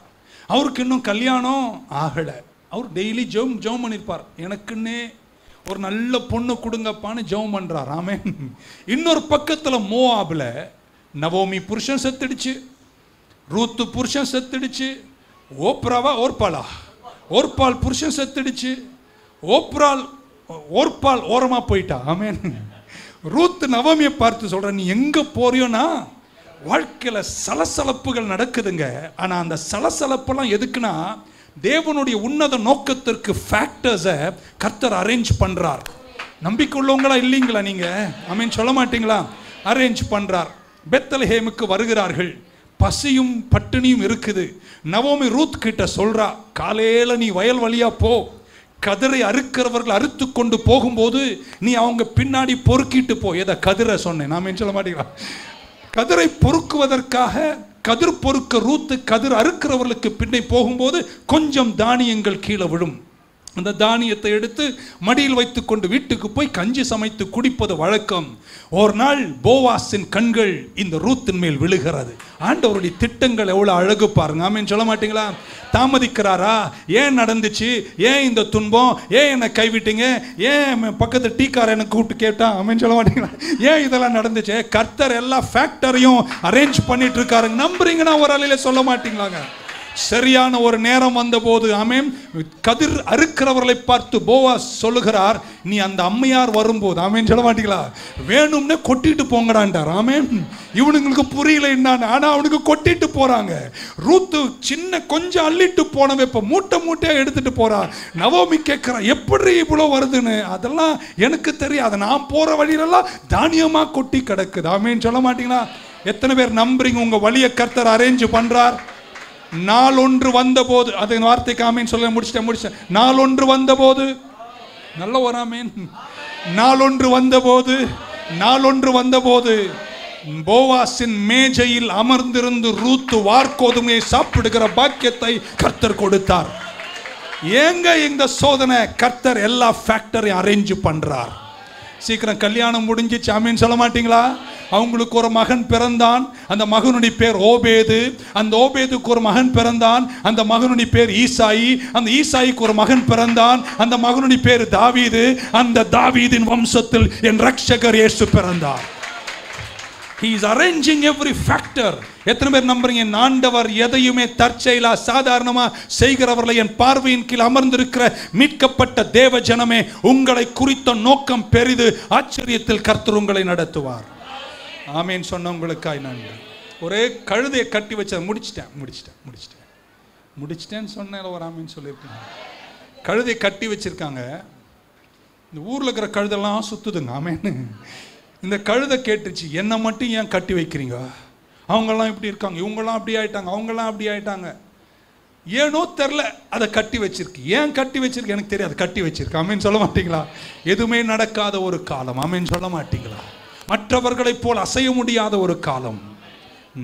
அவருக்கு இன்னும் கல்யாணம் ஆகலை. அவர் டெய்லி ஜெபம் பண்ணிருப்பார். எனக்குன்னே ஒரு நல்ல பொண்ணு கொடுங்கப்பான்னு ஜெபம் பண்றார். ஆமென். இன்னொரு பக்கத்துல மோவாப்ல நவோமி புருஷன் செத்துடுச்சு, ரூத்து புருஷன் செத்துடுச்சு, ஓர்பால் புருஷன் செத்துடுச்சு, ஓர்பால் ஓரமா போயிட்டா. ஆமென். ரூத்து நவோமியை பார்த்து சொல்ற, நீ எங்க போறியோனா வாழ்க்கையில சலசலப்புகள் நடக்குதுங்க. ஆனா அந்த சலசலப்பெல்லாம் எதுக்குன்னா தேவனுடைய உன்னத நோக்கத்திற்கு ஃபேக்டர்ஸை கர்த்தர் அரேஞ்ச் பண்றார். நம்பிக்கை உள்ளவங்களா இல்லைங்களா நீங்க? ஆமென் சொல்ல மாட்டீங்களா? அரேஞ்ச் பண்றார். பெத்லஹேமுக்கு வருகிறார்கள். பசியும் பட்டினியும் இருக்குது. நவோமி ரூத் கிட்ட சொல்றா, காலையில நீ வயல் வழியா போ, கதிரை அறுக்கிறவர்கள் அறுத்து கொண்டு போகும்போது நீ அவங்க பின்னாடி பொறுக்கிட்டு போ. எதை கதிரை சொன்னேன்? ஆமென் சொல்ல மாட்டீங்களா? கதிரை பொறுக்குவதற்காக கதிர் பொறுக்க ரூத்து கதிர் அறுக்கிறவர்களுக்கு பின்னே போகும்போது கொஞ்சம் தானியங்கள் கீழே விழும். அந்த தானியத்தை எடுத்து மடியில் வைத்துக் கொண்டு வீட்டுக்கு போய் கஞ்சி சமைத்து குடிப்பது வழக்கம். ஒரு நாள் போவாஸின் கண்கள் இந்த ரூத்தின் மேல் விழுகிறது. ஆண்டவருடைய திட்டங்கள் எவ்வளவு அழகு பாருங்க. ஆமென் சொல்ல மாட்டீங்களா? தாமதிக்கிறாரா? ஏன் நடந்துச்சு? ஏன் இந்த துன்பம்? ஏன் என்னை கைவிட்டீங்க? ஏன் பக்கத்து டீக்கார எனக்கு கூப்பிட்டு கேட்டான்? ஆமென் சொல்ல மாட்டீங்களா? ஏன் இதெல்லாம் நடந்துச்சு? கர்த்தர் எல்லா ஃபேக்டரையும் அரேஞ்ச் பண்ணிட்டு இருக்காருங்க. நம்புறீங்கன்னா ஒரு அலையில சொல்ல மாட்டீங்களாங்க? சரியான ஒரு நேரம் வந்த போது, ஆமென், கதிர் அறுக்கிறவர்களை பார்த்து போவாஸ் சொல்லுகிறார், நீ அந்த அம்மையார் வரும்போது, ஆமென் சொல்ல மாட்டீங்களா, வேணும்னே கொட்டிட்டு போங்கடான்டார். ஆமென். இவனுங்களுக்கு புரியல என்னன்னு, ஆனா அவனுக்கு கொட்டிட்டு போறாங்க. ரூத்து சின்ன கொஞ்சம் அள்ளிட்டு போனவ இப்ப மூட்டை மூட்டையா எடுத்துட்டு போறா. நவோமி கேட்கிறா, எப்படி இவ்வளவு வருதுன்னு. அதெல்லாம் எனக்கு தெரியாது, நான் போற வழியிலெல்லாம் தானியமா கொட்டி கிடக்குது. ஆமென் சொல்ல மாட்டீங்களா? எத்தனை பேர் நம்புறீங்க உங்க வழியை கர்த்தர் அரேஞ்ச் பண்றார்? நாள் ஒன்று வந்த போது, அது வார்த்தைக்கு ஆமேன் சொல்ல முடிச்சிட்டேன். நாள் ஒன்று வந்த போது, நல்ல ஒரு ஆமேன். நாள் ஒன்று வந்த போது போவாஸின் மேஜையில் அமர்ந்திருந்து ரூத்து வார்கோதுமையை சாப்பிடுகிற பாக்கியத்தை கர்த்தர் கொடுத்தார். ஏங்க இந்த சோதனை? கர்த்தர் எல்லா ஃபேக்டரையும் அரேஞ்ச் பண்றார். சீக்கிரம் கல்யாணம் முடிஞ்சிச்சு, ஆமீன் சொல்ல மாட்டீங்களா? அவங்களுக்கு ஒரு மகன் பிறந்தான், அந்த மகனுடைய பேர் ஓபேது. அந்த ஓபேதுக்கு ஒரு மகன் பிறந்தான், அந்த மகனுடைய பேர் ஈசாயி. அந்த ஈசாயிக்கு ஒரு மகன் பிறந்தான், அந்த மகனுடைய பேர் தாவீது. அந்த தாவீதின் வம்சத்தில் என் ரட்சகர் இயேசு பிறந்தார். He is arranging every factor. எத்தனை பேர் நம்புறீங்க? ஆண்டவர் எதையுமே தற்செயலா சாதாரணமா செய்கிறவர்களை என் பார்வையின் கீழ் அமர்ந்திருக்கிற மீட்கப்பட்ட தேவ ஜனமே, உங்களை குறித்த நோக்கம் பெரிது. ஆச்சரியத்தில் கர்த்தர் உங்களை நடத்துவார். ஆமீன் சொன்னவங்களுக்காய் நன்றி. ஒரே கழுதையை கட்டி வச்ச முடிச்சிட்டேன்னு சொன்னேன். ஒரு ஆமீன் சொல்லியிருக்காங்க. கழுதையை கட்டி வச்சிருக்காங்க. இந்த ஊர்ல இருக்கிற கழுதெல்லாம் சுத்துதுங்க. ஆமீன். இந்த கழுதை கேட்டுச்சு, என்னை மட்டும் ஏன் கட்டி வைக்கிறீங்க? அவங்கெல்லாம் இப்படி இருக்காங்க, இவங்கெல்லாம் அப்படி ஆயிட்டாங்க, அவங்கெல்லாம் அப்படி ஆயிட்டாங்க. ஏனோ தெரில அதை கட்டி வச்சிருக்கு. ஏன் கட்டி வச்சிருக்கு எனக்கு தெரியாது, கட்டி வச்சிருக்கு. ஆமீன் சொல்ல மாட்டீங்களா? எதுவுமே நடக்காத ஒரு காலம். ஆமீன் சொல்ல மாட்டீங்களா? மற்றவர்களைப் போல் அசைய முடியாத ஒரு காலம்.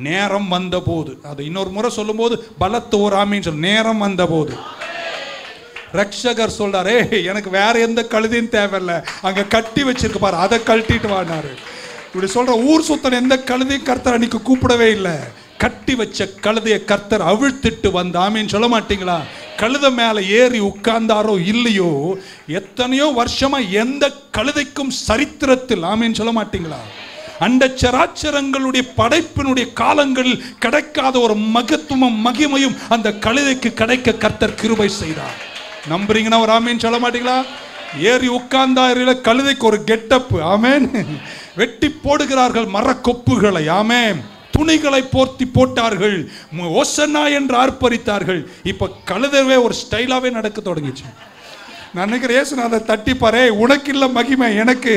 நேரம் வந்த போது, அதை இன்னொரு முறை சொல்லும் போது பலத்த ஒரு ஆமீன் சொல்ல. நேரம் வந்த போது ரட்சகர் சொல்றாரு, எனக்கு வேற எந்த கழுதையும் தேவையில்லை, அங்க கட்டி வச்சிருக்கு பாரு, அதை கழட்டிட்டு வானாரு. இப்படி சொல்ற ஊர் சுத்தன் எந்த கழுதையும் கர்த்தர் அன்னைக்கு கூப்பிடவே இல்லை. கட்டி வச்ச கழுதையை கர்த்தர் அவிழ்த்திட்டு வந்த. ஆமீன் சொல்ல மாட்டீங்களா? கழுதை மேல ஏறி உட்கார்ந்தாரோ இல்லையோ, எத்தனையோ வருஷமா எந்த கழுதைக்கும் சரித்திரத்தில், ஆமீன் சொல்ல மாட்டீங்களா, அண்ட சராச்சரங்களுடைய படைப்பினுடைய காலங்களில் கிடைக்காத ஒரு மகத்துவமும் மகிமையும் அந்த கழுதைக்கு கிடைக்க கர்த்தர் கிருபை செய்தார். நம்புறீங்கன்னா ஒரு ஆமீன் சொல்ல மாட்டீங்களா? ஏறி உட்கார்ந்தாரில கழுதைக்கு ஒரு கெட்டப். ஆமேன். வெட்டி போடுகிறார்கள் மரக்கொப்புகளை. ஆமேன். துணிகளை போர்த்தி போட்டார்கள், ஓசன்னா என்று ஆர்ப்பரித்தார்கள். இப்ப கழுதவே ஒரு ஸ்டைலாவே நடக்க தொடங்கிச்சு. நான் நினைக்கிறேன் இயேசுநாதர் தட்டிப்பாரே, உனக்கு இல்ல மகிமை, எனக்கு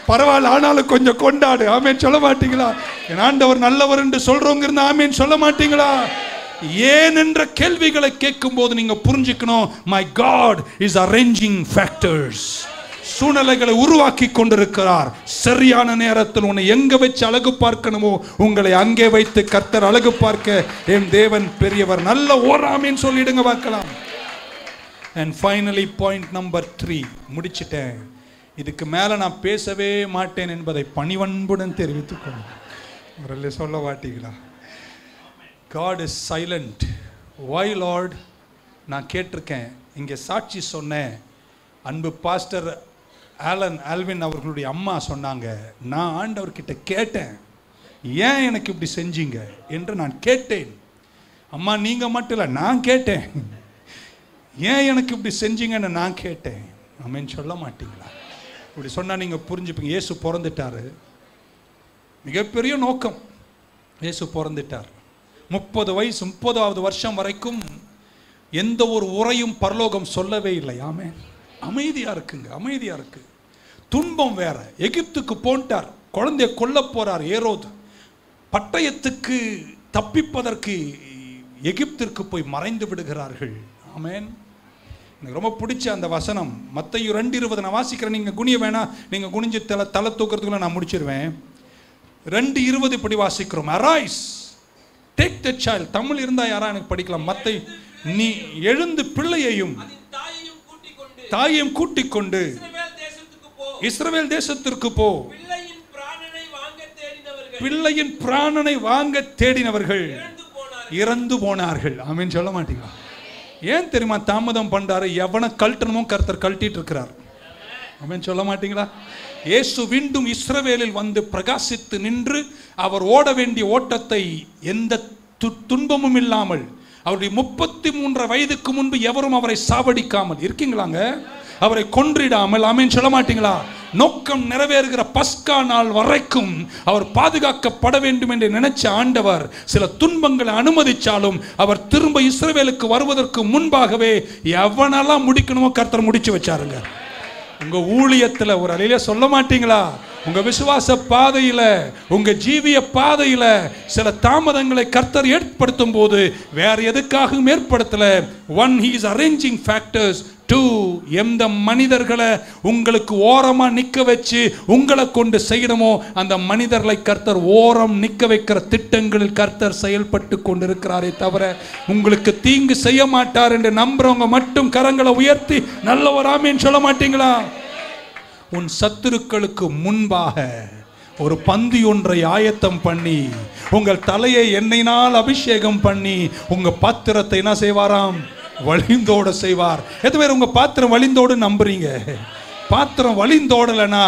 பரவாயில்ல, ஆனாலும் கொஞ்சம் கொண்டாடு. ஆமேன் சொல்ல மாட்டீங்களா? என் ஆண்டவர் நல்லவர் என்று சொல்றவங்க இருந்தா ஆமேன் சொல்ல மாட்டீங்களா? ஏன் என்ற கேள்விகளை கேட்கும் போது நீங்க புரிஞ்சுக்கணும், my God is arranging factors. சூழ்நிலைகளை உருவாக்கி கொண்டிருக்கிறார். சரியான நேரத்தில் உன்னை எங்க வச்சு அழகு பார்க்கணுமோ உங்களை அங்கே வைத்து கர்த்தர் அழகு பார்க்க என் தேவன் பெரியவர். நல்ல ஓராமேன்னு சொல்லிடுங்க பார்க்கலாம். And finally point number 3 முடிச்சிட்டேன். இதுக்கு மேல நான் பேசவே மாட்டேன் என்பதை பணிவன்புடன் தெரிவித்துக் கொள்ளுங்க. சொல்ல மாட்டீங்களா? God is silent. Why Lord? நான் கேட்டிருக்கேன். இங்கே சாட்சி சொன்னேன். அன்பு பாஸ்டர் ஆல்வின் அவர்களுடைய அம்மா சொன்னாங்க, நான் ஆண்டவர்கிட்ட கேட்டேன், ஏன் எனக்கு இப்படி செஞ்சீங்க என்று நான் கேட்டேன். அம்மா நீங்க மட்டும் இல்லை, நான் கேட்டேன், ஏன் எனக்கு இப்படி செஞ்சீங்கன்னு நான் கேட்டேன். ஆமென் சொல்ல மாட்டீங்களா? இப்படி சொன்னா நீங்க புரிஞ்சுப்பீங்க. இயேசு பிறந்துட்டாரு. மிகப்பெரிய நோக்கம். இயேசு பிறந்துட்டார். 30 வயசு 30வது வருஷம் வரைக்கும் எந்த ஒரு உரையும் பரலோகம் சொல்லவே இல்லை. ஆமென். அமைதியா இருக்குங்க, அமைதியா இருக்கு. துன்பம் வேற. எகிப்துக்கு போன்ட்டார், குழந்தைய கொல்ல போறார் ஏரோது. பட்டயத்துக்கு தப்பிப்பதற்கு எகிப்திற்கு போய் மறைந்து விடுகிறார்கள். ஆமென். எனக்கு ரொம்ப பிடிச்ச அந்த வசனம் மத்தேயு 2:20 நான் வாசிக்கிறேன். நீங்க குனிய வேணா, நீங்க குனிஞ்சு தலை தூக்கிறதுக்குள்ள நான் முடிச்சிருவேன். 2:20 இப்படி வாசிக்கிறோம். Arise take the child. Tamil இருந்தா யாரா எனக்கு படிக்கலாம். மத்தேயு, நீ எழுந்து பிள்ளையையும் தாயையும் கூட்டிக் கொண்டு இஸ்ரவேல் தேசத்திற்கு போ. பிள்ளையின் பிராணனை வாங்க தேடினவர்கள் இறந்து போனார்கள். ஆமென் சொல்ல மாட்டீங்களா? ஏன் தெரியுமா தாமதம் பண்றாரு? எவனை கழட்டணுமோ கர்த்தர் கழட்டிட்டு இருக்கிறார். ஆமென் சொல்ல மாட்டீங்களா? இயேசு மீண்டும் இஸ்ரவேலில் வந்து பிரகாசித்து நின்று அவர் ஓட வேண்டிய ஓட்டத்தை எந்த துன்பமும் இல்லாமல், அவருடைய 33 வயதுக்கு முன்பு எவரும் அவரை சாவடிக்காமல் இருக்கீங்களாங்க, அவரை கொன்றிடாமல், ஆமென் சொல்ல மாட்டீங்களா, நோக்கம் நிறைவேறுகிற பஸ்கா நாள் வரைக்கும் அவர் பாதுகாக்கப்பட வேண்டும் என்று நினைச்ச ஆண்டவர் சில துன்பங்களை அனுமதிச்சாலும் அவர் திரும்ப இஸ்ரவேலுக்கு வருவதற்கு முன்பாகவே எவனெல்லாம் முடிக்கணுமோ கர்த்தர் முடிச்சு வச்சாருங்க. உங்க ஊழியத்துல ஒரு அலையில சொல்ல மாட்டீங்களா? உங்க விசுவாச பாதையில, உங்க ஜீவிய பாதையில சில தாமதங்களை கர்த்தர் ஏற்படுத்தும் போது வேற எதுக்காகவும் ஏற்படுத்தல. One, he is arranging factors. 2, எந்த மனிதர்களை உங்களுக்கு ஓரமா நிக்க வச்சு உங்களை கொண்டு செய்யணுமோ அந்த மனிதர்களை கர்த்தர் ஓரம் நிக்க வைக்கிற திட்டங்களில் கர்த்தர் செயல்பட்டு கொண்டிருக்கிறாரே தவிர உங்களுக்கு தீங்கு செய்ய மாட்டார் என்று நம்புறவங்க மட்டும் கரங்களை உயர்த்தி நல்ல ஒரு ஆமென் சொல்ல மாட்டீங்களா? உன் சத்துருக்களுக்கு முன்பாக ஒரு பந்தி ஒன்றை ஆயத்தம் பண்ணி உங்கள் தலையை எண்ணெயினால் அபிஷேகம் பண்ணி உங்க பாத்திரத்தை என்ன செய்வாராம்? வழிந்தோட செய்வார். எத்தனை பேர் உங்க பாத்திரம் வழிந்தோடு நம்புறீங்க? பாத்திரம் வழிந்தோடலைன்னா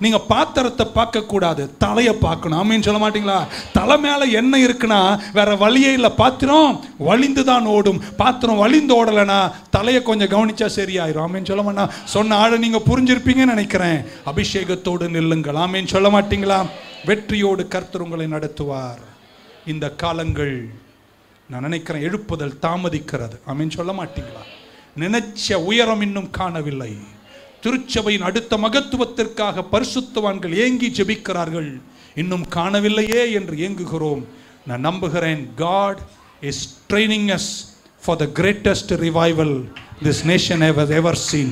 நீங்க பாத்திரத்தை பார்க்க கூடாது, தலையை பார்க்கணும். ஆமீன் சொல்ல மாட்டீங்களா? தலை மேல எண்ணெய் இருக்குன்னா வேற வழியே இல்லை, பாத்திரம் வழிந்துதான் ஓடும். பாத்திரம் வழிந்தோடலைன்னா தலையை கொஞ்சம் கவனிச்சா சரியாயிரும். ஆமீன் சொல்ல மாட்டா? சொன்ன ஆளை நீங்க புரிஞ்சிருப்பீங்கன்னு நினைக்கிறேன். அபிஷேகத்தோடு நில்லுங்கள். ஆமீன் சொல்ல மாட்டீங்களா? வெற்றியோடு கர்த்தர் உங்களை நடத்துவார். இந்த காலங்கள் நான் நினைக்கிறேன் எழுப்புதல் தாமதிக்கிறது. ஆமீன் சொல்ல மாட்டீங்களா? நினைச்ச உயரம் இன்னும் காணவில்லை. திருச்சபையின் அடுத்த மகத்துவத்திற்காக பரிசுத்தவான்கள் ஏங்கி ஜெபிக்கிறார்கள், இன்னும் காணவில்லையே என்று ஏங்குகிறோம். நான் நம்புகிறேன் God is training us for the greatest revival this nation has ever seen.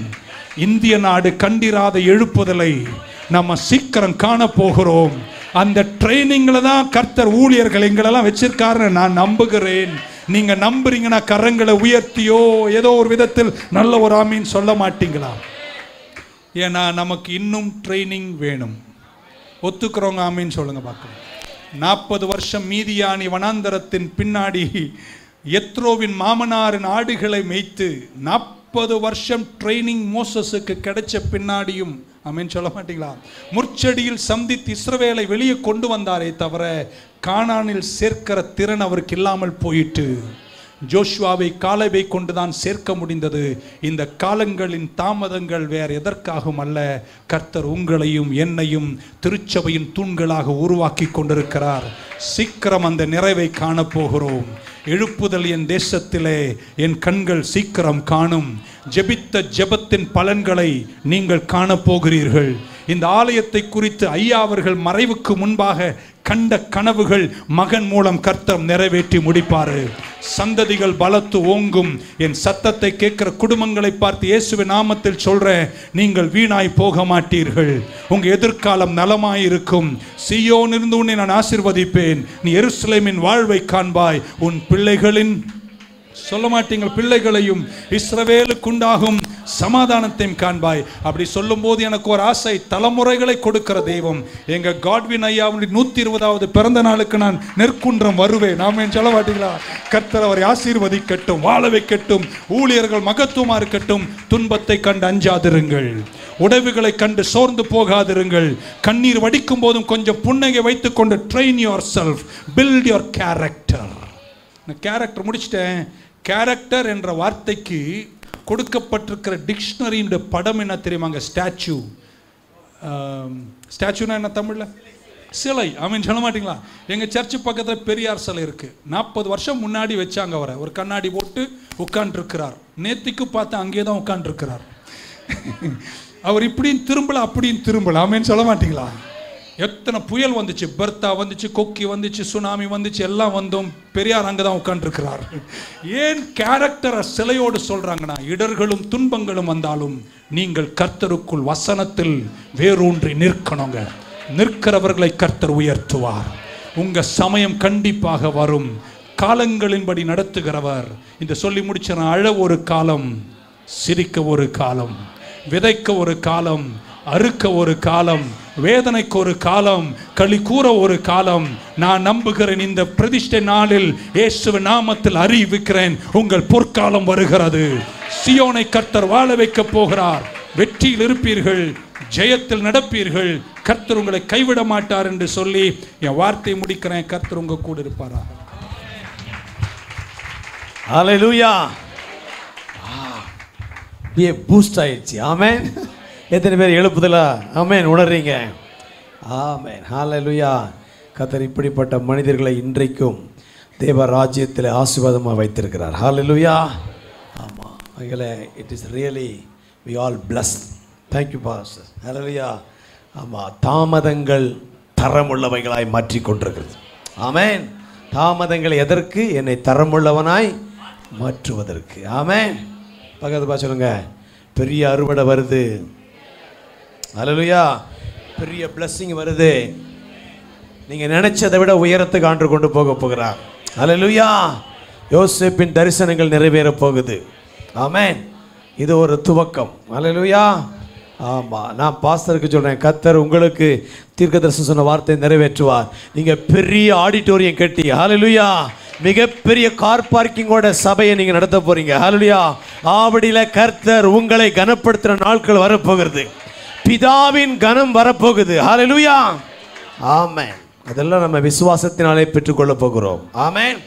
இந்திய நாடு கண்டிராத எழுப்புதலை நம்ம சீக்கிரம் காண போகிறோம். அந்த ட்ரைனிங்ல தான் கர்த்தர் ஊழியர்கள் எங்களெல்லாம் வச்சிருக்காருன்னு நான் நம்புகிறேன். நீங்க நம்புறீங்கன்னா கரங்களை உயர்த்தியோ ஏதோ ஒரு விதத்தில் நல்ல ஒரு ஆமீன் சொல்ல மாட்டீங்களா? ஏன்னா நமக்கு இன்னும் ட்ரைனிங் வேணும். ஒத்துக்கிறவங்க ஆமீன் சொல்லுங்க பார்க்கலாம். 40 வருஷம் மீதியானி வனாந்தரத்தின் பின்னாடி எத்ரோவின் மாமனாரின் ஆடுகளை மேய்த்து 40 வருஷம் ட்ரைனிங் மோசஸுக்கு கிடைச்ச பின்னாடியும் ஆமீன் சொல்ல மாட்டீங்களா? முற்செடியில் சந்தித்து இஸ்ரவேலை வெளியே கொண்டு வந்தாரே தவிர கானானில் சேர்க்கிற திறன் அவருக்கு இல்லாமல் போயிட்டு ஜோஷுவாவை காலேபை கொண்டுதான் சேர்க்க முடிந்தது. இந்த காலங்களின் தாமதங்கள் வேற எதற்காகவும் அல்ல, கர்த்தர் உங்களையும் என்னையும் திருச்சபையின் தூண்களாக உருவாக்கி கொண்டிருக்கிறார். சீக்கிரம் அந்த நிறைவை காணப்போகிறோம். எழுப்புதல் என் தேசத்திலே என் கண்கள் சீக்கிரம் காணும். ஜெபித்த ஜெபத்தின் பலன்களை நீங்கள் காணப்போகிறீர்கள். இந்த ஆலயத்தை குறித்து ஐயா அவர்கள் மறைவுக்கு முன்பாக கண்ட கனவுகள் மகன் மூலம் கர்த்தர் நிறைவேற்றி முடிப்பாரு. சந்ததிகள் பலத்து ஓங்கும். என் சத்தத்தை கேட்கிற குடும்பங்களை பார்த்து இயேசுவின் நாமத்தில் சொல்றேன், நீங்கள் வீணாய் போக மாட்டீர்கள். உங்க எதிர்காலம் நலமாயிருக்கும். சீயோனிலிருந்து உன்னை நான் ஆசீர்வதிப்பேன். நீ எருசலேமின் வாழ்வை காண்பாய். உன் பிள்ளைகளின் சொல்ல மாட்டீங்க பிள்ளைகளையும் இஸ்ரவேலுக்குண்டாகும் சமாதானத்தையும் காண்பாய். அப்படி சொல்லும் போது எனக்கு ஒரு ஆசை, தலைமுறைகளை கொடுக்கிற தெய்வம். எங்க காட்வின் ஐயாவுடைய 120வது பிறந்த நாளுக்கு நான் நெற்குன்றம் வருவேன். நாம சொல்ல மாட்டீங்களா? கர்த்தர் அவரை ஆசீர்வதிக்கட்டும், வாழ வைக்கட்டும், ஊழியர்கள் மகத்துவமா இருக்கட்டும். துன்பத்தை கண்டு அஞ்சாதிருங்கள், உடைவுகளை கண்டு சோர்ந்து போகாதிருங்கள். கண்ணீர் வடிக்கும் போதும் கொஞ்சம் புன்னகை வைத்துக் கொண்டு train your self, build your character. Character முடிச்சிட்டேன். கேரக்டர் என்ற வார்த்தைக்கு கொடுக்கப்பட்டிருக்கிற டிக்ஷனரியின் படம் என்ன தெரியுமாங்க? ஸ்டாச்சு. ஸ்டாச்சுனா என்ன தமிழ்ல? சிலை. ஆமீன் சொல்ல மாட்டீங்களா? எங்க சர்ச்சு பக்கத்தில் பெரியார் சிலை இருக்கு. 40 வருஷம் முன்னாடி வச்சாங்க. அவரை ஒரு கண்ணாடி போட்டு உட்கார்ந்து இருக்கிறார். நேத்திக்கு பார்த்து அங்கேயே தான் உட்கார்ந்து இருக்கிறார். அவர் இப்படியும் திரும்பல அப்படியும் திரும்பல. ஆமீன் சொல்ல மாட்டீங்களா? எத்தனை புயல் வந்துச்சு, பர்த்தா வந்துச்சு, கொக்கி வந்துச்சு, சுனாமி வந்துச்சு, எல்லாம் வந்தோம், பெரியார் அங்கதான் உட்கார்ந்துருக்கிறார். ஏன் கேரக்டரை சிலையோடு சொல்றாங்கன்னா, இடர்களும் துன்பங்களும் வந்தாலும் நீங்கள் கர்த்தருக்குள் வசனத்தில் வேரூன்றி நிற்கணுங்க. நிற்கிறவர்களை கர்த்தர் உயர்த்துவார். உங்க சமயம் கண்டிப்பாக வரும். காலங்களின்படி நடத்துகிறவர். இந்த சொல்லி முடிச்ச அழ ஒரு காலம், சிரிக்க ஒரு காலம், விதைக்க ஒரு காலம், அறுக்க ஒரு காலம், வேதனைக்கு ஒரு காலம், களி கூற ஒரு காலம். நான் நம்புகிறேன் இந்த பிரதிஷ்டை நாளில் இயேசுவின் நாமத்தில் அறிவிக்கிறேன், உங்கள் பொற்காலம் வருகிறது. சியோனை கர்த்தர் வாழ வைக்க போகிறார். வெற்றியில் இருப்பீர்கள், ஜெயத்தில் நடப்பீர்கள். கர்த்தர் உங்களை கைவிட மாட்டார் என்று சொல்லி என் வார்த்தை முடிக்கிறேன். கர்த்தர் உங்க கூட இருப்பாரா? ஹல்லேலூயா. பூஸ்ட் ஆயிடுச்சு. ஆமென். எத்தனை பேர் எழுப்புதலா ஆமென் உணர்றீங்க? ஆமென். ஹல்லேலூயா. கர்த்தர் இப்படிப்பட்ட மனிதர்களை இன்றைக்கும் தேவ ராஜ்யத்தில் ஆசீர்வாதமாக வைத்திருக்கிறார். ஹல்லேலூயா. ஆமாம், அங்கே it is really we all blessed. Thank you pastor. Hallelujah. ஆமாம், தாமதங்கள் தரமுள்ளவைகளாய் மாற்றி கொண்டிருக்கிறது. ஆமென். தாமதங்கள் எதற்கு? என்னை தரமுள்ளவனாய் மாற்றுவதற்கு. ஆமென். பக்கத்து பா சொல்லுங்க, பெரிய அறுவடை வருது. ஹல்லேலூயா. பெரிய பிளஸ்ஸிங் வருது. நீங்க நினைச்சதை விட உயரத்துக்கு ஆண்டு கொண்டு போக போகிறார். ஹல்லேலூயா. யோசேப்பின் தரிசனங்கள் நிறைவேற போகுது. ஆமென். இது ஒரு துவக்கம். ஹல்லேலூயா. ஆமா, நான் பாஸ்டருக்கு சொல்றேன், கர்த்தர் உங்களுக்கு தீர்க்கதரிசனம் சொன்ன வார்த்தை நிறைவேற்றுவார். நீங்க பெரிய ஆடிட்டோரியம் கட்டி, ஹalleluya, மிகப்பெரிய கார் பார்க்கிங்கோட சபையை நீங்க நடத்த போறீங்க. ஹalleluya. ஆவடியில கர்த்தர் உங்களை கனப்படுத்துற நாட்கள் வரப்போகிறது. பிதாவின் கனம் வரப்போகுது. ஹalleluya. ஆமென். அதெல்லாம் நம்ம விசுவாசத்தினாலே பெற்றுக்கொள்ள போகிறோம். ஆமென்.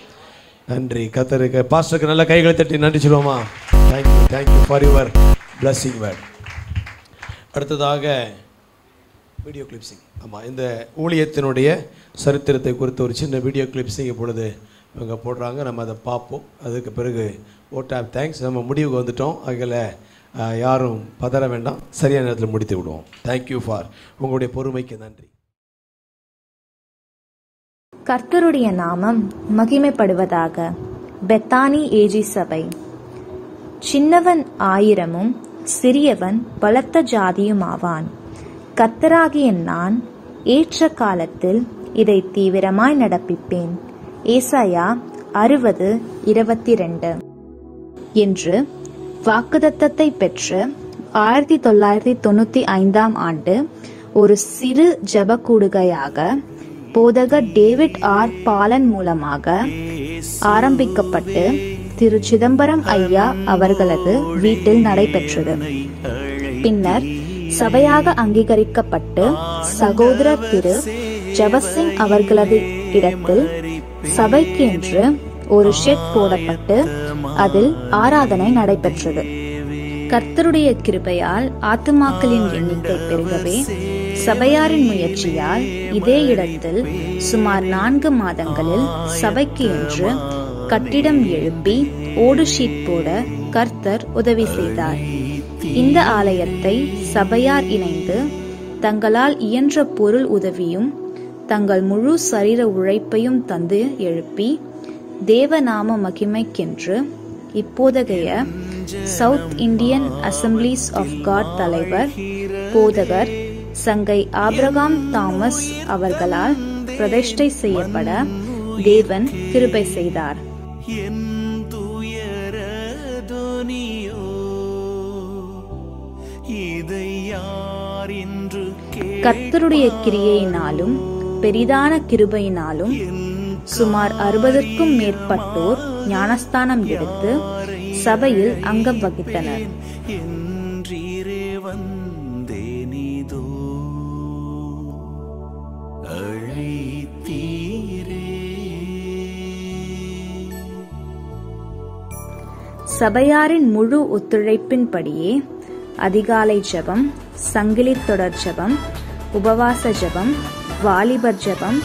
நன்றி கர்த்தருக்கு. பாஸ்டருக்கு நல்ல கைகளை தட்டி நன்றி சொல்லுவோமா? Thank you for your blessing word. அடுத்ததாக வீடியோ கிளிப்ஸிங். ஆமாம், இந்த ஊழியத்தினுடைய சரித்திரத்தை குறித்த ஒரு சின்ன வீடியோ கிளிப்ஸிங் இப்பொழுது இவங்க போடுறாங்க. நம்ம அதை பார்ப்போம். அதுக்கு பிறகு ஓட்டாப் தேங்க்ஸ். நம்ம முடிவுக்கு வந்துட்டோம். அதில் யாரும் பதற வேண்டாம், சரியான நேரத்தில் முடித்து விடுவோம். தேங்க்யூ ஃபார் உங்களுடைய பொறுமைக்கு நன்றி. கர்த்தருடைய நாமம் மகிமைப்படுவதாக. பெத்தானி ஏஜி சபை. சின்னவன் 1000 சிறியவன் பலத்த ஜாதியுமாவான். கர்த்தராகிய நான் ஏற்ற காலத்தில் இதை தீவிரமாய் நடப்பிப்பேன். ஏசாயா 60:22 என்று வாக்குத்தத்தத்தை பெற்று 1995 ஆண்டு ஒரு சிறு ஜெபக்கூடுகையாக போதகர் டேவிட் ஆர் பாலன் மூலமாக ஆரம்பிக்கப்பட்டு திரு சிதம்பரம் ஐயா அவர்களது வீட்டில் நடைபெற்றது. பின்னர் சபையாக அங்கீகரிக்கப்பட்டு சகோதரர் திரு ஜபசிங் அவர்களது இடத்தில் சபைக்கு என்று ஒரு ஷெட் போடப்பட்டு அதில் ஆராதனை நடைபெற்றது. கர்த்தருடைய கிருபையால் ஆத்துமாக்களின் எண்ணிக்கை பெருகவே சபையாரின் முயற்சியால் இதே இடத்தில் சுமார் 4 மாதங்களில் சபைக்கு என்று கட்டிடம் எழுப்பி ஓடு ஷீட் போட கர்த்தர் உதவி செய்தார். இந்த ஆலயத்தை சபையார் இணைந்து தங்களால் இயன்ற பொருள் உதவியும் தங்கள் முழு சரீர உழைப்பையும் தந்து எழுப்பி தேவநாம மகிமைக்கென்று இப்போதைய South Indian Assemblies of God தலைவர் போதகர் சங்கை ஆபிரகாம் தாமஸ் அவர்களால் பிரதிஷ்டை செய்யப்பட தேவன் கிருபை செய்தார். கர்த்தருடைய கிரியையினாலும் பெரிதான கிருபையினாலும் சுமார் 60க்கும் மேற்பட்டோர் ஞானஸ்தானம் எடுத்து சபையில் அங்கம் வகித்தனர். சபையாரின் முழு ஒத்துழைப்பின்படியே அதிகாலை ஜெபம், சங்கிலி தொடர் ஜெபம், உபவாச ஜெபம், வாலிபர் ஜெபம்,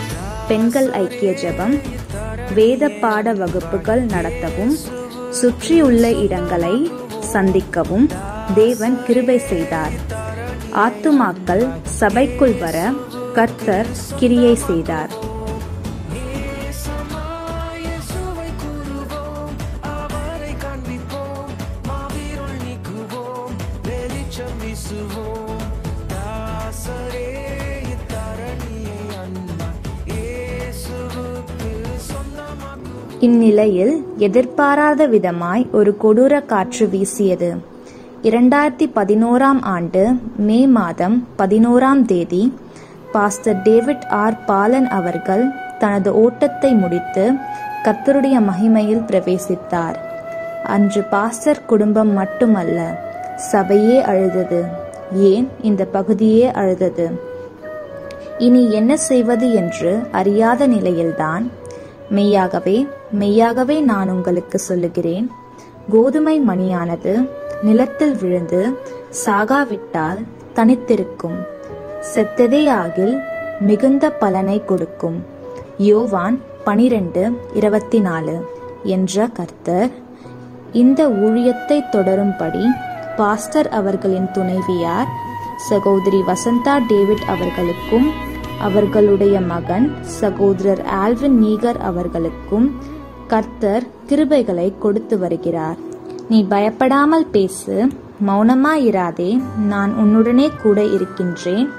பெண்கள் ஐக்கிய ஜெபம், வேத பாட வகுப்புகள் நடத்தவும் சுற்றியுள்ள இடங்களை சந்திக்கவும் தேவன் கிருபை செய்தார். ஆத்துமாக்கள் சபைக்குள் வர கர்த்தர் கிரியை செய்தார். இந்நிலையில் எதிர்பாராத விதமாய் ஒரு கொடூர காற்று வீசியது. 2011 ஆண்டு மே மாதம் 11 பாஸ்டர் டேவிட் ஆர் பாலன் அவர்கள் தனது ஓட்டத்தை முடித்து கர்த்தருடைய மகிமையில் பிரவேசித்தார். அன்று பாஸ்டர் குடும்பம் மட்டுமல்ல, சபையே அழுதது. ஏன் இந்த பகுதியே அழுதது? இனி என்ன செய்வது என்று அறியாத நிலையில்தான் மெய்யாகவே நான் உங்களுக்கு சொல்லுகிறேன், கோதுமை மணியானது நிலத்தில் விழுந்து சாகாவிட்டால் தனித்திருக்கும், செத்ததே ஆகில் மிகுந்த பலனை கொடுக்கும். யோவான் 12:24 என்ற கர்த்தர் இந்த ஊழியத்தை தொடரும்படி பாஸ்டர் அவர்களின் துணைவியார் சகோதரி வசந்தா டேவிட் அவர்களுக்கும் அவர்களுடைய மகன் சகோதரர் ஆல்வின் நீகர் அவர்களுக்கும் கர்த்தர் கிருபைகளை கொடுத்து வருகிறார். நீ பயப்படாமல் பேசு, மௌனமாயிராதே, நான் உன்னுடனே கூட இருக்கின்றேன்.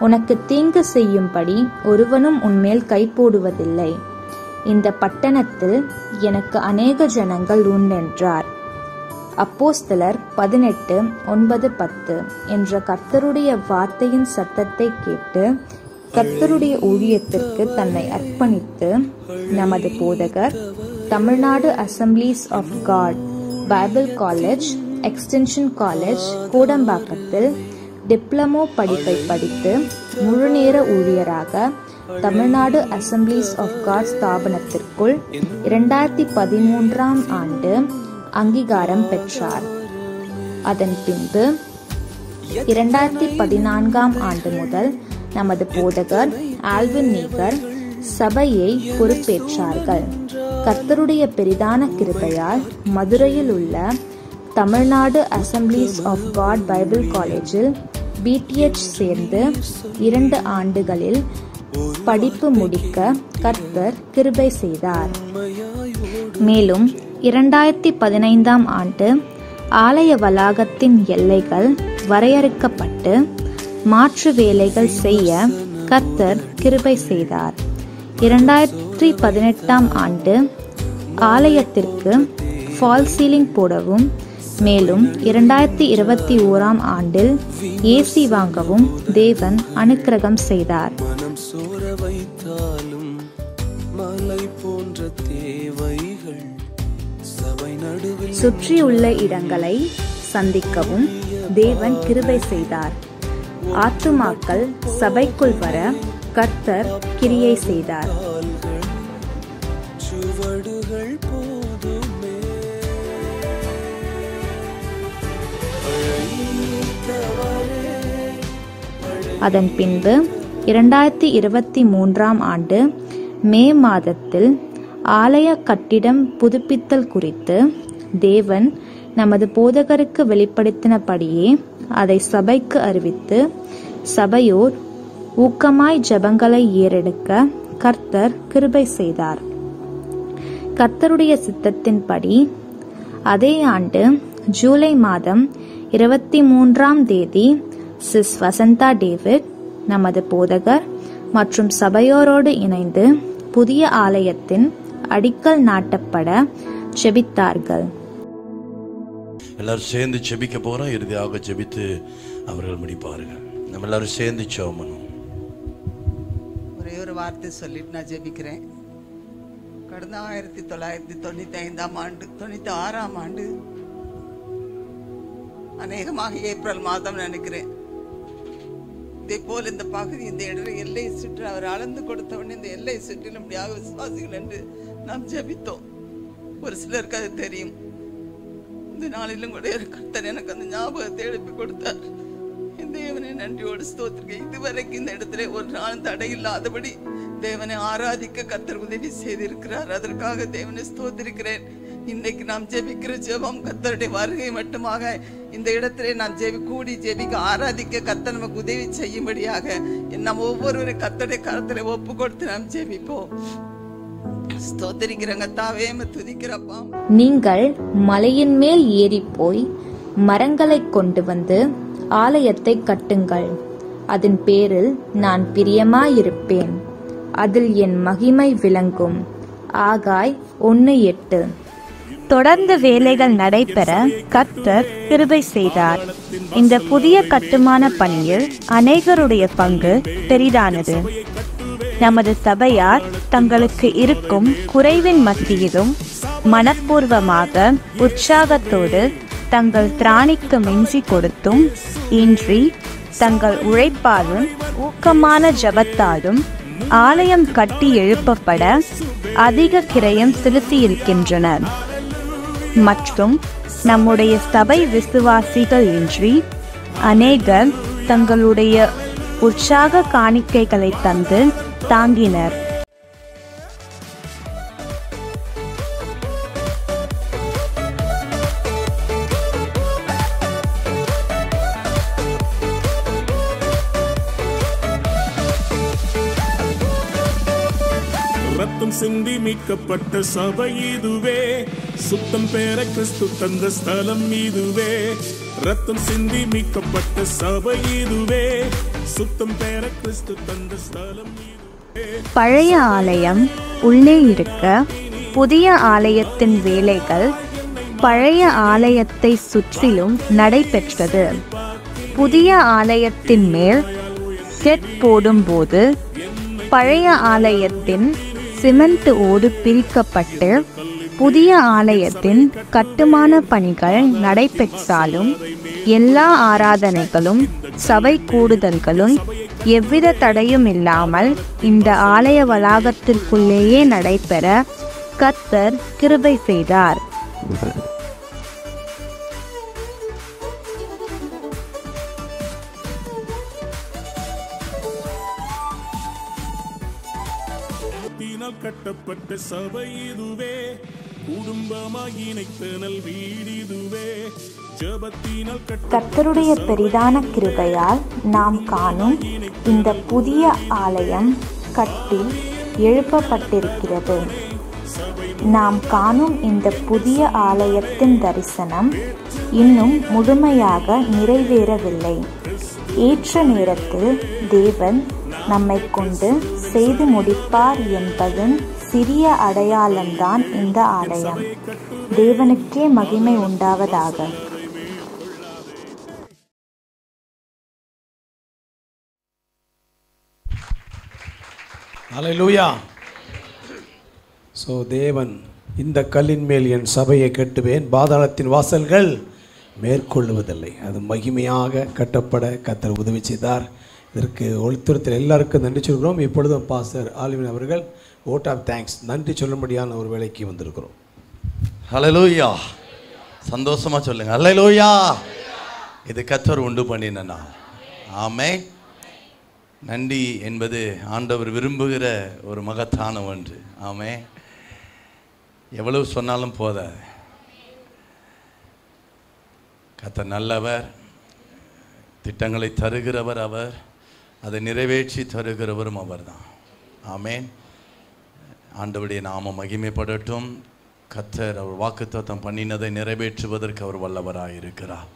உனக்கு தீங்கு செய்யும்படி ஒருவனும் உன்மேல் கை போடுவதில்லை. இந்த பட்டணத்தில் எனக்கு அநேக ஜனங்கள் உண்டென்றார். அப்போஸ்தலர் 18:9-10 என்ற கர்த்தருடைய வார்த்தையின் சத்தத்தை கேட்டு கர்த்தருடைய ஊழியத்திற்கு தன்னை அர்ப்பணித்து நமது போதகர் Tamil Nadu Assemblies of God Bible College extension college கோடம்பாக்கத்தில் டிப்ளமோ படிப்பை படித்து முழுநேர ஊழியராக தமிழ்நாடு அசம்பிளிஸ் ஆஃப் காட் ஸ்தாபனத்திற்குள் 2013ஆம் ஆண்டு அங்கீகாரம் பெற்றார். அதன் பின்பு 2014ஆம் ஆண்டு முதல் நமது போதகர் ஆல்வின் நீகர் சபையை பொறுப்பேற்றார்கள். கர்த்தருடைய பெரிதான கிருபையால் மதுரையில் உள்ள Tamil Nadu Assemblies of God Bible காலேஜில் பிடிஎச் சேர்ந்து 2 ஆண்டுகளில் படிப்பு முடிக்க கர்த்தர் கிருபை செய்தார். மேலும் 2015ஆம் ஆண்டு ஆலய வளாகத்தின் எல்லைகள் வரையறுக்கப்பட்டு மாற்று வேலைகள் செய்ய கர்த்தர் கிருபை செய்தார். 2018ஆம் ஆண்டு ஆலயத்திற்கு ஃபால் சீலிங் போடவும் மேலும் 2021ஆம் ஆண்டில் ஏசி வாங்கவும் தேவன் அனுக்கிரகம் செய்தார். சுற்றியுள்ள இடங்களை சந்திக்கவும் தேவன் கிருபை செய்தார். ஆத்துமாக்கள் சபைக்குள் வர கர்த்தர் கிரியை செய்தார். அதன் பின்பு 2023ஆம் ஆண்டு மே மாதத்தில் ஆலய கட்டிடம் புதுப்பித்தல் குறித்து தேவன் நமது போதகருக்கு வெளிப்படுத்தினபடியே அதை சபைக்கு அறிவித்து சபையோர் ஊக்கமாய் ஜெபங்களை ஏறெடுக்க கர்த்தர் கிருபை செய்தார். கர்த்தருடைய சித்தத்தின்படி அதே ஆண்டு ஜூலை மாதம் 23ஆம் தேதி சிஸ் வசந்தா டேவிட் நமது போதகர் மற்றும் சபையோரோடு இணைந்து புதிய ஆலயத்தின் அடிக்கல் நாட்டப்பட ஜெபித்தார்கள். எல்லாரும் சேர்ந்து ஜெபிக்க போறோம். இறுதியாக ஜெபித்து அவர்கள் முடிப்பார்கள். நம்ம எல்லாரும் சேர்ந்து ஜெபம் பண்ணுவோம். ஒரே ஒரு வார்த்தை சொல்லிட்டு நான் ஜெபிக்கிறேன். கடந்த 1995ஆம் ஆண்டு 96ஆம் ஆண்டு அநேகமாக ஏப்ரல் மாதம் நினைக்கிறேன், இதே போல் இந்த பகுதி இந்த எல்லை சுற்று அவர் அளந்து கொடுத்தவொடனே இந்த எல்லை சுற்றிலும்படியாக விசுவாசிகள் என்று நாம் ஜெபித்தோம். ஒரு சிலருக்கு அது தெரியும். இந்த நாளிலும் கூட கர்த்தர் எனக்கு அந்த ஞாபகத்தை எழுப்பி கொடுத்தார். இந்த தேவனை நன்றியோடு ஸ்தோத்திரிக்க இதுவரைக்கும் இந்த இடத்துல ஒரு நாள் தடை இல்லாதபடி தேவனை ஆராதிக்க கர்த்தர் உதவி செய்திருக்கிறார். அதற்காக தேவனை ஸ்தோத்திரிக்கிறேன். இன்னைக்கு நாம் ஜெபிக்கிற ஜெபம் கர்த்தருடைய வருகை மட்டுமாக இந்த இடத்துல நாம் கூடி ஜெபிக்க ஆராதிக்க கர்த்தர் நமக்கு உதவி செய்யும்படியாக நம்ம ஒவ்வொருவரும் கர்த்தருடைய கரத்துல ஒப்பு கொடுத்து நாம் ஜெபிப்போம். ஸ்தோத்திரிக்கிறங்க தாவே துதிக்கிறப்பா. நீங்கள் மலையின் மேல் ஏறி போய் மரங்களை கொண்டு வந்து ஆலயத்தை கட்டுங்கள். அதன் பேரில் நான் பிரியமாயிருப்பேன். அதில் என் மகிமை விளங்கும். ஆகாய் 1:8. தொடர்ந்து வேலைகள் நடைபெற கர்த்தர் கிருபை செய்தார். இந்த புதிய கட்டுமான பணியில் அநேகருடைய பங்கு பெரிதானது. நமது சபையார் தங்களுக்கு இருக்கும் குறைவின் மத்தியிலும் மனப்பூர்வமாக உற்சாகத்தோடு தங்கள் திராணிக்கு மிஞ்சி கொடுத்தும் இன்றி தங்கள் உழைப்பாலும் ஊக்கமான ஜபத்தாலும் ஆலயம் கட்டி எழுப்பப்பட அதிக கிரயம் செலுத்தியிருக்கின்றனர். மற்றும் நம்முடைய சபை விசுவாசிகள் இன்றி அநேகர் தங்களுடைய உற்சாக காணிக்கைகளை தந்து தாங்கினர். ரத்தம் சிந்தி மீட்கப்பட்ட சபை இதுவே, சுத்தம் பெற கிறிஸ்து தந்த ஸ்தலம் இதுவே. ரத்தம் சிந்தி மீட்கப்பட்ட சபை இதுவே, சுத்தம் பெற கிறிஸ்து தந்த ஸ்தலம் இதுவே. பழைய ஆலயம் உள்ளே இருக்க புதிய ஆலயத்தின் வேலைகள் பழைய ஆலயத்தை சுற்றிலும் நடைபெற்றது. புதிய ஆலயத்தின் மேல் செட் போடும்போது பழைய ஆலயத்தின் சிமெண்ட் ஓடு பிரிக்கப்பட்டு புதிய ஆலயத்தின் கட்டுமான பணிகள் நடைபெற்றாலும் எல்லா ஆராதனைகளும் சபை கூடுதல்களும் எவ்வித தடையும் இல்லாமல் இந்த ஆலய வளாகத்திற்குள்ளேயே நடைபெற கர்த்தர் கிருபை செய்தார். கட்டப்பட்ட சபை இதுவே, குடும்பமாய் இணைத்தனல் வீடிதுவே. கர்த்தருடைய பெரிதான கிருபையால் நாம் காணும் இந்த புதிய ஆலயம் கட்டி எழுப்பப்பட்டிருக்கிறது. நாம் காணும் இந்த புதிய ஆலயத்தின் தரிசனம் இன்னும் முழுமையாக நிறைவேறவில்லை. ஏற்ற நேரத்தில் தேவன் நம்மை கொண்டு செய்து முடிப்பார் என்பதன் சிறிய அடையாளம்தான் இந்த ஆலயம். தேவனுக்கே மகிமை உண்டாவதாக. அல்லேலூயா. ஸோ தேவன் இந்த கல்லின் மேல் என் சபையை கட்டுவேன், பாதாளத்தின் வாசல்கள் மேற்கொள்ளுவதில்லை. அது மகிமையாக கட்டப்பட கர்த்தர் உதவி செய்தார். இதற்கு ஒளித்துறத்தில் எல்லாருக்கும் நன்றி சொல்கிறோம். இப்பொழுதும் பாஸ்டர் ஆலிவின் அவர்கள் ஓட் ஆஃப் தேங்க்ஸ் நன்றி சொல்லும்படியான ஒரு வேலைக்கு வந்திருக்கிறோம். ஹல்லேலூயா. சந்தோஷமா சொல்லுங்க ஹல்லேலூயா. இது கர்த்தர் உண்டு பண்ணின நாள். ஆமென். நன்றி என்பது ஆண்டவர் விரும்புகிற ஒரு மகத்தான ஒன்று. ஆமென். எவ்வளவு சொன்னாலும் போதாது. கர்த்தர் நல்லவர், திட்டங்களை தருகிறவர் அவர், அதை நிறைவேற்றி தருகிறவரும் அவர் தான். ஆமென். ஆண்டவருடைய நாமம் மகிமைப்படட்டும். கர்த்தர் அவர் வாக்குத்தத்தம் பண்ணினதை நிறைவேற்றுவதற்கு அவர் வல்லவராக இருக்கிறார்.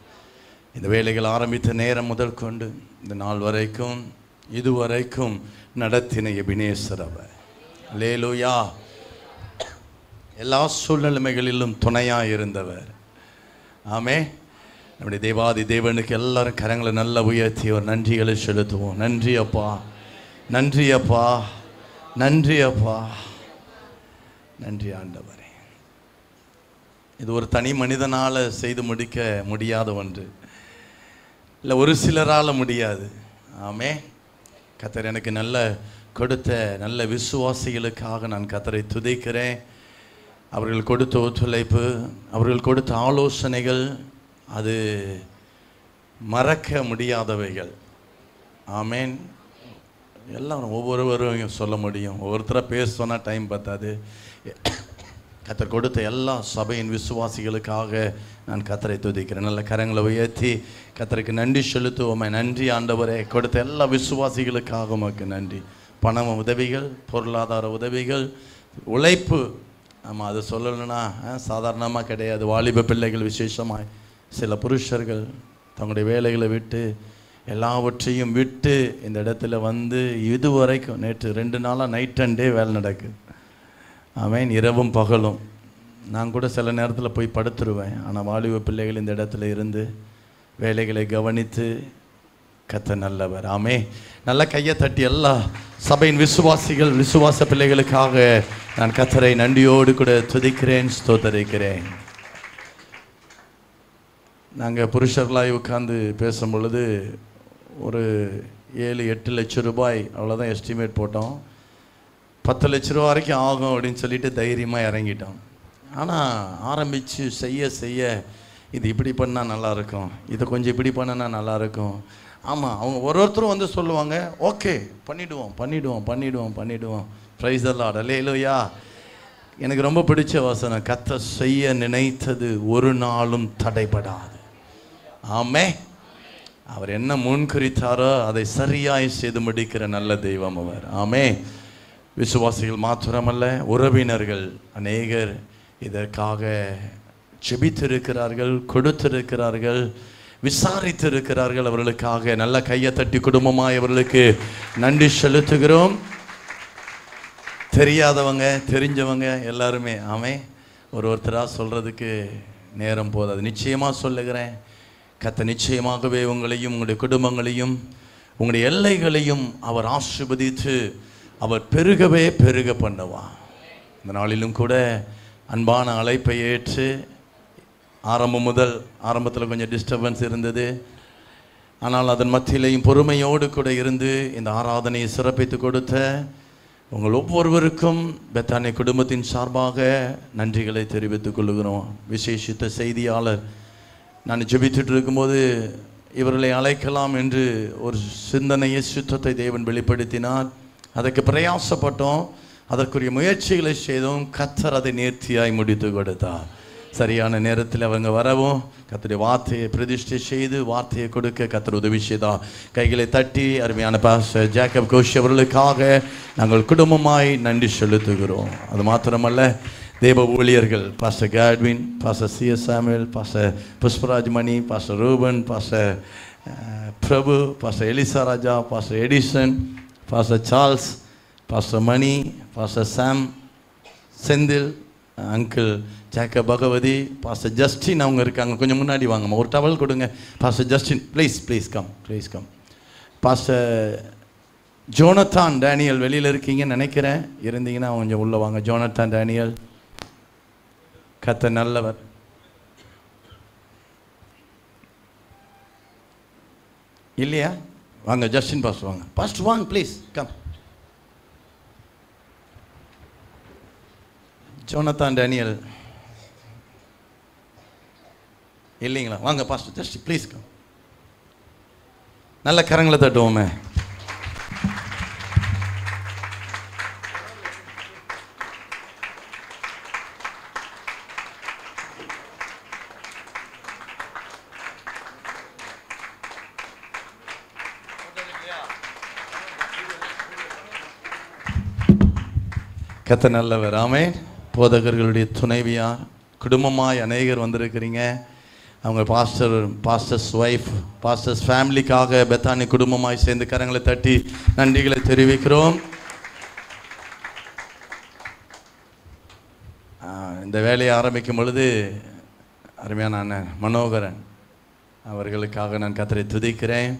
இந்த வேலைகள் ஆரம்பித்த நேரம் முதல் கொண்டு இந்த நாள் வரைக்கும் இதுவரைக்கும் நடத்தின எபினேசர் அவர். அல்லேலூயா. எல்லா சூழ்நிலைகளிலும் துணையாக இருந்தவர். ஆமென். நம்முடைய தேவாதி தேவனுக்கு எல்லாரும் கரங்களை நல்லா உயர்த்தி ஒரு நன்றிகளை செலுத்துவோம். நன்றி அப்பா, நன்றி அப்பா, நன்றி அப்பா, நன்றி ஆண்டவரே. இது ஒரு தனி மனிதனால் செய்து முடிக்க முடியாத ஒன்று இல்லை, ஒரு சிலரால் முடியாது. ஆமென். கர்த்தர் எனக்கு நல்ல கொடுத்த நல்ல விசுவாசிகளுக்காக நான் கர்த்தரை துதிக்கிறேன். அவர்கள் கொடுத்த ஒத்துழைப்பு, அவர்கள் கொடுத்த ஆலோசனைகள் அது மறக்க முடியாதவைகள். ஆமென். எல்லாம் ஒவ்வொருவரும் சொல்ல முடியும், ஒவ்வொருத்தராக பேச சொன்னால் டைம் பத்தாது. கர்த்தர் கொடுத்த எல்லா சபையின் விசுவாசிகளுக்காக நான் கர்த்தரை துதிக்கிறேன். நல்ல கரங்களை உயர்த்தி கர்த்தருக்கு நன்றி செலுத்துவோமே. நன்றி ஆண்டவரே, கொடுத்த எல்லா விசுவாசிகளுக்காக உமக்கு நன்றி. பண உதவிகள், பொருளாதார உதவிகள், உழைப்பு. ஆமாம், அது சொல்லலைன்னா சாதாரணமாக கிடையாது. வாலிப பிள்ளைகள் விசேஷமாக சில புருஷர்கள் தங்களுடைய வேலைகளை விட்டு எல்லாவற்றையும் விட்டு இந்த இடத்துல வந்து இதுவரைக்கும் நேற்று 2 நாளாக நைட் அண்ட் டே வேலை நடக்குது. ஆமென். இரவும் பகலும். நான் கூட சில நேரத்தில் போய் படுத்துருவேன். ஆனால் வாலிப பிள்ளைகள் இந்த இடத்துல இருந்து வேலைகளை கவனித்து கர்த்தர் நல்லவர். ஆமே. நல்ல கையை தட்டி எல்லா சபையின் விசுவாசிகள், விசுவாச பிள்ளைகளுக்காக நான் கர்த்தரை நன்றியோடு கூட துதிக்கிறேன், ஸ்தோத்தரிக்கிறேன். நாங்கள் புருஷர்களாய் உட்கார்ந்து பேசும் பொழுது ஒரு 7-8 லட்சம் ரூபாய் அவ்வளோதான் எஸ்டிமேட் போட்டோம். 10 லட்ச ரூபா வரைக்கும் ஆகும் அப்படின்னு சொல்லிட்டு தைரியமாக இறங்கிட்டோம். ஆனால் ஆரம்பித்து செய்ய இது இப்படி பண்ணால் நல்லாயிருக்கும், இதை கொஞ்சம் இப்படி பண்ணினா நல்லாயிருக்கும். ஆமாம், அவங்க ஒருத்தரும் வந்து சொல்லுவாங்க, ஓகே பண்ணிவிடுவோம். ப்ரைஸ் தி லார்ட். அல்லேலூயா. எனக்கு ரொம்ப பிடிச்ச வசனம், கர்த்தர் செய்ய நினைத்தது ஒரு நாளும் தடைபடாது. ஆமென். அவர் என்ன முன்குறித்தாரோ அதை சரியாய் செய்து முடிக்கிற நல்ல தெய்வம் அவர். ஆமென். விசுவாசிகள் மாத்திரமல்ல, உறவினர்கள் அநேகர் இதற்காக ஜெபித்திருக்கிறார்கள், கொடுத்திருக்கிறார்கள், விசாரித்திருக்கிறார்கள். அவர்களுக்காக நல்ல கையை தட்டி குடும்பமாய் அவர்களுக்கு நன்றி செலுத்துகிறோம். தெரியாதவங்க தெரிஞ்சவங்க எல்லாருமே ஆமென். ஒருத்தராக சொல்கிறதுக்கு நேரம் போதாது. நிச்சயமாக சொல்லுகிறேன், கர்த்தர் நிச்சயமாகவே உங்களையும் உங்களுடைய குடும்பங்களையும் உங்களுடைய எல்லைகளையும் அவர் ஆசீர்வதித்து அவர் பெருகவே பெருக பண்ணுவார். இந்த நாளிலும் கூட அன்பான அழைப்பை ஏற்று ஆரம்பத்தில் கொஞ்சம் டிஸ்டர்பன்ஸ் இருந்தது, ஆனால் அதன் மத்தியிலையும் பொறுமையோடு கூட இருந்து இந்த ஆராதனையை சிறப்பித்து கொடுத்த உங்கள் ஒவ்வொருவருக்கும் பெத்தானி குடும்பத்தின் சார்பாக நன்றிகளை தெரிவித்துக் கொள்கிறோம். விசேஷித்த செய்தியாளர் நான் ஜெபித்துட்டு இருக்கும்போது இவர்களை அழைக்கலாம் என்று ஒரு சிந்தனையை சுத்தத்தை தேவன் வெளிப்படுத்தினார். அதற்கு பிரயாசப்பட்டோம், அதற்குரிய முயற்சிகளை செய்தோம். கர்த்தர் அதை நேர்த்தியாய் முடித்து கொடுத்தார். சரியான நேரத்தில் அவங்க வரவும் கர்த்தருடைய வார்த்தையை பிரதிஷ்டை செய்து வார்த்தையை கொடுக்க கர்த்தர் உதவி செய்தார். கைகளை தட்டி அருமையான பாஸ்டர் ஜேக்கப் கோஷ் அவர்களுக்காக நாங்கள் குடும்பமாய் நன்றி செலுத்துகிறோம். அது மாத்திரமல்ல, தேவ ஊழியர்கள் pastor Godwin, pastor C.S. Samuel, pastor Pushparaj Mani, pastor Ruban, pastor Prabhu, pastor Elisa Raja, pastor Edison, pastor Charles, pastor Mani, pastor Sam, Senthil, uncle Jacob Bhagavathi, pastor Justin அவங்க இருக்காங்க. கொஞ்சம் முன்னாடி வாங்கம்மா, ஒரு டவல் கொடுங்க. Pastor Justin please come. Pastor Jonathan Daniel வெளியில் இருக்கீங்கன்னு நினைக்கிறேன், இருந்தீங்கன்னா கொஞ்சம் உள்ளே வாங்க. ஜோனத்தான் டேனியல், கர்த்தர் நல்லவர். இல்லையா? வாங்க ஜஸ்டின் பாஸ்டர் வாங்க. பாஸ்டர் வாங்க ப்ளீஸ் கம். ஜோனத்தான் டேனியல் இல்லைங்களா? வாங்க பாஸ்டர் ஜஸ்ட் ப்ளீஸ் கம். நல்ல கரங்களை தட்டுவோமே. கர்த்தர் நல்லவர். ஆமென். போதகர்களுடைய துணைவியார் குடும்பமாய் அநேகர் வந்திருக்கிறீங்க. அவங்க பாஸ்டர்ஸ் ஒய்ஃப், பாஸ்டர்ஸ் ஃபேமிலிக்காக பெத்தானி குடும்பமாய் சேர்ந்து கரங்களை தட்டி நன்றிகளை தெரிவிக்கிறோம். இந்த வேலையை ஆரம்பிக்கும் பொழுது அருமையான அண்ணன் மனோகரன் அவர்களுக்காக நான் கர்த்தரை துதிக்கிறேன்.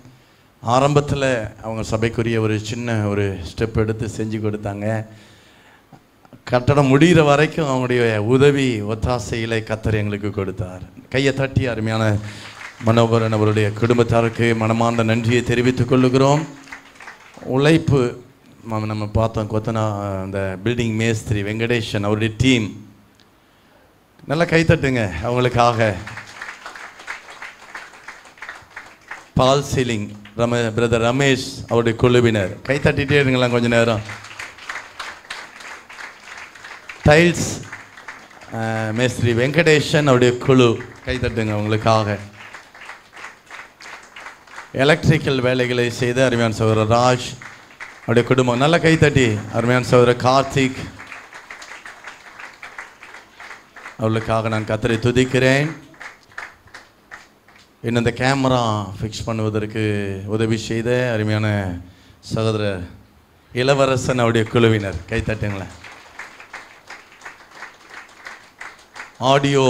ஆரம்பத்தில் அவங்க சபைக்குரிய ஒரு சின்ன ஒரு ஸ்டெப் எடுத்து செஞ்சு கொடுத்தாங்க. கட்டடம் முடிகிற வரைக்கும் அவங்களுடைய உதவி ஒத்தாசையிலே கர்த்தர் எங்களுக்கு கொடுத்தார். கையை தட்டி அருமையான மனோகரன் அவருடைய குடும்பத்தாருக்கு மனமார்ந்த நன்றியை தெரிவித்துக் கொள்ளுகிறோம். உழைப்பு நம்ம பார்த்தோம். கொத்தனா அந்த பில்டிங் மேஸ்திரி வெங்கடேஷன் அவருடைய டீம், நல்லா கைத்தட்டுங்க அவங்களுக்காக. பால் சீலிங் பிரதர் ரமேஷ் அவருடைய குழுவினர், கைத்தட்டிகிட்டே இருங்களா கொஞ்ச நேரம். டைல்ஸ் மேஸ்திரி வெங்கடேஷன் அவருடைய குழு, கைத்தட்டுங்க அவங்களுக்காக. எலக்ட்ரிக்கல் வேலைகளை செய்த அருமையான சகோதரர் ராஜ் அவருடைய குடும்பம், நல்ல கைத்தட்டி. அருமையான சகோதரர் கார்த்திக் அவர்களுக்காக நான் கர்த்தரை துதிக்கிறேன். இன்னும் இந்த கேமரா ஃபிக்ஸ் பண்ணுவதற்கு உதவி செய்த அருமையான சகோதரர் இளவரசன் அவருடைய குழுவினர், கைத்தட்டுங்களேன். ஆடியோ,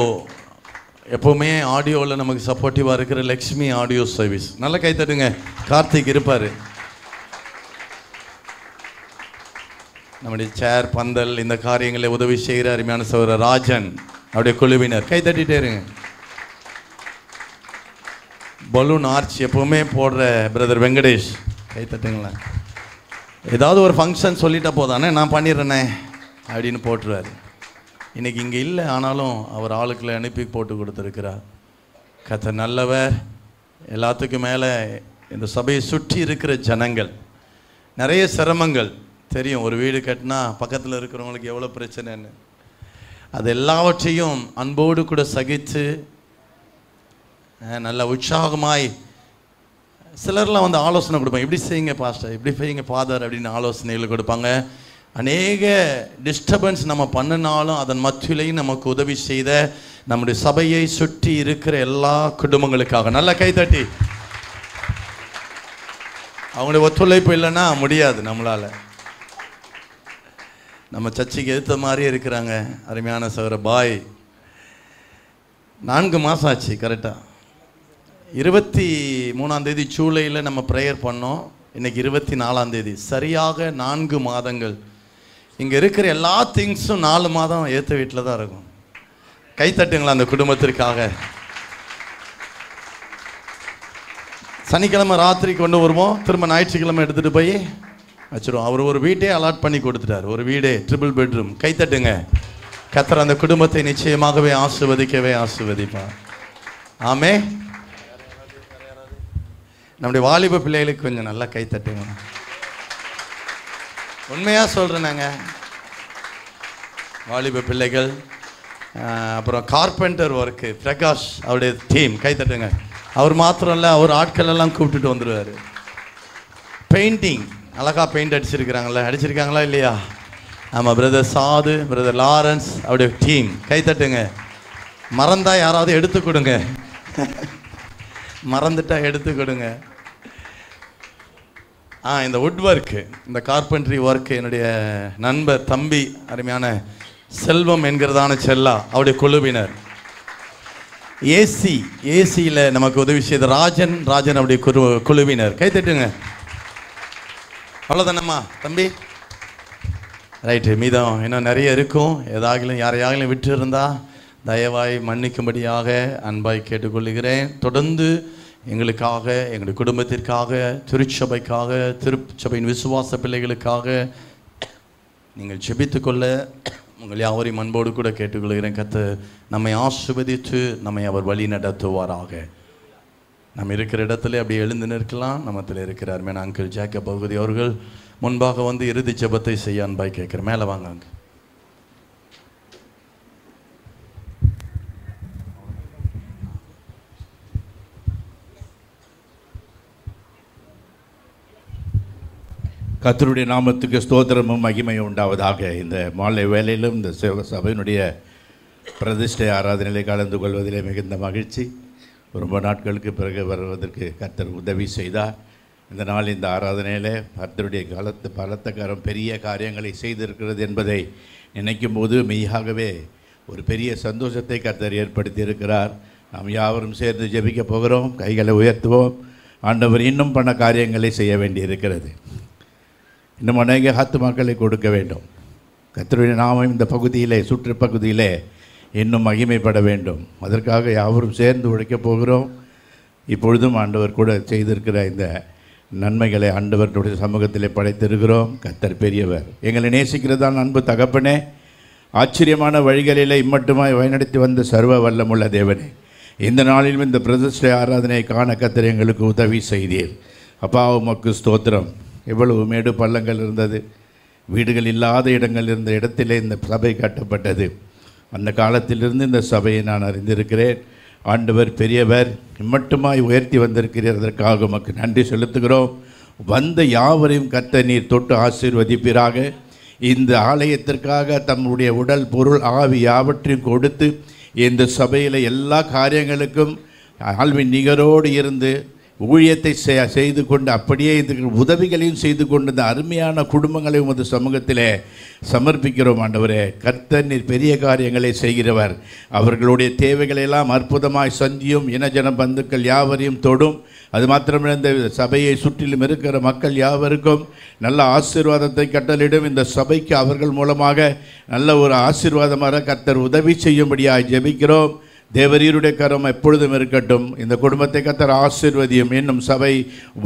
எப்போவுமே ஆடியோவில் நமக்கு சப்போர்ட்டிவாக இருக்கிற லக்ஷ்மி ஆடியோ சர்வீஸ், நல்ல கைத்தட்டுங்க. கார்த்திக் இருப்பார். நம்முடைய சேர் பந்தல் இந்த காரியங்களை உதவி செய்கிற அருமையான சகோதரர் ராஜன் அவருடைய குழுவினர், கைத்தட்டிகிட்டே இருங்க. பலூன் ஆர்ச் எப்போவுமே போடுற பிரதர் வெங்கடேஷ், கைத்தட்டுங்களேன். ஏதாவது ஒரு ஃபங்க்ஷன் சொல்லிட்டா போதானே நான் பண்ணிடுறேனே அப்படின்னு போட்டுருவார். இன்றைக்கி இங்கே இல்லை, ஆனாலும் அவர் ஆளுக்களை அனுப்பி போட்டு கொடுத்துருக்கிறார். கர்த்தர் நல்லவர். எல்லாத்துக்கும் மேலே இந்த சபையை சுற்றி இருக்கிற ஜனங்கள், நிறைய சிரமங்கள் தெரியும். ஒரு வீடு கட்டினா பக்கத்தில் இருக்கிறவங்களுக்கு எவ்வளோ பிரச்சனைன்னு, அது எல்லாவற்றையும் அன்போடு கூட சகித்து நல்ல உற்சாகமாய் சிலர்லாம் வந்து ஆலோசனை கொடுப்பாங்க. இப்படி செய்யுங்க பாஸ்டர், இப்படி செய்யுங்க ஃபாதர் அப்படின்னு ஆலோசனைகள் கொடுப்பாங்க. அநேக டிஸ்டர்பன்ஸ் நம்ம பண்ணினாலும் அதன் மத்தியிலையும் நமக்கு உதவி செய்த நம்முடைய சபையை சுற்றி இருக்கிற எல்லா குடும்பங்களுக்காக நல்ல கைத்தட்டி. அவங்களுடைய ஒத்துழைப்பு இல்லைன்னா முடியாது நம்மளால். நம்ம சர்ச்சுக்கு எதிர்த்த மாதிரியே இருக்கிறாங்க அருமையான சகோதரர் பாய். 4 மாதம் ஆச்சு கரெக்டாக. 23 ஜூலையில் நம்ம ப்ரேயர் பண்ணோம். இன்றைக்கி 24 சரியாக 4 மாதங்கள். இங்கே இருக்கிற எல்லா திங்ஸும் 4 மாதம் ஏற்ற வீட்டில் தான் இருக்கும். கைத்தட்டுங்களா அந்த குடும்பத்திற்காக. சனிக்கிழமை ராத்திரி கொண்டு வருவோம், திரும்ப ஞாயிற்றுக்கிழமை எடுத்துகிட்டு போய் வச்சுருவோம். அவர் ஒரு வீட்டே அலாட் பண்ணி கொடுத்துட்டார், ஒரு வீடே, 3 பெட்ரூம். கைத்தட்டுங்க. கர்த்தர் அந்த குடும்பத்தை நிச்சயமாகவே ஆசீர்வதிப்பார். ஆமே. நம்முடைய வாலிப பிள்ளைகளுக்கு கொஞ்சம் நல்லா கைத்தட்டுங்க. உண்மையாக சொல்கிறேனாங்க, வாலிப பிள்ளைகள். அப்புறம் கார்பெண்டர் ஒர்க்கு பிரகாஷ், அவருடைய டீம் கைத்தட்டுங்க. அவர் மாத்திரம் இல்லை, அவர் ஆட்கள் எல்லாம் கூப்பிட்டுட்டு வந்துடுவார். பெயிண்டிங் அழகாக பெயிண்ட் அடிச்சிருக்காங்களா இல்லையா? ஆமாம், பிரதர் சாது, பிரதர் லாரன்ஸ், அவருடைய டீம் கைத்தட்டுங்க. மறந்தா யாராவது எடுத்து கொடுங்க, மறந்துட்டா எடுத்து கொடுங்க. இந்த வுட் ஒர்க்கு, இந்த கார்பென்ட்ரி ஒர்க்கு என்னுடைய நண்பர் தம்பி அருமையான செல்வம் என்கிறதான செல்லா, அவருடைய குழுவினர். ஏசியில் நமக்கு உதவி செய்த ராஜன் அவருடைய குழுவினர் கைத்தட்டுங்க. அவ்வளோதானம்மா தம்பி? ரைட்டு. மீதம் இன்னும் நிறைய இருக்கும். ஏதாகிலும் யாரையாகிலும் விட்டு இருந்தால் தயவாய் மன்னிக்கும்படியாக அன்பாய் கேட்டுக்கொள்கிறேன். தொடர்ந்து எங்களுக்காக, எங்களுடைய குடும்பத்திற்காக, திருச்சபைக்காக, திருச்சபையின் விசுவாச பிள்ளைகளுக்காக நீங்கள் ஜெபித்துக்கொள்ள உங்கள் யாவரையும் அன்போடு கூட கேட்டுக்கொள்கிறேன். கர்த்தர் நம்மை ஆசீர்வதித்து நம்மை அவர் வழி நடத்துவாராக. நம்ம இருக்கிற இடத்துல அப்படியே எழுந்து நிற்கலாம். நம்மத்தில் இருக்கிறார் மேன் அங்கிள் ஜேக்கப் பகுதி அவர்கள் முன்பாக வந்து இறுதி ஜெபத்தை செய்ய அன்பாய் கேட்குறேன். மேலே வாங்க அங்கே. கர்த்தருடைய நாமத்துக்கு ஸ்தோத்திரமும் மகிமையும் உண்டாவதாக. இந்த மாலை வேளையிலும் இந்த சபையினுடைய பிரதிஷ்டை ஆராதனையிலே கலந்து கொள்வதிலே மிகுந்த மகிழ்ச்சி. ரொம்ப நாட்களுக்கு பிறகு வருவதற்கு கர்த்தர் உதவி செய்தார். இந்த நாள் இந்த ஆராதனையில் கர்த்தருடைய பலத்த கரம் பெரிய காரியங்களை செய்திருக்கிறது என்பதை நினைக்கும் போது மெய்யாகவே ஒரு பெரிய சந்தோஷத்தை கர்த்தர் ஏற்படுத்தி இருக்கிறார். நாம் யாவரும் சேர்ந்து ஜெபிக்க போகிறோம். கைகளை உயர்த்துவோம். ஆண்டவர் இன்னும் பண்ண காரியங்களை செய்ய வேண்டியிருக்கிறது. இன்னும் அநேக ஆத்துமாக்களை கொடுக்க வேண்டும். கர்த்தருடைய நாமம் இந்த பகுதியிலே, சுற்றுப்பகுதியிலே இன்னும் மகிமைப்பட வேண்டும். அதற்காக யாவரும் சேர்ந்து உழைக்கப் போகிறோம். இப்பொழுதும் ஆண்டவர் கூட செய்திருக்கிற இந்த நன்மைகளை ஆண்டவருடைய சமூகத்திலே படைத்திருக்கிறோம். கர்த்தர் பெரியவர். எங்களை நேசிக்கிறதான் அன்பு தகப்பனே, ஆச்சரியமான வழிகளிலே இம்மட்டுமாய் வழிநடத்தி வந்த சர்வ வல்லமுள்ள தேவனே, இந்த நாளிலும் இந்த பிரதிஷ்டை ஆராதனையை காண கர்த்தர் எங்களுக்கு உதவி செய்தீர். அப்பா, உமக்கு ஸ்தோத்திரம். எவ்வளவு மேடு பள்ளங்கள் இருந்தது, வீடுகள் இல்லாத இடங்கள் இருந்த இடத்திலே இந்த சபை கட்டப்பட்டது. அந்த காலத்திலிருந்து இந்த சபையை நான் அறிந்திருக்கிறேன். ஆண்டவர் பெரியவர், இம்மட்டுமாய் உயர்த்தி வந்திருக்கிறீர். அதற்காக உமக்கு நன்றி செலுத்துகிறோம். வந்த யாவரையும் கர்த்தர் நீர் தொட்டு ஆசீர்வதிப்பீராக. இந்த ஆலயத்திற்காக தம்முடைய உடல், பொருள், ஆவி யாவற்றையும் கொடுத்து இந்த சபையில் எல்லா காரியங்களுக்கும் ஆள்வின் நிகரோடு இருந்து ஊழியத்தை செய்து கொண்டு, அப்படியே இந்த உதவிகளையும் செய்து கொண்டு இந்த அருமையான குடும்பங்களை உமது சமூகத்திலே சமர்ப்பிக்கிறோம். ஆண்டவரே, கர்த்தர் நீர் பெரிய காரியங்களை செய்கிறவர். அவர்களுடைய தேவைகளெல்லாம் அற்புதமாய் சந்தியும். இனஜன பந்துக்கள் யாவரையும் தொடும். அது மாத்திரமே இந்த சபையை சுற்றிலும் இருக்கிற மக்கள் யாவருக்கும் நல்ல ஆசீர்வாதத்தை கட்டளிடும். இந்த சபைக்கு அவர்கள் மூலமாக நல்ல ஒரு ஆசீர்வாதமாக கர்த்தர் உதவி செய்யும்படியாக ஜெபிக்கிறோம். தேவரீருடைய கரம் எப்பொழுதும் இருக்கட்டும். இந்த குடும்பத்தை கர்த்தர் ஆசீர்வதியும். இன்னும் சபை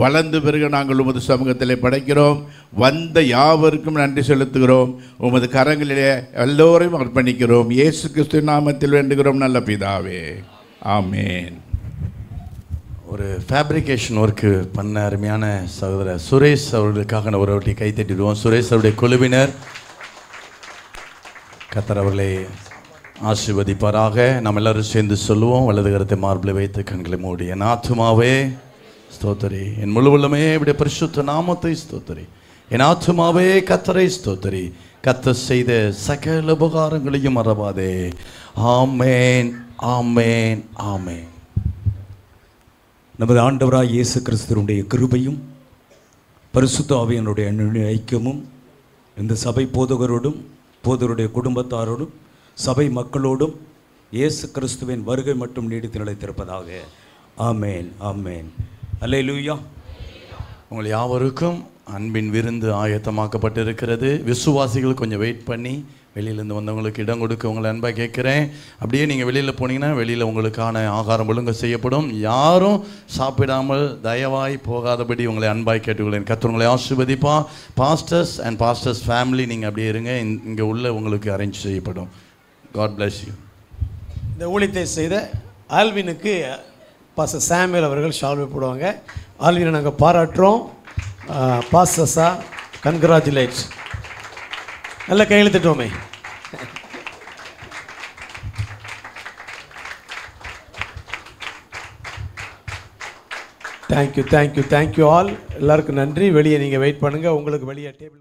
வளர்ந்து பிறகு நாங்கள் உமது சமூகத்திலே படைக்கிறோம். வந்த யாவருக்கும் நன்றி செலுத்துகிறோம். உமது கரங்களிலே எல்லோரையும் அர்ப்பணிக்கிறோம். இயேசு கிறிஸ்து நாமத்தில் வேண்டுகிறோம் நல்ல பிதாவே, ஆமேன். ஒரு ஃபேப்ரிகேஷன் ஒர்க்கு பண்ண அருமையான சகோதரர் சுரேஷ் அவர்களுக்காக ஒரு வாட்டி கை தட்டிடுவோம். சுரேஷ் அவருடைய குழுவினர் கர்த்தர் அவர்களை ஆசீர்வதிப்பாராக. நாம் எல்லாரும் சேர்ந்து சொல்லுவோம். வலது கரத்தை மார்பில் வைத்து கண்களை மூடி. என் ஆத்துமாவே ஸ்தோத்திரி, என் முழு உள்ளமே இப்படி பரிசுத்த நாமத்தை ஸ்தோத்திரி. என் ஆத்துமாவே கர்த்தரை ஸ்தோத்திரி, கர்த்தர் செய்த சகல உபகாரங்களையும் மறவாதே. ஆமேன், ஆமேன், ஆமேன். நமது ஆண்டவராய் இயேசு கிறிஸ்துவினுடைய கிருபையும் பரிசுத்த ஆவியினுடைய ஐக்கியமும் இந்த சபை போதகரோடும் போதகருடைய குடும்பத்தாரோடும் சபை மக்களோடும் இயேசு கிறிஸ்துவின் வருகை மட்டும் நீடித்து நிலைத்திருப்பதாக. ஆமேன், ஆமேன். அல்லேலூயா. உங்கள் யாவருக்கும் அன்பின் விருந்து ஆயத்தமாக்கப்பட்டிருக்கிறது. விசுவாசிகள் கொஞ்சம் வெயிட் பண்ணி வெளியிலேருந்து வந்தவங்களுக்கு இடம் கொடுக்க உங்களை அன்பாக கேட்குறேன். அப்படியே நீங்கள் வெளியில் போனீங்கன்னா வெளியில் உங்களுக்கான ஆகாரம் ஒழுங்கு செய்யப்படும். யாரும் சாப்பிடாமல் தயவாய் போகாதபடி உங்களை அன்பாய் கேட்டுக்கொள்ளேன். கர்த்தர் உங்களை ஆசீர்வதிப்பா. பாஸ்டர்ஸ் அண்ட் பாஸ்டர்ஸ் ஃபேமிலி நீங்கள் அப்படியே இருங்க. இங்கே உள்ள உங்களுக்கு அரேஞ்ச் செய்யப்படும். God bless you. இந்த ஊழியத்தை செய்த ஆல்வினுக்கு பாஸ்டர் சாமுவேல் அவர்கள் ஷால்வை போடுவாங்க. ஆல்வினை நாங்கள் பாராட்டுறோம். பாஸ்டர்ஸா கன்கிராச்சுலேட். நல்ல கையெழுத்துட்டோமே. Thank you, thank you, thank you all. எல்லாருக்கும் நன்றி. வெளியே நீங்கள் வெயிட் பண்ணுங்கள். உங்களுக்கு வெளியே டேபிள்